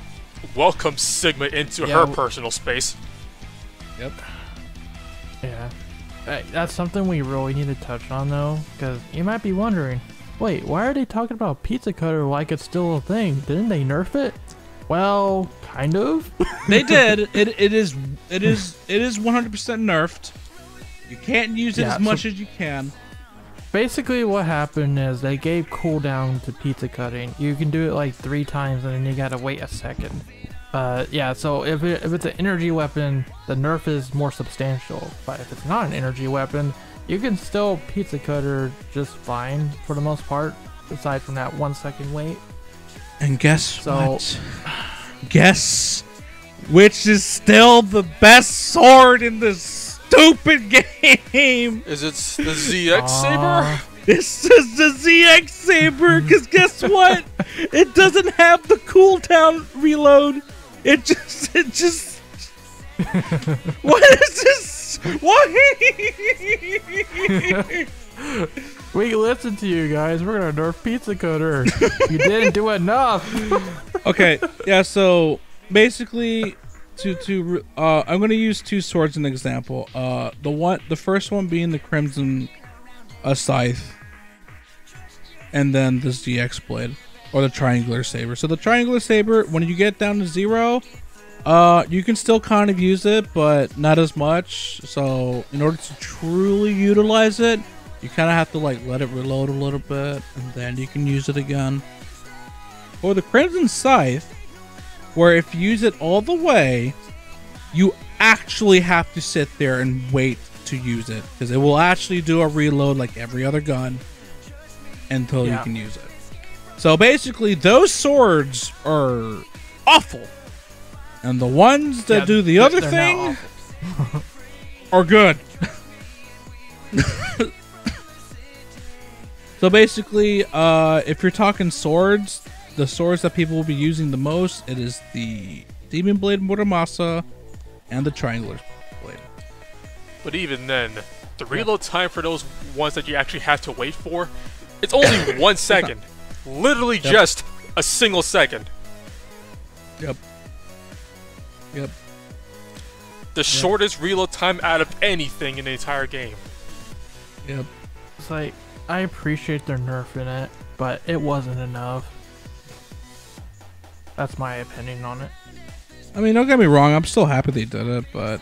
welcomes Sigma into her personal space. Yep. Yeah. That's something we really need to touch on, though, because you might be wondering, wait, why are they talking about Pizza Cutter like it's still a thing? Didn't they nerf it? Well, kind of. They did. It is 100% nerfed. You can't use it as much as you can. Basically, what happened is they gave cooldown to pizza cutting. You can do it like 3 times, and then you gotta wait a second. Yeah. So if it's an energy weapon, the nerf is more substantial. But if it's not an energy weapon, you can still pizza cutter just fine for the most part, aside from that 1 second wait. And guess what? Guess which is still the best sword in this stupid game. Is it the ZX Saber? It's just the ZX Saber, because guess what? It doesn't have the cooldown reload. It just what is this? Why? We listened to you guys. We're gonna nerf pizza cutter. You didn't do enough. Okay, yeah, so basically I'm gonna use 2 swords as an example. The first one being the Crimson Scythe, and then the ZX blade, or the Triangular Saber. So the Triangular Saber, when you get down to 0, you can still kind of use it, but not as much. So in order to truly utilize it, you kind of have to like let it reload a little bit, and then you can use it again. For the Crimson Scythe, where if you use it all the way, you actually have to sit there and wait to use it, because it will actually do a reload like every other gun until you can use it. So basically, those swords are awful, and the ones that do the other thing are good. So basically, if you're talking swords, the swords that people will be using the most, it is the Demon Blade Muramasa and the Triangular Blade. But even then, the reload time for those ones that you actually have to wait for, it's only 1 second. Literally just a single second. Yep. The shortest reload time out of anything in the entire game. Yep. It's like, I appreciate their nerfing it, but it wasn't enough. That's my opinion on it. I mean, don't get me wrong, I'm still happy they did it, but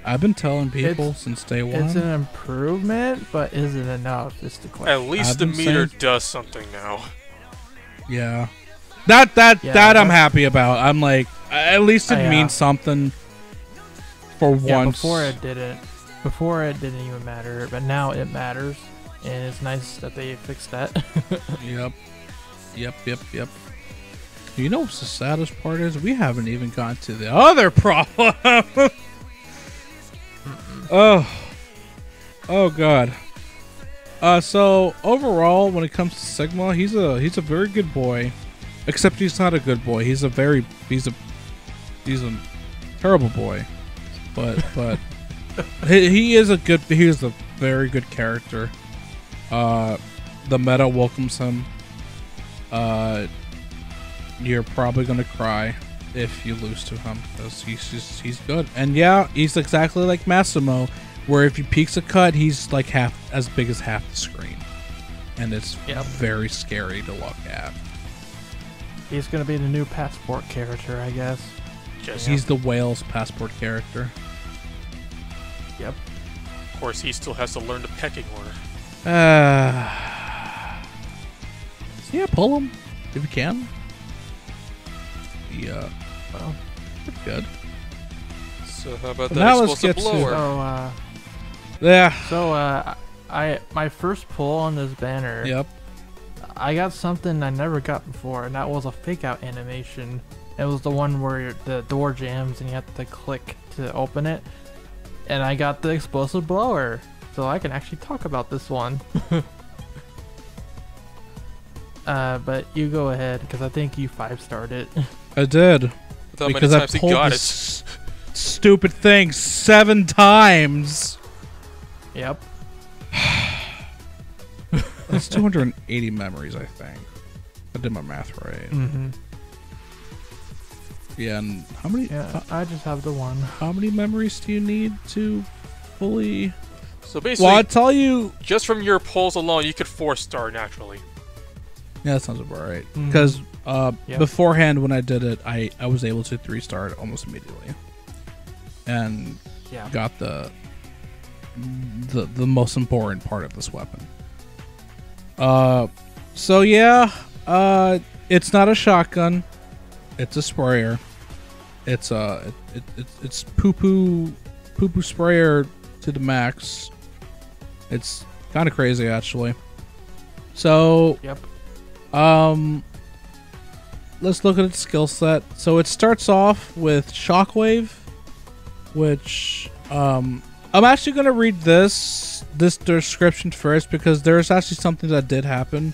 I've been telling people since day one. It's an improvement, but is it enough? Is the question. At least the meter does something now. Yeah. That I'm happy about. I'm like, at least it means something for once. Before it didn't even matter, but now it matters, and it's nice that they fixed that. Yep. You know what's the saddest part is? We haven't even gotten to the other problem. Oh god. So overall, when it comes to Sigma, he's a very good boy, except he's not a good boy. He's a terrible boy, but he is a very good character. The meta welcomes him. You're probably gonna cry if you lose to him, because he's good. And yeah, he's exactly like Massimo, where if he peeks a cut, he's like half as big as half the screen, and it's very scary to look at. He's gonna be the new passport character, I guess. He's the whale's passport character. Yep. Of course, he still has to learn the pecking order. Yeah, pull him if you can. Yeah. Well, good. So how about But that now let's explosive get to- blower? Yeah. So my first pull on this banner. Yep. I got something I never got before, and that was a fake out animation. It was the one where the door jams and you have to click to open it. And I got the explosive blower, so I can actually talk about this one. But you go ahead, because I think you 5-starred it. I did. How many Because I times he pulled got it? this stupid thing 7 times. Yep. That's 280 memories, I think. I did my math right. Mm-hmm. Yeah, and how many? Yeah, I just have the one. How many memories do you need to fully? So basically, Well, I'll tell you. just from your polls alone, you could 4-star naturally. Yeah, that sounds about right. Mhm. Because Yep. beforehand, when I did it, I was able to 3-star it almost immediately, and Yeah. got the most important part of this weapon. So yeah, it's not a shotgun. It's a sprayer. It's it's poo poo sprayer to the max. It's kind of crazy actually. So Yep. let's look at its skill set. So it starts off with Shockwave, which I'm actually gonna read this description first because there's actually something that did happen.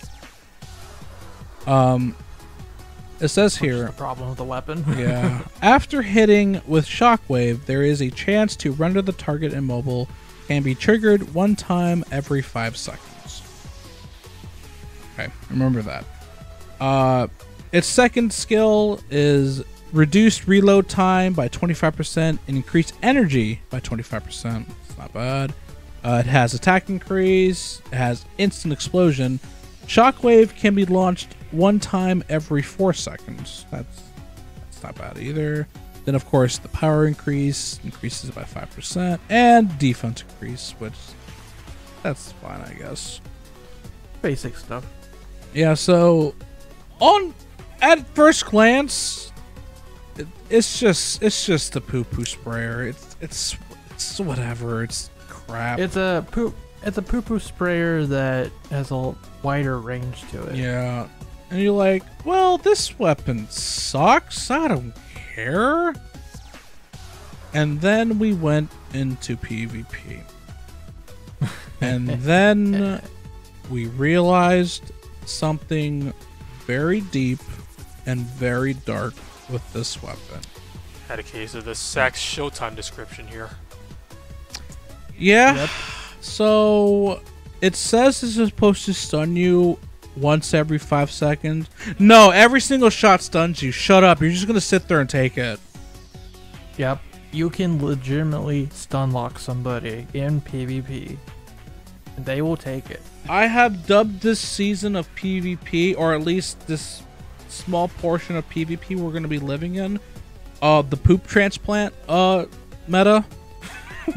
It says Which is here, the problem with the weapon. yeah. After hitting with Shockwave, there is a chance to render the target immobile. Can be triggered 1 time every 5 seconds. Okay, remember that. Its second skill is reduced reload time by 25% and increased energy by 25%. It's not bad. It has attack increase. It has instant explosion. Shockwave can be launched 1 time every 4 seconds. That's not bad either. Then, of course, the power increase increases by 5%, and defense increase, which that's fine, I guess. Basic stuff. Yeah. So, at first glance, it's just a poo poo sprayer. It's whatever. It's crap. It's a poo-poo sprayer that has a wider range to it. Yeah. And you're like, well, this weapon sucks. I don't care. And then we went into PvP. And then we realized something very deep and very dark with this weapon. Had a case of the Sax Showtime description here. Yeah. Yep. So it says this is supposed to stun you once every 5 seconds. No, every single shot stuns you. Shut up. You're just going to sit there and take it. Yep. You can legitimately stun lock somebody in PvP. And they will take it. I have dubbed this season of PvP, or at least this small portion of PvP we're going to be living in, the poop transplant meta.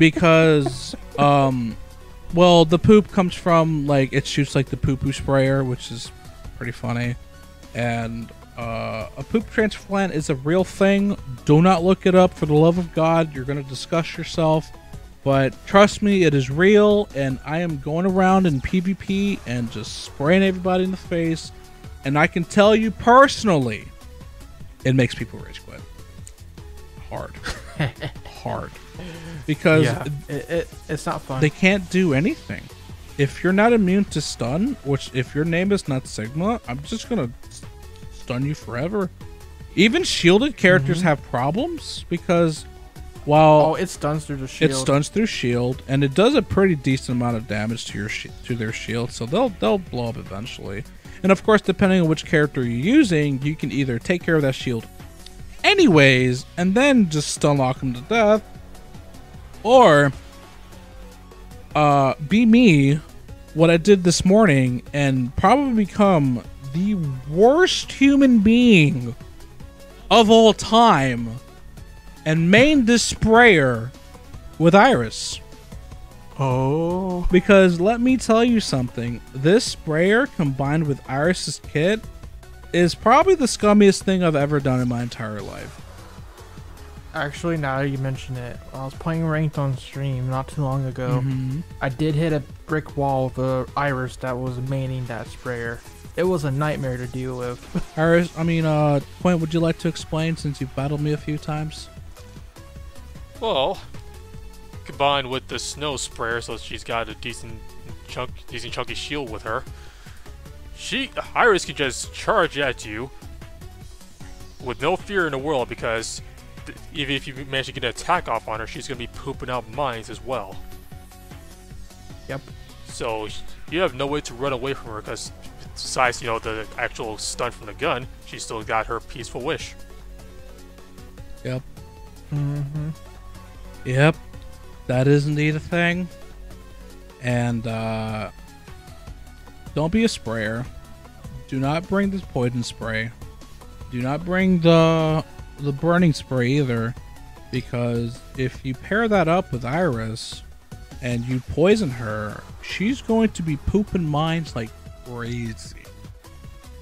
Because, well, the poop comes from, like, it shoots like the poo-poo sprayer, which is pretty funny. And a poop transplant is a real thing. Do not look it up, for the love of God. You're going to disgust yourself. But trust me, it is real, and I am going around in PvP and just spraying everybody in the face. And I can tell you personally, it makes people rage quit. Hard. Hard. Because yeah, it's not fun. they can't do anything. If you're not immune to stun, which if your name is not Sigma, I'm just going to stun you forever. Even shielded characters have problems because while it stuns through the shield. it stuns through shield, and it does a pretty decent amount of damage to your to their shield, so they'll blow up eventually. And of course, depending on which character you're using, you can either take care of that shield anyways and then just stun lock them to death, or be me, what I did this morning, and probably become the worst human being of all time and main this sprayer with Iris. Oh. Because let me tell you something, this sprayer combined with Iris's kit is probably the scummiest thing I've ever done in my entire life. Actually, now you mention it, I was playing ranked on stream not too long ago. I did hit a brick wall of a Iris that was maining that sprayer. It was a nightmare to deal with. Quint, would you like to explain since you've battled me a few times? Well, combined with the snow sprayer, so she's got a decent chunky shield with her. Iris can just charge at you with no fear in the world, because even if you manage to get an attack off on her, she's going to be pooping out mines as well. Yep. So you have no way to run away from her, because besides, the actual stun from the gun, she's still got her peaceful wish. Yep. Yep. That is indeed a thing. And, don't be a sprayer. Do not bring this poison spray. Do not bring the burning spray either, because if you pair that up with Iris and you poison her, she's going to be pooping mines like crazy.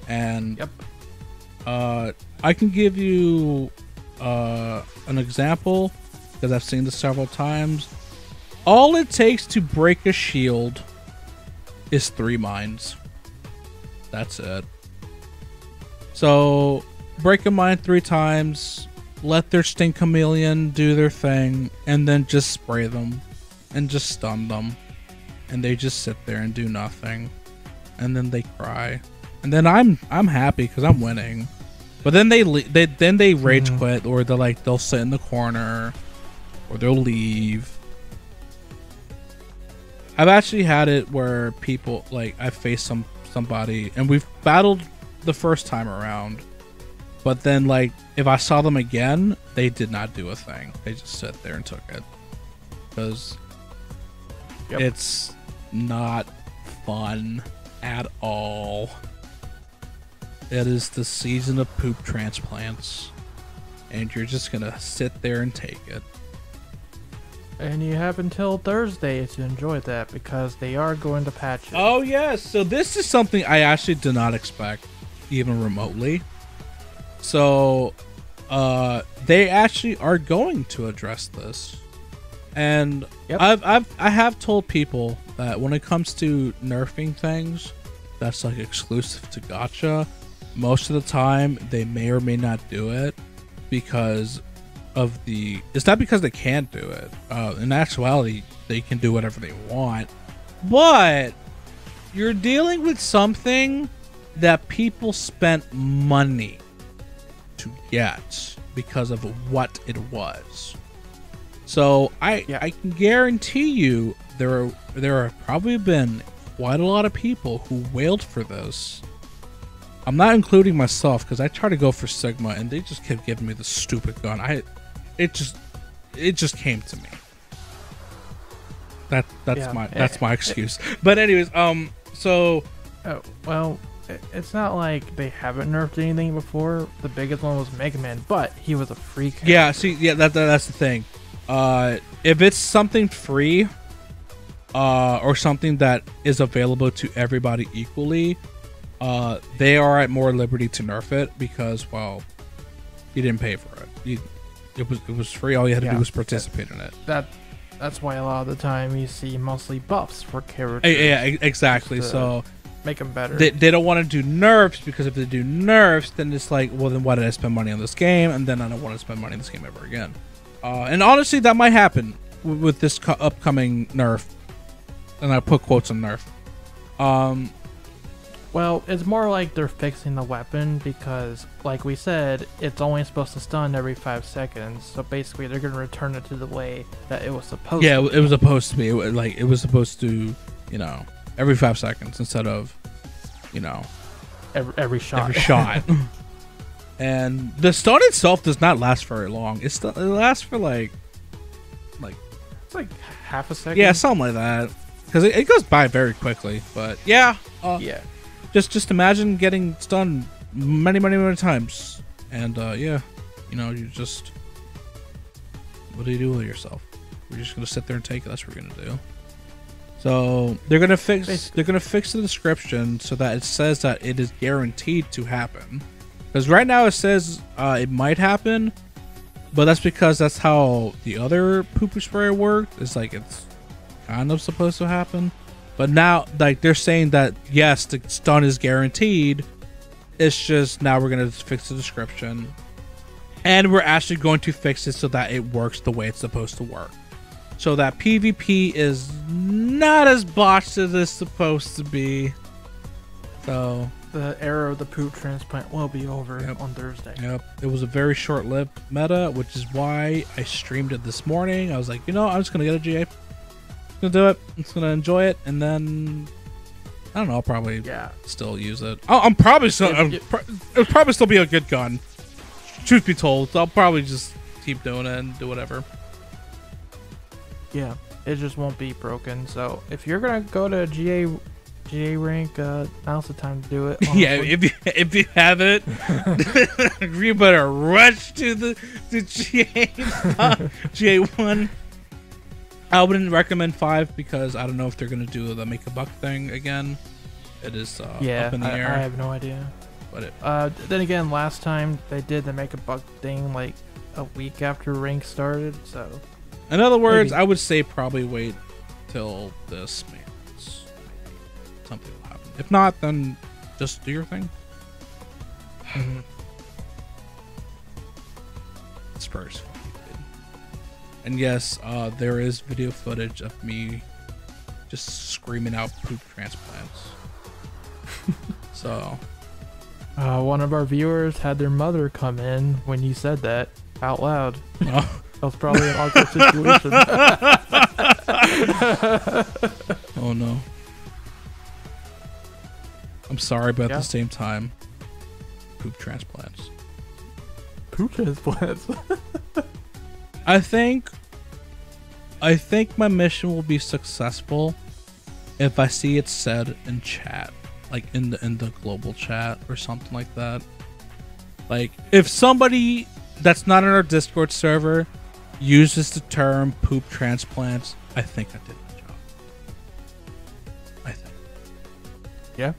And yep. I can give you an example, because I've seen this several times. All it takes to break a shield is 3 mines. That's it. So break a mine 3 times, let their Sting Chameleon do their thing, and then just spray them and just stun them, and they just sit there and do nothing, and then they cry, and then I'm happy because I'm winning. But then they rage quit, or they'll sit in the corner, or they'll leave. I've actually had it where people, I faced somebody and we've battled the first time around, but then if I saw them again, they did not do a thing. They just sat there and took it, because it's not fun at all. It is the season of poop transplants, and you're just gonna sit there and take it. And you have until Thursday to enjoy that, because they are going to patch it. Oh yes, so this is something I actually did not expect, even remotely. So they actually are going to address this. And I have told people that when it comes to nerfing things that's exclusive to gacha, most of the time they may or may not do it because of it's not because they can't do it. In actuality, they can do whatever they want, but you're dealing with something that people spent money to get because of what it was. So I can guarantee you there have probably been quite a lot of people who wailed for this. I'm not including myself, because I tried to go for Sigma and they just kept giving me the stupid gun. It just came to me. That's my excuse. But anyways, it's not like they haven't nerfed anything before. The biggest one was Mega Man, but he was a free character. Yeah, that's the thing. If it's something free, or something that is available to everybody equally, they are at more liberty to nerf it, because, well, you didn't pay for it. It was free. All you had to do was participate in it. That's why a lot of the time you see mostly buffs for characters. Yeah, exactly. So make them better. They don't want to do nerfs, because if they do nerfs, then it's like, well, then why did I spend money on this game? And then I don't want to spend money on this game ever again. And honestly, that might happen with this upcoming nerf. And I put quotes on nerf. Well, it's more like they're fixing the weapon, because, like we said, it's only supposed to stun every 5 seconds. So basically, they're going to return it to the way that it was supposed to be. Yeah, it was supposed to be. It was supposed to, every 5 seconds instead of, every shot. Every shot. And the stun itself does not last very long. It lasts for it's like half a second. Yeah, something like that. Because it goes by very quickly. But yeah. Yeah. Just imagine getting stunned many times, and you just, what do you do with yourself? You're just gonna sit there and take it. That's what we're gonna do. So they're gonna fix the description so that it says that it is guaranteed to happen. Because right now it says it might happen, but that's because that's how the other poo-poo sprayer worked. It's like it's kind of supposed to happen, but now like they're saying that yes, the stun is guaranteed. It's just now we're gonna fix the description, and we're actually going to fix it so that it works the way it's supposed to work, so that PvP is not as botched as it's supposed to be. So the era of the poop transplant will be over on Thursday. Yep. It was a very short-lived meta, which is why I streamed it this morning. I was like, you know, I'm just gonna get a GA. I'm gonna do it. I'm just gonna enjoy it, and then I don't know. I'll probably still use it. I'm probably still. It'll probably still be a good gun. Truth be told, so I'll probably just keep doing it and do whatever. Yeah, it just won't be broken. So if you're gonna go to GA rank, now's the time to do it. Honestly. Yeah, if you have it, you better rush to the GA1. I wouldn't recommend 5 because I don't know if they're gonna do the make a buck thing again. It is up in the air. I have no idea. But then again, last time they did the make a buck thing like a week after rank started. So in other words, maybe. I would say probably wait till this man. Something will happen. If not, then just do your thing. Spurs. And yes, there is video footage of me just screaming out poop transplants. So one of our viewers had their mother come in when you said that out loud. That was probably an awkward situation. Oh no. I'm sorry, but at the same time, poop transplants. Poop transplants. I think my mission will be successful if I see it said in chat, like in the global chat or something like that. Like if somebody that's not in our Discord server uses the term poop transplants, I think I did my job. I think. Yeah.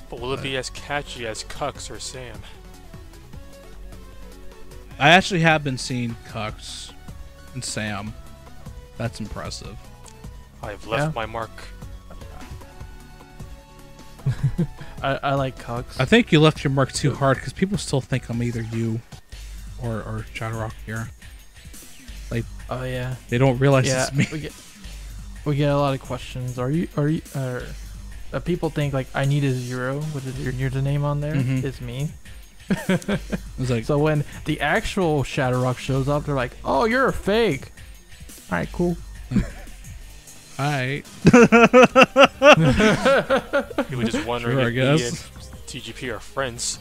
But will it be as catchy as Cucks or Sam? I actually have been seeing Cucks and Sam. That's impressive. I've left my mark. I like Cucks. I think you left your mark too hard because people still think I'm either you or ShadowRock here. Like, oh yeah, they don't realize it's me. We get a lot of questions. Are you people think like I need a 0 with your username on there. It's me. It's like, so when the actual ShadowRock shows up, they're like, "Oh, you're a fake." All right, cool. Alright. You were just wondering sure, if me and TGP are friends.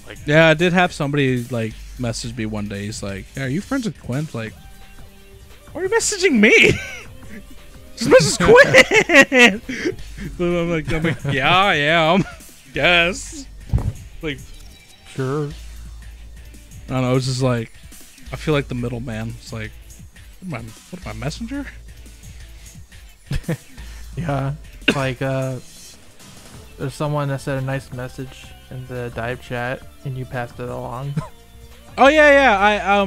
Like, yeah, I did have somebody like message me one day. He's like, "Yeah, are you friends with Quint?" Like, why are you messaging me? Just message Quint. I'm like, yeah, I am. Yes. Like, sure. I don't know. It's just like, I feel like the middleman. It's like, what am I, messenger? Yeah, like there's someone that said a nice message in the dive chat, and you passed it along. Oh yeah.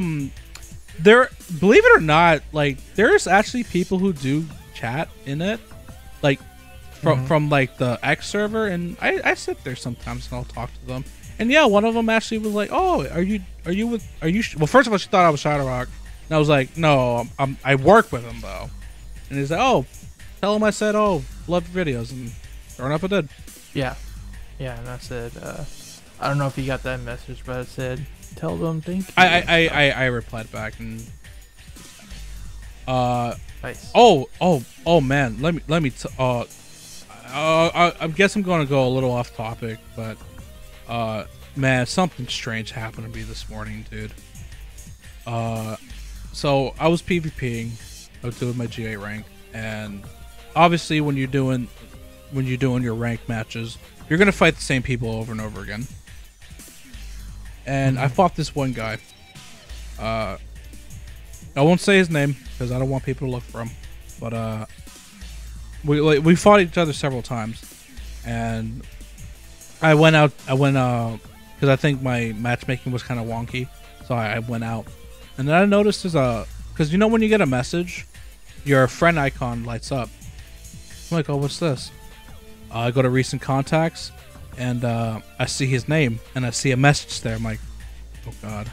There, believe it or not, like there's actually people who do chat in it, like from like the X server, and I sit there sometimes and I'll talk to them. And yeah, one of them actually was like, "Oh, are you well, first of all, she thought I was ShadowRock, and I was like, "No, I work with him though." And he's like, "Oh, tell him I said, oh, love your videos," and sure enough, I did. Yeah, and I said, I don't know if you got that message, but I said, tell them thank you. I replied back and nice. Oh man, let me I guess I'm going to go a little off topic, but man, something strange happened to me this morning, dude. So I was PvPing. I was doing my GA rank, and obviously when you're doing your rank matches, you're gonna fight the same people over and over again. And I fought this one guy. I won't say his name because I don't want people to look for him. But we fought each other several times, and I went because I think my matchmaking was kind of wonky. So I went out, and then I noticed because you know when you get a message, your friend icon lights up. I'm like, oh, what's this? I go to recent contacts, and I see his name, and I see a message there. I'm like, oh god,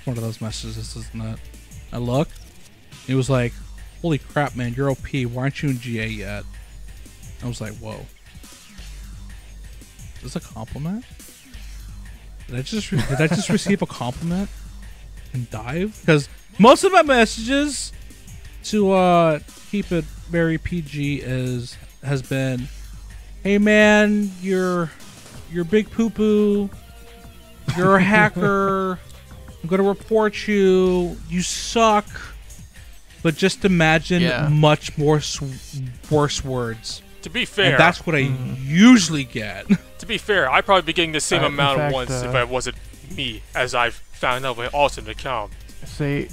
one of those messages, isn't it? I look. He was like, holy crap, man, you're OP. Why aren't you in GA yet? I was like, whoa. Is this a compliment? Did I just receive a compliment in Dive? Because most of my messages to keep it very PG has been, hey man, you're big poo poo, you're a hacker, I'm gonna report you, you suck. But just imagine much more worse words. To be fair, and that's what I usually get. To be fair, I'd probably be getting the same amount at once if it wasn't me, as I've found out my alternate account. See,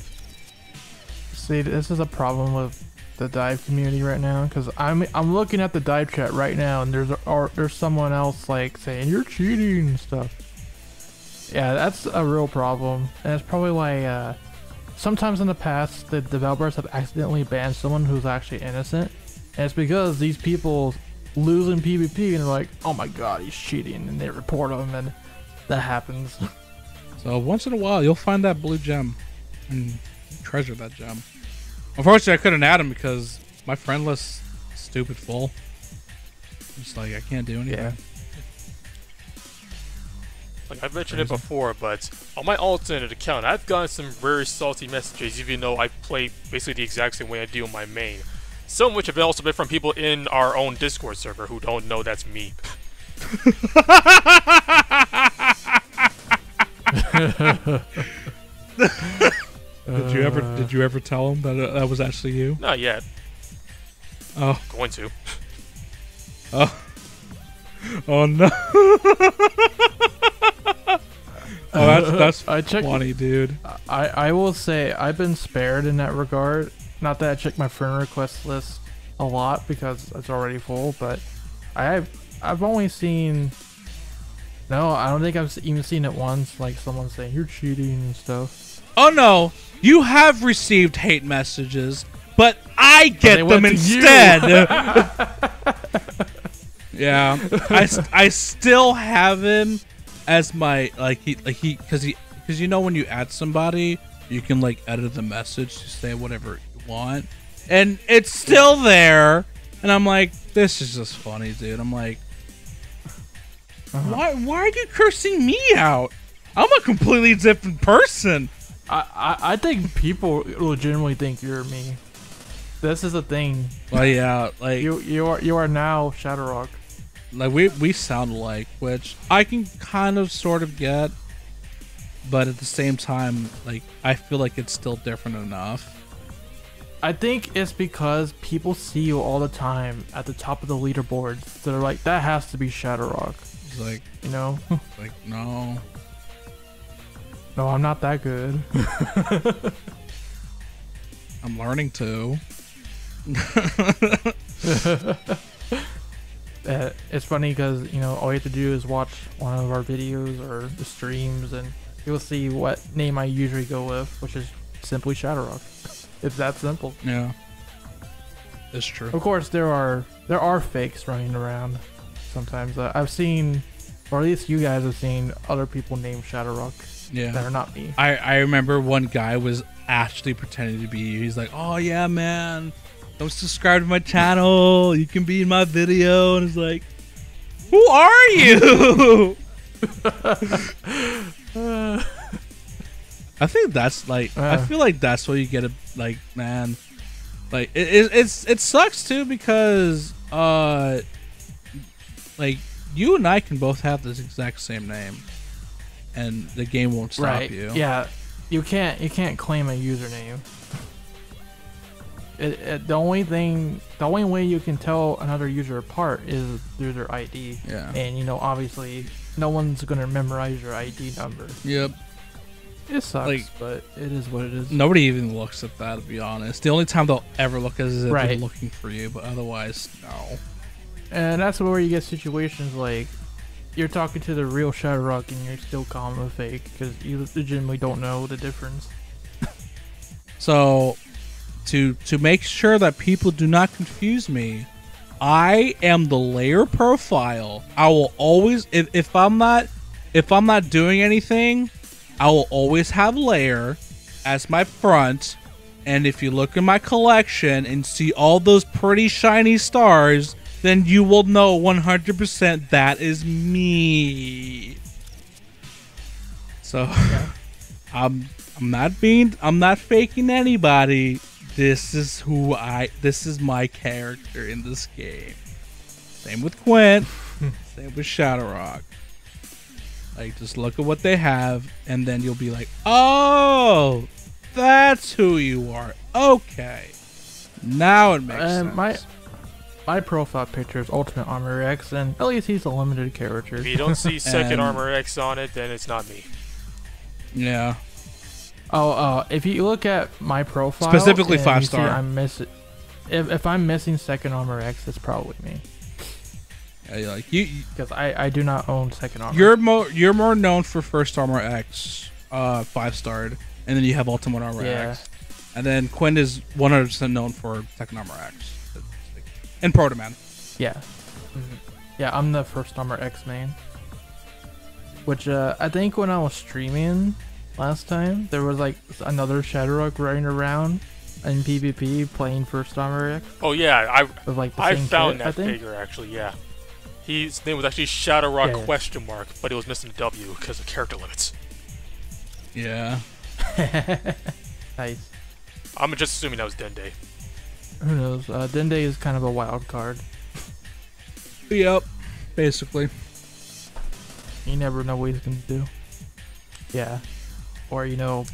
this is a problem with the Dive community right now, because I'm looking at the Dive chat right now, and there's someone else like saying you're cheating and stuff. Yeah, that's a real problem, and that's probably why sometimes in the past the developers have accidentally banned someone who's actually innocent, and it's because these people lose in PvP and they're like, oh my god, he's cheating, and they report him, and that happens. So once in a while you'll find that blue gem and treasure that gem. Unfortunately, I couldn't add him because my friend list is stupid full. Just like, I can't do anything. Yeah. Like I've mentioned it before, but on my alternate account, I've gotten some very salty messages, even though I play basically the exact same way I do on my main. Some of which have also been from people in our own Discord server who don't know that's me. Did you ever tell him that that was actually you? Not yet. Oh. Going to. Oh. Oh no. Oh, that's funny, dude. I will say I've been spared in that regard. Not that I check my friend request list a lot because it's already full, but I've only seen. No, I don't think I've even seen it once. Like someone saying you're cheating and stuff. Oh no, you have received hate messages, but I get them instead. Yeah, I still have him as my because you know when you add somebody, you can like edit the message to say whatever you want, and it's still there, and I'm like, this is just funny, dude. I'm like, why are you cursing me out? I'm a completely different person. I think people legitimately think you're me. This is a thing. Well, yeah, like you are now ShadowRock. Like we sound alike, which I can kind of sort of get, but at the same time, like I feel like it's still different enough. I think it's because people see you all the time at the top of the leaderboards. They're like, that has to be ShadowRock. It's like, you know, like no, I'm not that good. I'm learning to. It's funny because, you know, all you have to do is watch one of our videos or the streams and you'll see what name I usually go with, which is simply ShadowRock. It's that simple. Yeah, it's true. Of course, there are fakes running around sometimes. I've seen, or at least you guys have seen, other people named ShadowRock that are not me. I remember one guy was actually pretending to be you. He's like, oh yeah, man, don't subscribe to my channel, you can be in my video, and it's like, who are you? I think that's like I feel like that's what you get a, like, man, like it sucks too because like you and I can both have this exact same name and the game won't stop you. Yeah, you can't claim a username. The only way you can tell another user apart is through their ID. Yeah. And you know, obviously, no one's gonna memorize your ID number. Yep. It sucks, but it is what it is. Nobody even looks at that, to be honest. The only time they'll ever look at it is if they're looking for you, but otherwise, no. And that's where you get situations like, you're talking to the real ShadowRock and you're still calling him a fake because you legitimately don't know the difference. So, to make sure that people do not confuse me, I am the layer profile. I will always, if I'm not doing anything, I will always have layer as my front. And if you look in my collection and see all those pretty shiny stars, then you will know 100% that is me. So, yeah. I'm not faking anybody. This is my character in this game. Same with Quint. Same with ShadowRock. Like, just look at what they have, and then you'll be like, oh, that's who you are. Okay. Now it makes sense. My profile picture is Ultimate Armor X, and at least he's a limited character. If you don't see Second Armor X on it, then it's not me. Yeah. Oh, if you look at my profile, specifically 5-star, I'm missing. If I'm missing Second Armor X, it's probably me. Yeah, like you, because I do not own Second Armor. You're more known for First Armor X, 5-starred, and then you have Ultimate Armor X, and then Quinn is 100% known for Second Armor X, and Protoman. Yeah, yeah, I'm the First Armor X main. Which I think when I was streaming last time, there was like another ShadowRock running around in PvP playing First Armor X. Oh yeah, I found that figure actually. Yeah, his name was actually ShadowRock question mark, but it was missing a W because of character limits. Yeah. Nice. I'm just assuming that was Dende. Who knows? Dende is kind of a wild card. Yep, basically. You never know what he's gonna do. Yeah. Or, you know,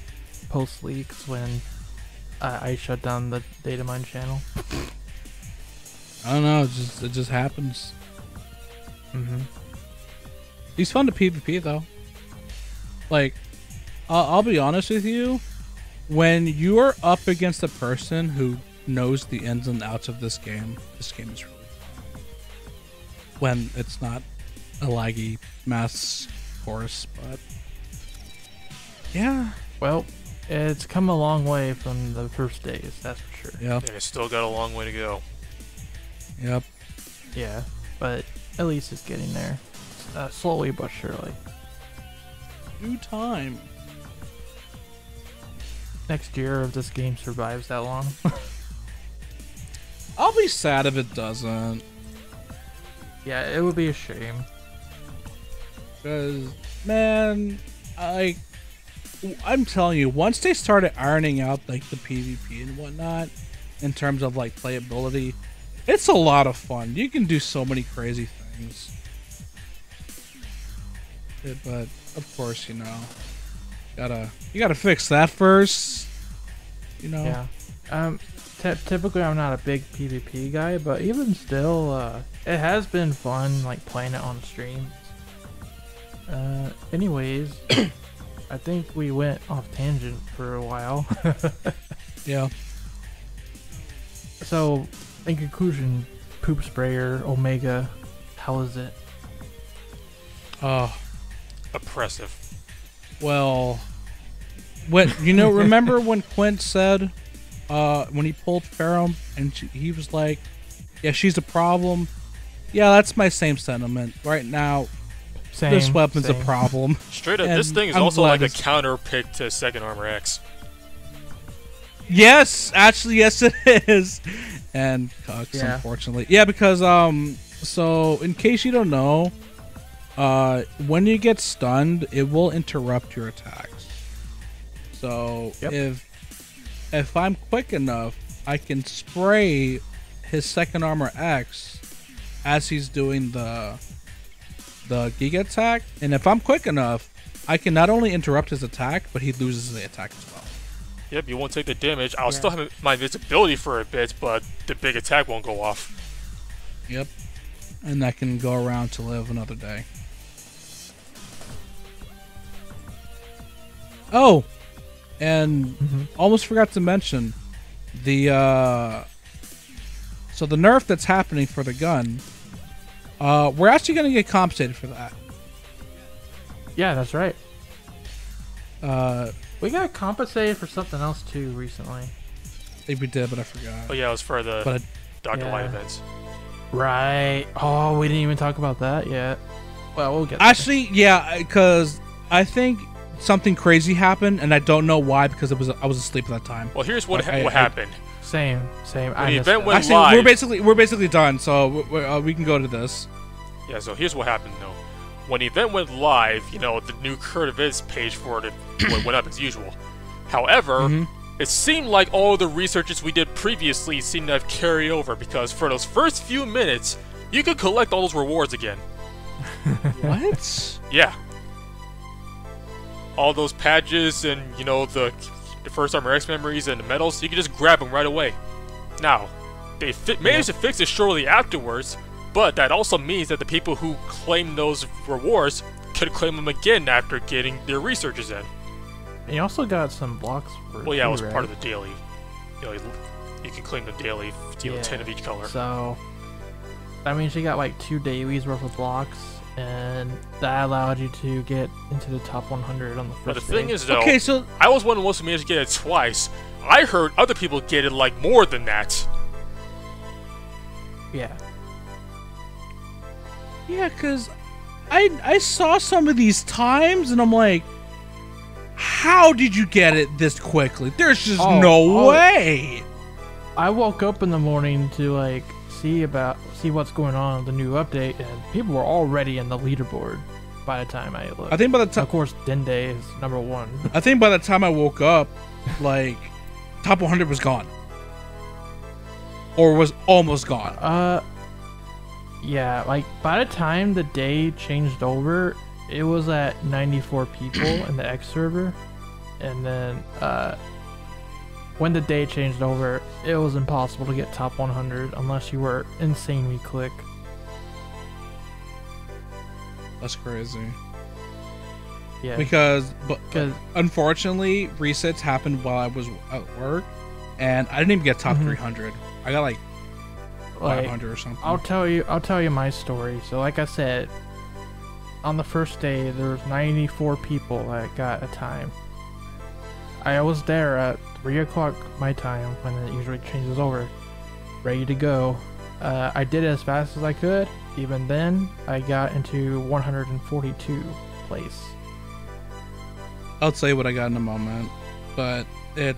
post leaks when I shut down the data mine channel. I don't know, it just happens. He's fun to PvP though. Like, I'll be honest with you, when you are up against a person who knows the ins and outs of this game is really fun. When it's not a laggy mess, of course, but yeah. Well, it's come a long way from the first days, that's for sure. Yeah. And it's still got a long way to go. Yep. Yeah, but at least it's getting there. Slowly but surely. Due time. Next year, if this game survives that long. I'll be sad if it doesn't. Yeah, it would be a shame. Because, man, I'm telling you, once they started ironing out like the PvP and whatnot, in terms of like playability, it's a lot of fun. You can do so many crazy things. But of course, you know, you gotta fix that first. You know. Yeah. Typically, I'm not a big PvP guy, but even still, it has been fun like playing it on streams. Anyways, I think we went off tangent for a while. Yeah. So, in conclusion, Poop Sprayer, Omega, how is it? Oh, oppressive. Well, remember when Quint said, when he pulled Pharaoh and he was like, yeah, she's a problem. Yeah, that's my same sentiment. Right now, this weapon's a problem. Straight up, this thing is also like a counter pick to Second Armor X. Yes, actually, yes it is. And Cucks, unfortunately. Yeah, because, so, in case you don't know, when you get stunned, it will interrupt your attacks. So, if I'm quick enough, I can spray his Second Armor X as he's doing the Giga attack, and if I'm quick enough, I can not only interrupt his attack, but he loses the attack as well. Yep, you won't take the damage. I'll still have my visibility for a bit, but the big attack won't go off. Yep, and that can go around to live another day. Oh, and almost forgot to mention the so the nerf that's happening for the gun. We're actually going to get compensated for that. Yeah, that's right. Uh, We got compensated for something else too recently. I think we did, but I forgot. Oh yeah, it was for the But Dr. Light yeah. events. Right. Oh, we didn't even talk about that yet. Well, we'll get there. actually, yeah, because I think something crazy happened, and I don't know why because I was asleep at that time. Well, here's what I- happened. Same. When I the missed event that. went Actually, live. we're basically done, so we can go to this. Yeah, so here's what happened though. When the event went live, you know, the new current events page for it went up as usual. However, it seemed like all the researches we did previously seemed to have carried over because for those first few minutes, you could collect all those rewards again. What? Yeah. All those patches and, you know, the First Armor X memories and the medals, you could just grab them right away. Now, they managed to fix it shortly afterwards, but that also means that the people who claim those rewards could claim them again after getting their researches in. And you also got some blocks for Well, yeah, it was right? part of the daily. You know, you can claim them daily, you know, 10 of each color. So that means you got like 2 dailies worth of blocks, and that allowed you to get into the top 100 on the first But the thing day. is, though, Okay, so I was one of the ones who managed to get it twice. I heard other people get it like more than that. Yeah. yeah, because I saw some of these times, and I'm like, how did you get it this quickly? There's just no way. I woke up in the morning to like see what's going on with the new update, and people were already in the leaderboard by the time I looked. I think by the time Of course, Dende is number 1. I think by the time I woke up, like top 100 was gone, or was almost gone. Yeah, like by the time the day changed over, it was at 94 people in the X server, and then when the day changed over, it was impossible to get top 100 unless you were insanely quick. That's crazy. Yeah, Because, but 'Cause- unfortunately, resets happened while I was at work, and I didn't even get top 300. I got like 500 or something. I'll tell you my story. So like I said, on the first day there was 94 people that got a time. I was there at 3 o'clock my time when it usually changes over, ready to go. I did it as fast as I could. Even then, I got into 142 place. I'll tell you what I got in a moment, but it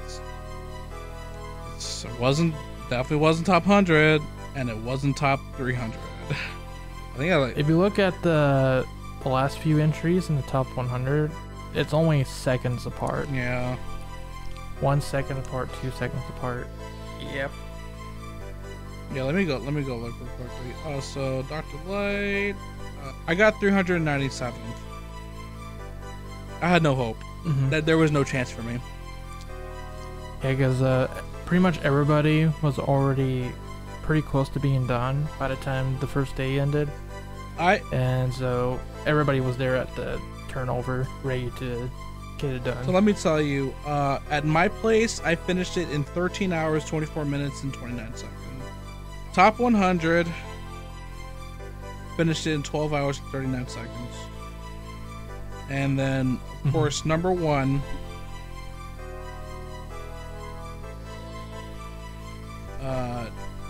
definitely wasn't top 100, and it wasn't top 300. I think I like. If you look at the last few entries in the top 100, it's only seconds apart. Yeah. 1 second apart, 2 seconds apart. Yep. Yeah, let me go look real quickly. So Dr. Light, I got 397th. I had no hope. That there was no chance for me. Yeah, because pretty much everybody was already pretty close to being done by the time the first day ended. And so everybody was there at the turnover, ready to get it done. So let me tell you, at my place, I finished it in 13 hours, 24 minutes, and 29 seconds. Top 100, finished it in 12 hours and 39 seconds. And then, of course, number 1,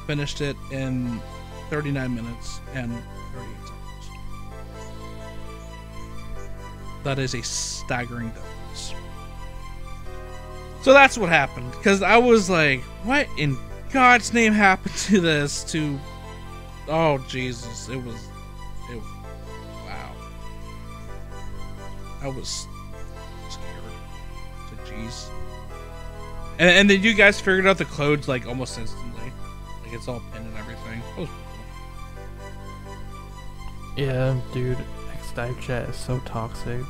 finished it in 39 minutes and 38 seconds. That is a staggering difference. So that's what happened, because I was like, what in God's name happened to this? Oh Jesus, it was wow. I was scared. So jeez. And then you guys figured out the codes like almost instantly. Like it's all pinned and everything. That was cool. Yeah, dude, X DiVE chat is so toxic.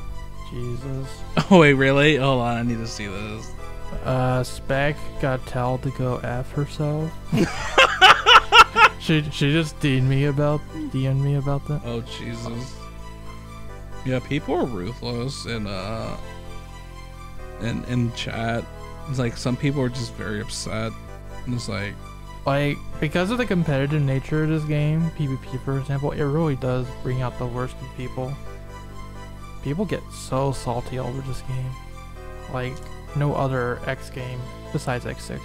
Jesus. Oh wait, really? Hold on, I need to see this. Spec got Tal to go F herself. she just DM'd me about that. Oh Jesus. Yeah, people are ruthless in chat. It's like some people are just very upset. And it's like because of the competitive nature of this game, PvP for example, it really does bring out the worst in people. people get so salty over this game. Like, no other X game besides X6.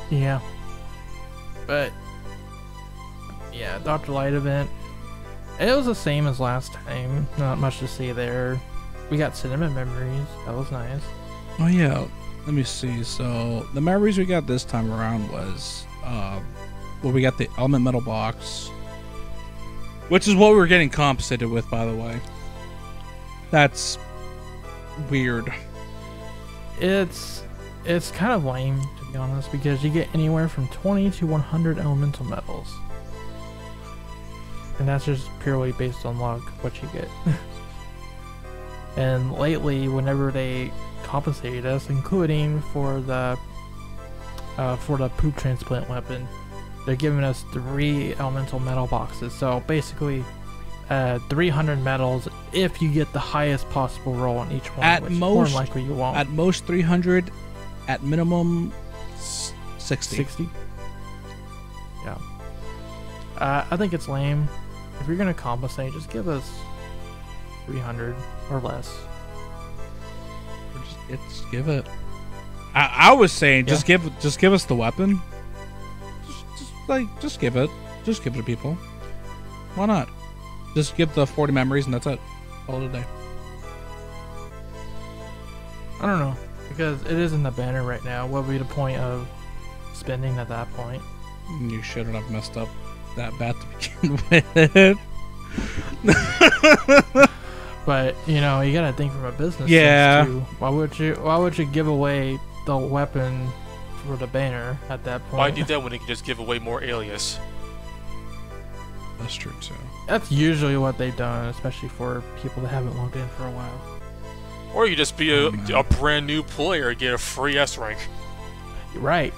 Yeah. But, yeah, Dr. Light event. It was the same as last time. Not much to see there. We got cinnamon memories. That was nice. Oh yeah, let me see. So the memories we got this time around was, well, we got the element metal box, which is what we were getting compensated with, by the way. That's weird. It's kind of lame, to be honest, because you get anywhere from 20 to 100 elemental metals. And that's just purely based on luck, what you get. And lately, whenever they compensated us, including for the poop transplant weapon, they're giving us 3 elemental metal boxes. So basically, 300 medals if you get the highest possible roll on each one. At which most, more than likely you won't. At most 300, at minimum 60. 60. Yeah. I think it's lame. If you're gonna compensate, just give us 300 or less. Or just give it. I was saying, Yeah. just give us the weapon. Just give it. Just give it to people. Why not? Just give the 40 memories and that's it. All the day. I don't know, because it is in the banner right now. What would be the point of spending at that point? You shouldn't have messed up that bad to begin with. But you know, you gotta think from a business Yeah. sense too. Why would you give away the weapon for the banner at that point? Why do that when you can just give away more alias? That's true too. That's usually what they've done, especially for people that haven't logged in for a while. Or you could just be a brand new player and get a free S rank. You're right,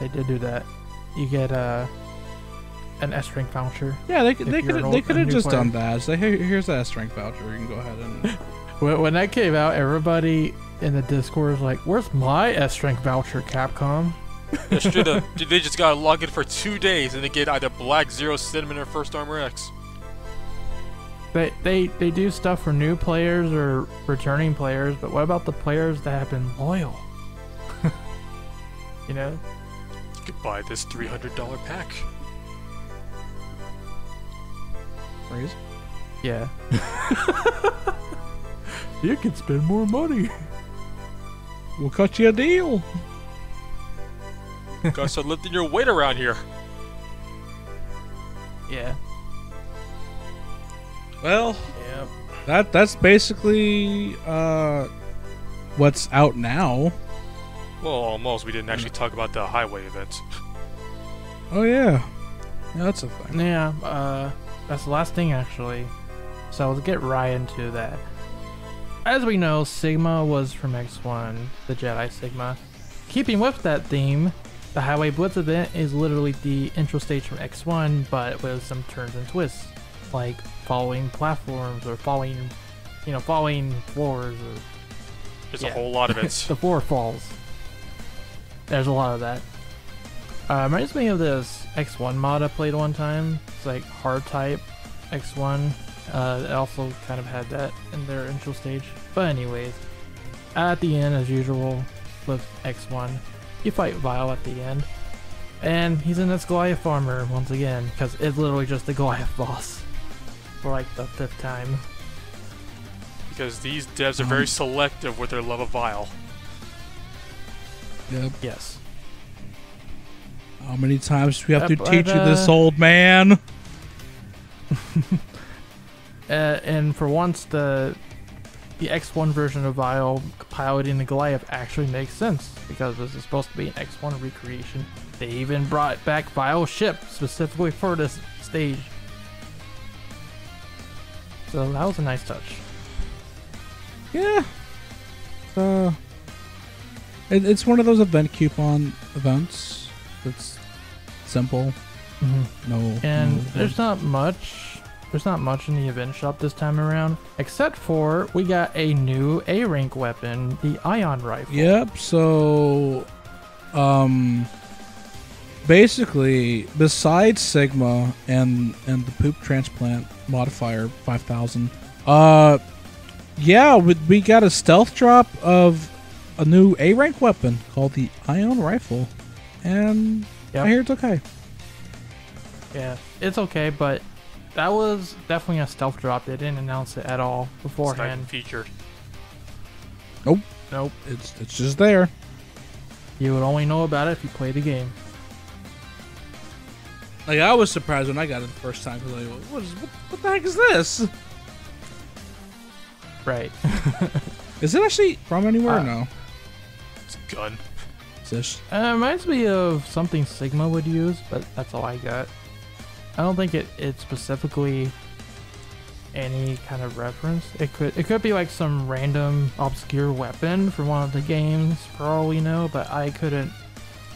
they did do that. You get an S rank voucher. Yeah, they If could you're they a could have new just player. done that. Say, hey, here's the S rank voucher. You can go ahead and. When that came out, everybody in the Discord was like, "Where's my S rank voucher, Capcom?" They just gotta log in for 2 days and they get either Black, Zero, Cinnamon, or First Armor X. They do stuff for new players or returning players, but what about the players that have been loyal? You know? You could buy this $300 pack. Phrase? Yeah. You can spend more money. We'll cut you a deal. Gotta start lifting your weight around here. Yeah. Well, Yeah. that's basically what's out now. Well, almost. We didn't actually talk about the highway event. Oh yeah, that's a thing. Yeah, that's the last thing actually. So let's get right into that. As we know, Sigma was from X1, the Jedi Sigma. Keeping with that theme, the Highway Blitz event is literally the intro stage from X1, but with some turns and twists, like following platforms or following floors. Or There's Yeah. a whole lot of it. the floor falls. There's a lot of that. Reminds me of this X1 mod I played one time. It's like hard type X1. It also kind of had that in their intro stage. But anyways, at the end, as usual with X1, you fight Vile at the end. And he's in this Goliath armor once again, because it's literally just the Goliath boss. For like the 5th time. Because these devs are very selective with their love of Vile. Yep. Yes. How many times do we have to But, teach you this, old man? And for once, the X1 version of Vile piloting the Goliath actually makes sense, because this is supposed to be an X1 recreation. They even brought back Vile's ship specifically for this stage. So that was a nice touch. Yeah. It's one of those event coupon events. It's simple. No. And no- there's not much. There's not much in the event shop this time around, except for we got a new A rank weapon, the Ion Rifle. Yep. So, basically, besides Sigma and the poop transplant modifier 5000. Yeah, we got a stealth drop of a new A rank weapon called the Ion Rifle, and I hear it's okay. Yeah, it's okay, but that was definitely a stealth drop. They didn't announce it at all beforehand. It's not featured. Nope. It's just there. You would only know about it if you play the game. Like, I was surprised when I got it the first time because what the heck is this? Right. Is it actually from anywhere or no? It's a gun. It reminds me of something Sigma would use, but that's all I got. I don't think it's specifically any kind of reference. It could be like some random obscure weapon from one of the games for all we know, but I couldn't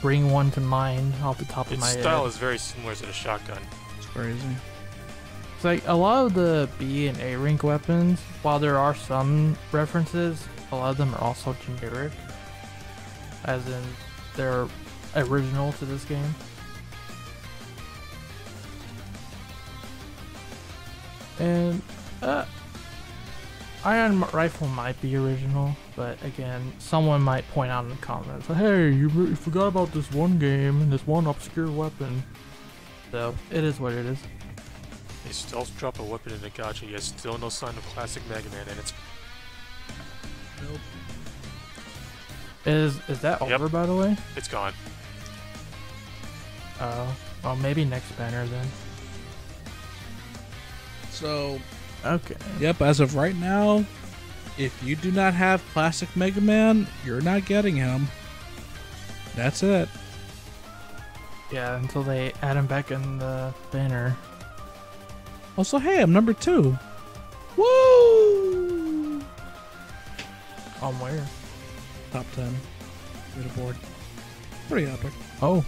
bring one to mind off the top of my head. Its style is very similar to the shotgun. It's crazy. It's like a lot of the B and A rank weapons, while there are some references, a lot of them are also generic, as in they're original to this game. And Iron Rifle might be original, but again, someone might point out in the comments, hey, you forgot about this one game and this one obscure weapon. So it is what it is. They stealth drop a weapon in a gacha, yet still no sign of classic Mega Man, and it's... Nope. Is that over, by the way? It's gone. Well, maybe next banner then. So, okay. Yep, as of right now, if you do not have classic Mega Man, you're not getting him. That's it. Yeah, until they add him back in the banner. Also, hey, I'm number 2. Woo! On where? Top 10. Leaderboard. Pretty epic. Oh.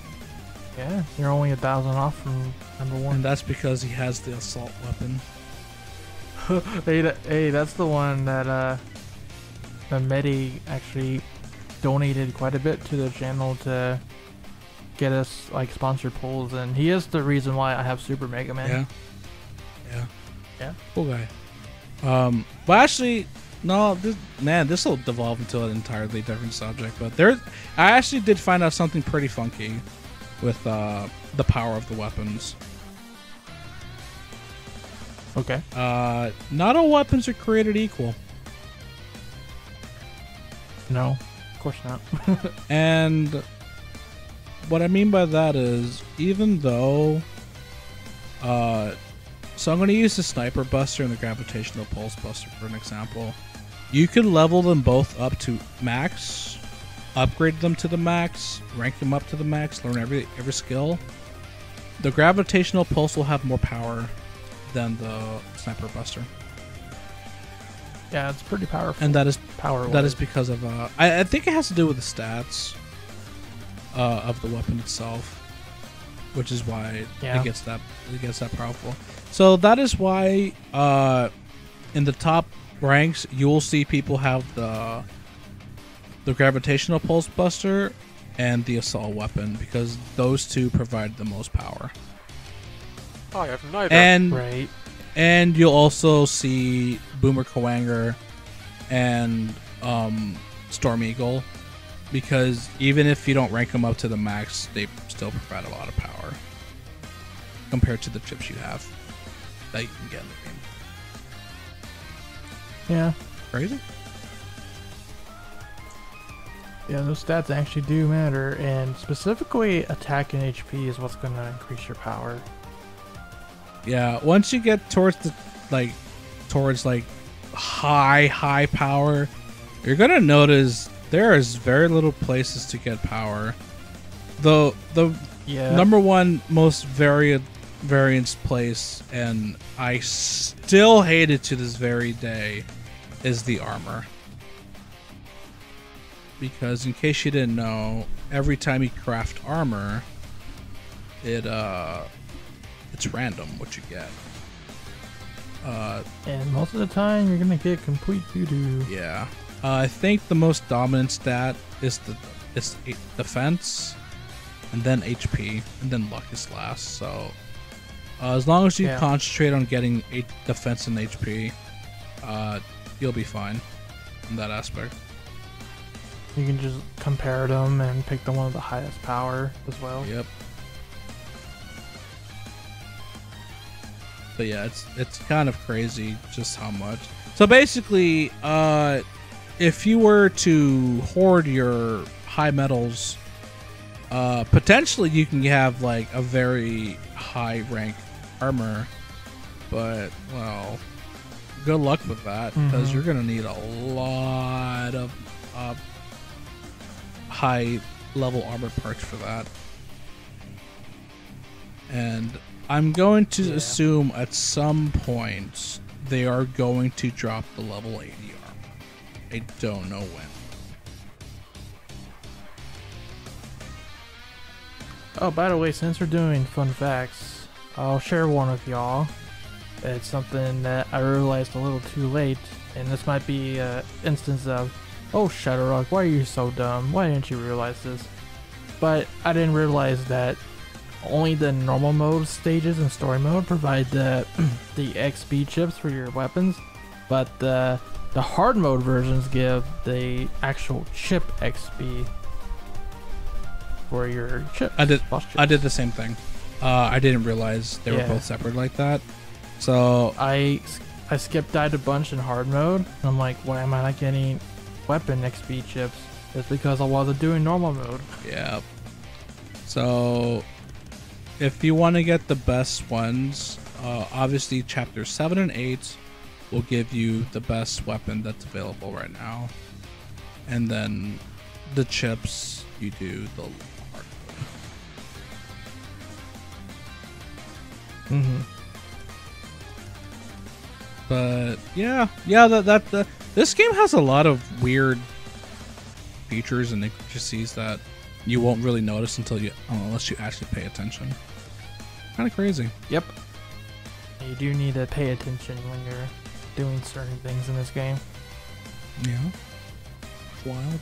Yeah, you're only 1,000 off from number 1. And that's because he has the assault weapon. Hey, that's the one that Medi actually donated quite a bit to the channel to get us like sponsored pulls, and he is the reason why I have Super Mega Man. Yeah. Cool guy. But actually, no, this will devolve into an entirely different subject. But I actually did find out something pretty funky with the power of the weapons. Okay. Not all weapons are created equal. No, of course not. And what I mean by that is, even though, so I'm going to use the Sniper Buster and the Gravitational Pulse Buster for an example. You could level them both up to max, upgrade them to the max, rank them up to the max, learn every skill. The Gravitational Pulse will have more power than the Sniper Buster. Yeah, it's pretty powerful. And that is power-wise. because of I think it has to do with the stats of the weapon itself, which is why it gets that powerful. So that is why in the top ranks you'll see people have the Gravitational Pulse Buster and the assault weapon, because those two provide the most power. I have neither. And you'll also see Boomer Kuwanger and Storm Eagle, because even if you don't rank them up to the max, they still provide a lot of power compared to the chips you have that you can get in the game. Yeah. Crazy? Yeah, those stats actually do matter, and specifically attack and HP is what's going to increase your power. Yeah, once you get towards high power, you're gonna notice there is very little places to get power. The number one most variance place, and I still hate it to this very day, is the armor. Because in case you didn't know, every time you craft armor, it's random what you get. And most of the time, you're gonna get complete doo-doo. Yeah. I think the most dominant stat is defense, and then HP, and then luck is last. So As long as you Yeah. concentrate on getting defense and HP, you'll be fine in that aspect. You can just compare them and pick the one with the highest power as well. Yep. But yeah, it's kind of crazy just how much. So basically, if you were to hoard your high metals, potentially you can have like a very high rank armor, but well, good luck with that because you're gonna need a lot of high level armor parts for that. And I'm going to assume at some point they are going to drop the level 80 armor. I don't know when. Oh, by the way, since we're doing fun facts, I'll share one with y'all. It's something that I realized a little too late, and this might be an instance of, oh, ShadowRock, why are you so dumb? Why didn't you realize this? But I didn't realize that only the normal mode stages and story mode provide the XP chips for your weapons, but the hard mode versions give the actual chip XP for your chips. I did chips. the same thing. I didn't realize they were both separate like that. So I skip died a bunch in hard mode. And I'm like, why am I not getting weapon XP chips? It's because I wasn't doing normal mode. yeah. So if you want to get the best ones, obviously chapter 7 and 8 will give you the best weapon that's available right now. And then the chips, you do the hard Mm-hmm. But yeah, this game has a lot of weird features and intricacies that you won't really notice unless you actually pay attention. Kind of crazy. Yep. You do need to pay attention when you're doing certain things in this game. Yeah. Wild.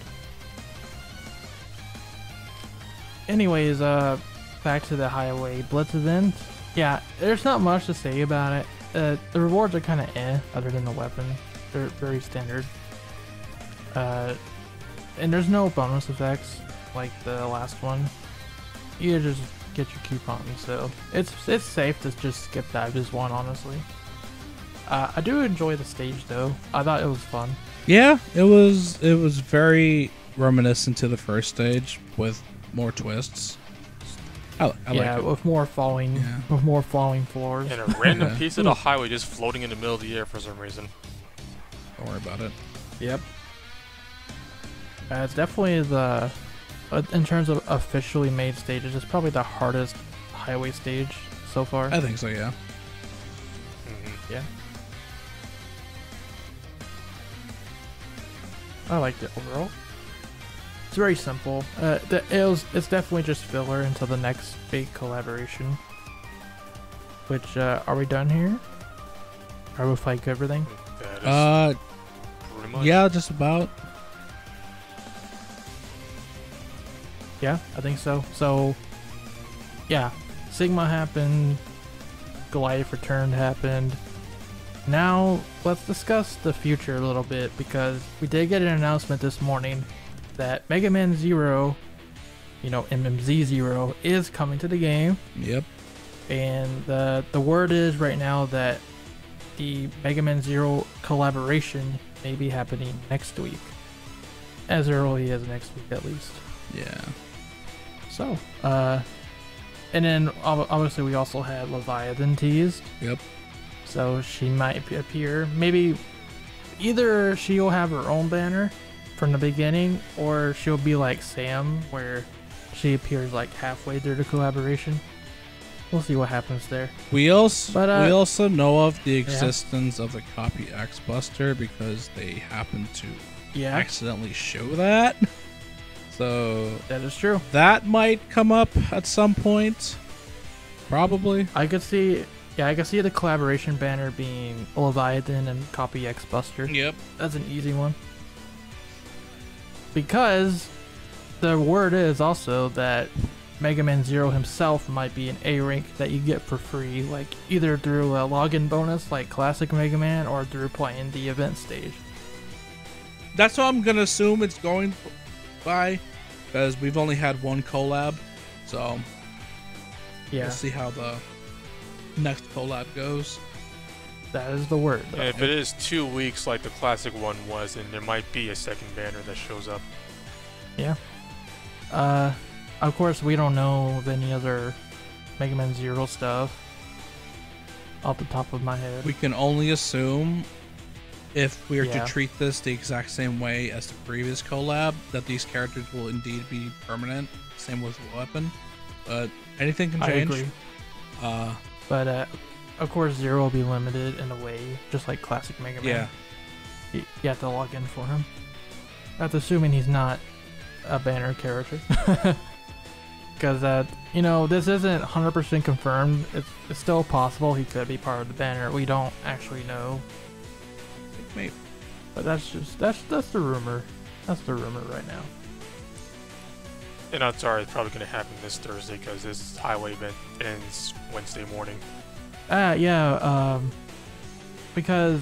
Anyways, back to the Highway Blitz event. Yeah, there's not much to say about it. The rewards are kind of other than the weapon. They're very standard. And there's no bonus effects like the last one. You just get your coupons, so it's safe to just skip dive this one, honestly. I do enjoy the stage though. I thought it was fun. Yeah, it was very reminiscent to the first stage with more twists. I like it. With more falling floors. And a random piece of the highway just floating in the middle of the air for some reason. Don't worry about it. Yep. It's definitely the, in terms of officially made stages, it's probably the hardest highway stage so far. I think so, yeah. Mm-hmm. Yeah. I liked it overall. It's very simple. It's definitely just filler until the next big collaboration. Which, are we done here? Are we like everything? That is pretty much. Yeah, just about. Yeah, I think so. So, yeah, Sigma happened, Goliath Returned happened. Now, let's discuss the future a little bit, because we did get an announcement this morning that Mega Man Zero, MMZ Zero, is coming to the game. Yep. And the word is right now that the Mega Man Zero collaboration may be happening next week. As early as next week, at least. Yeah. So, and then obviously we also had Leviathan teased. Yep. So she might appear. Maybe either she'll have her own banner from the beginning, or she'll be like Sam, where she appears like halfway through the collaboration. We'll see what happens there. We also know of the existence of the Copy X Buster because they happen to accidentally show that. So that is true. That might come up at some point. Probably. I could see the collaboration banner being Leviathan and Copy X Buster. Yep. That's an easy one. Because the word is also that Mega Man Zero himself might be an A rank that you get for free, like either through a login bonus like Classic Mega Man or through playing the event stage. That's what I'm gonna assume it's going by, because we've only had one collab, so Yeah, we'll see how the next collab goes. that is the word, though. And if it is 2 weeks like the classic one was, then there might be a second banner that shows up. Yeah. Of course, we don't know of any other Mega Man Zero stuff off the top of my head. We can only assume, if we are Yeah. to treat this the exact same way as the previous collab, that these characters will indeed be permanent. Same with Weapon, but anything can I change. agree. But of course, Zero will be limited in a way, just like Classic Mega Man. Yeah, You have to log in for him. That's assuming he's not a banner character. Because, you know, this isn't 100% confirmed. It's still possible he could be part of the banner. We don't actually know. maybe. But that's the rumor. That's the rumor right now. And I'm sorry, it's probably going to happen this Thursday because this highway event ends Wednesday morning. Yeah, because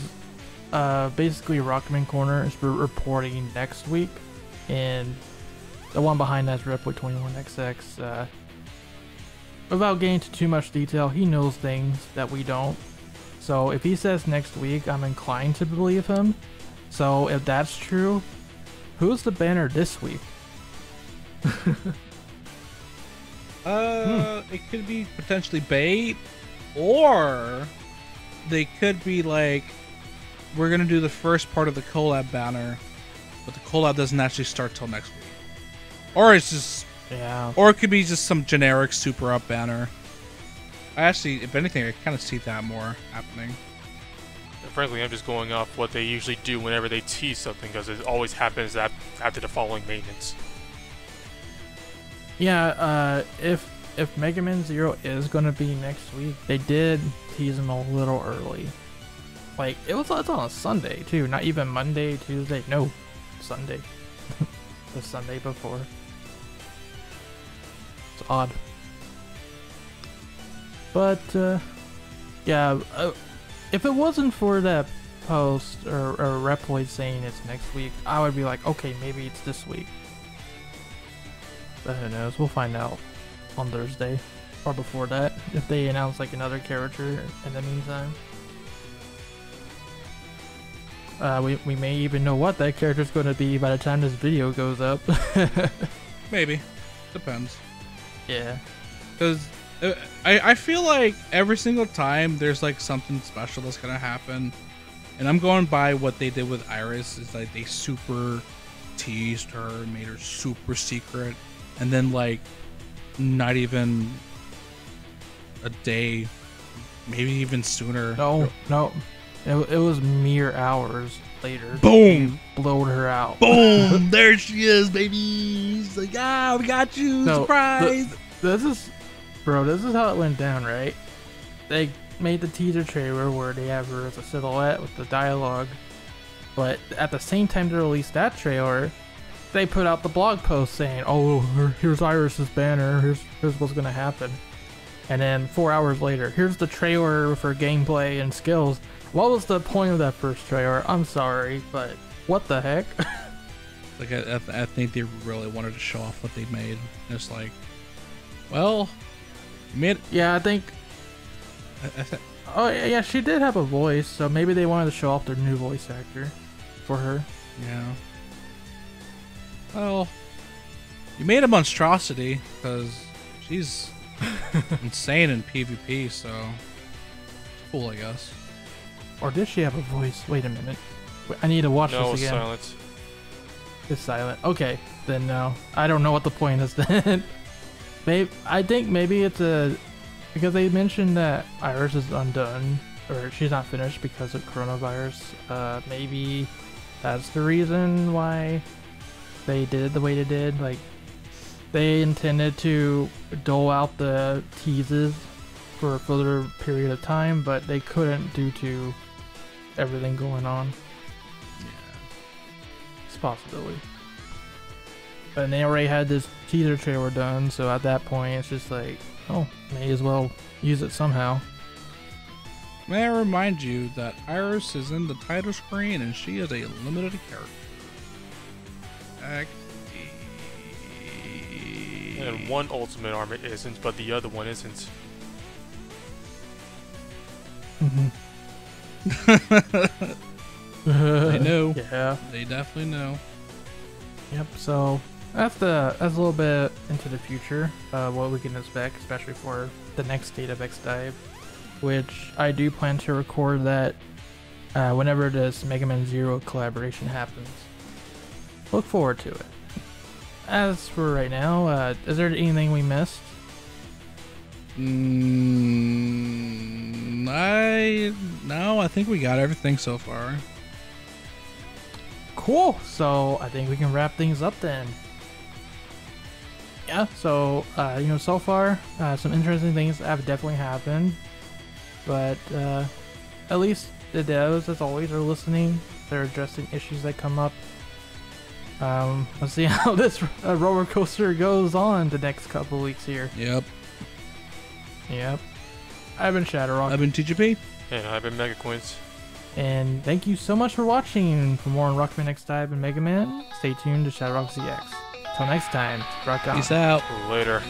basically Rockman Corner is reporting next week, and the one behind that's Rep21XX. Without getting into too much detail, he knows things that we don't. So if he says next week, I'm inclined to believe him. So if that's true, who's the banner this week? It could be potentially bait, or they could be like, we're gonna do the first part of the collab banner, but the collab doesn't actually start till next week. Or it's just, Yeah. or it could be just some generic super up banner. I actually, if anything, I kind of see that more happening. And frankly, I'm just going off what they usually do whenever they tease something because it always happens after the following maintenance. Yeah, if Mega Man Zero is gonna be next week, they did tease him a little early. Like it's on a Sunday too, not even Monday, Tuesday. No, Sunday. The Sunday before. It's odd. But yeah, if it wasn't for that post or Reploid saying it's next week, I would be like, okay, maybe it's this week. But who knows? We'll find out on Thursday or before that if they announce like another character in the meantime. We may even know what that character's going to be by the time this video goes up. Maybe. Depends. Yeah. Because I feel like every single time there's like something special that's going to happen. And I'm going by what they did with Iris. Is like they super teased her, made her super secret. And then like not even a day, maybe even sooner. No. It was mere hours later. Boom! He blowed her out. Boom! There she is, baby. He's like, ah, we got you. No, Surprise! This is how it went down, right? They made the teaser trailer where they have her as a silhouette with the dialogue, but at the same time they released that trailer, they put out the blog post saying, "Oh, here's Iris's banner. Here's what's gonna happen." And then 4 hours later, here's the trailer for gameplay and skills. What was the point of that first trailer? I'm sorry, but what the heck? Like I think they really wanted to show off what they made. It's like, well, you made. Yeah, I think. Oh yeah, she did have a voice, so maybe they wanted to show off their new voice actor for her. Yeah. Well, you made a monstrosity because she's insane in PvP, so it's cool, I guess. Or did she have a voice? Wait a minute. I need to watch No, this again. silence. It's silent. Okay, then no. I don't know what the point is then. I think maybe it's because they mentioned that Iris is undone, or she's not finished because of coronavirus. Maybe that's the reason why they did it the way they did. Like, they intended to dole out the teases for a further period of time, but they couldn't due to everything going on. Yeah. It's a possibility. And they already had this teaser trailer done, so at that point, it's just like, oh, may as well use it somehow. May I remind you that Iris is in the title screen and she is a limited character. And one ultimate armor isn't, but the other one isn't. They know. Yeah. They definitely know. Yep, so that's a little bit into the future, what we can expect, especially for the next State of X Dive, which I do plan to record that whenever this Mega Man Zero collaboration happens. Look forward to it. As for right now, is there anything we missed? I think we got everything so far. Cool. So I think we can wrap things up then. Yeah. So so far, some interesting things have definitely happened, but at least the devs, as always, are listening. They're addressing issues that come up. Let's see how this roller coaster goes on the next couple weeks here. Yep. I've been ShadowRock. I've been TGP. And I've been MegaQuint. And thank you so much for watching. For more on Rockman X DiVE and Mega Man, stay tuned to ShadowRockZX. Till next time, rock on. Peace out. Later.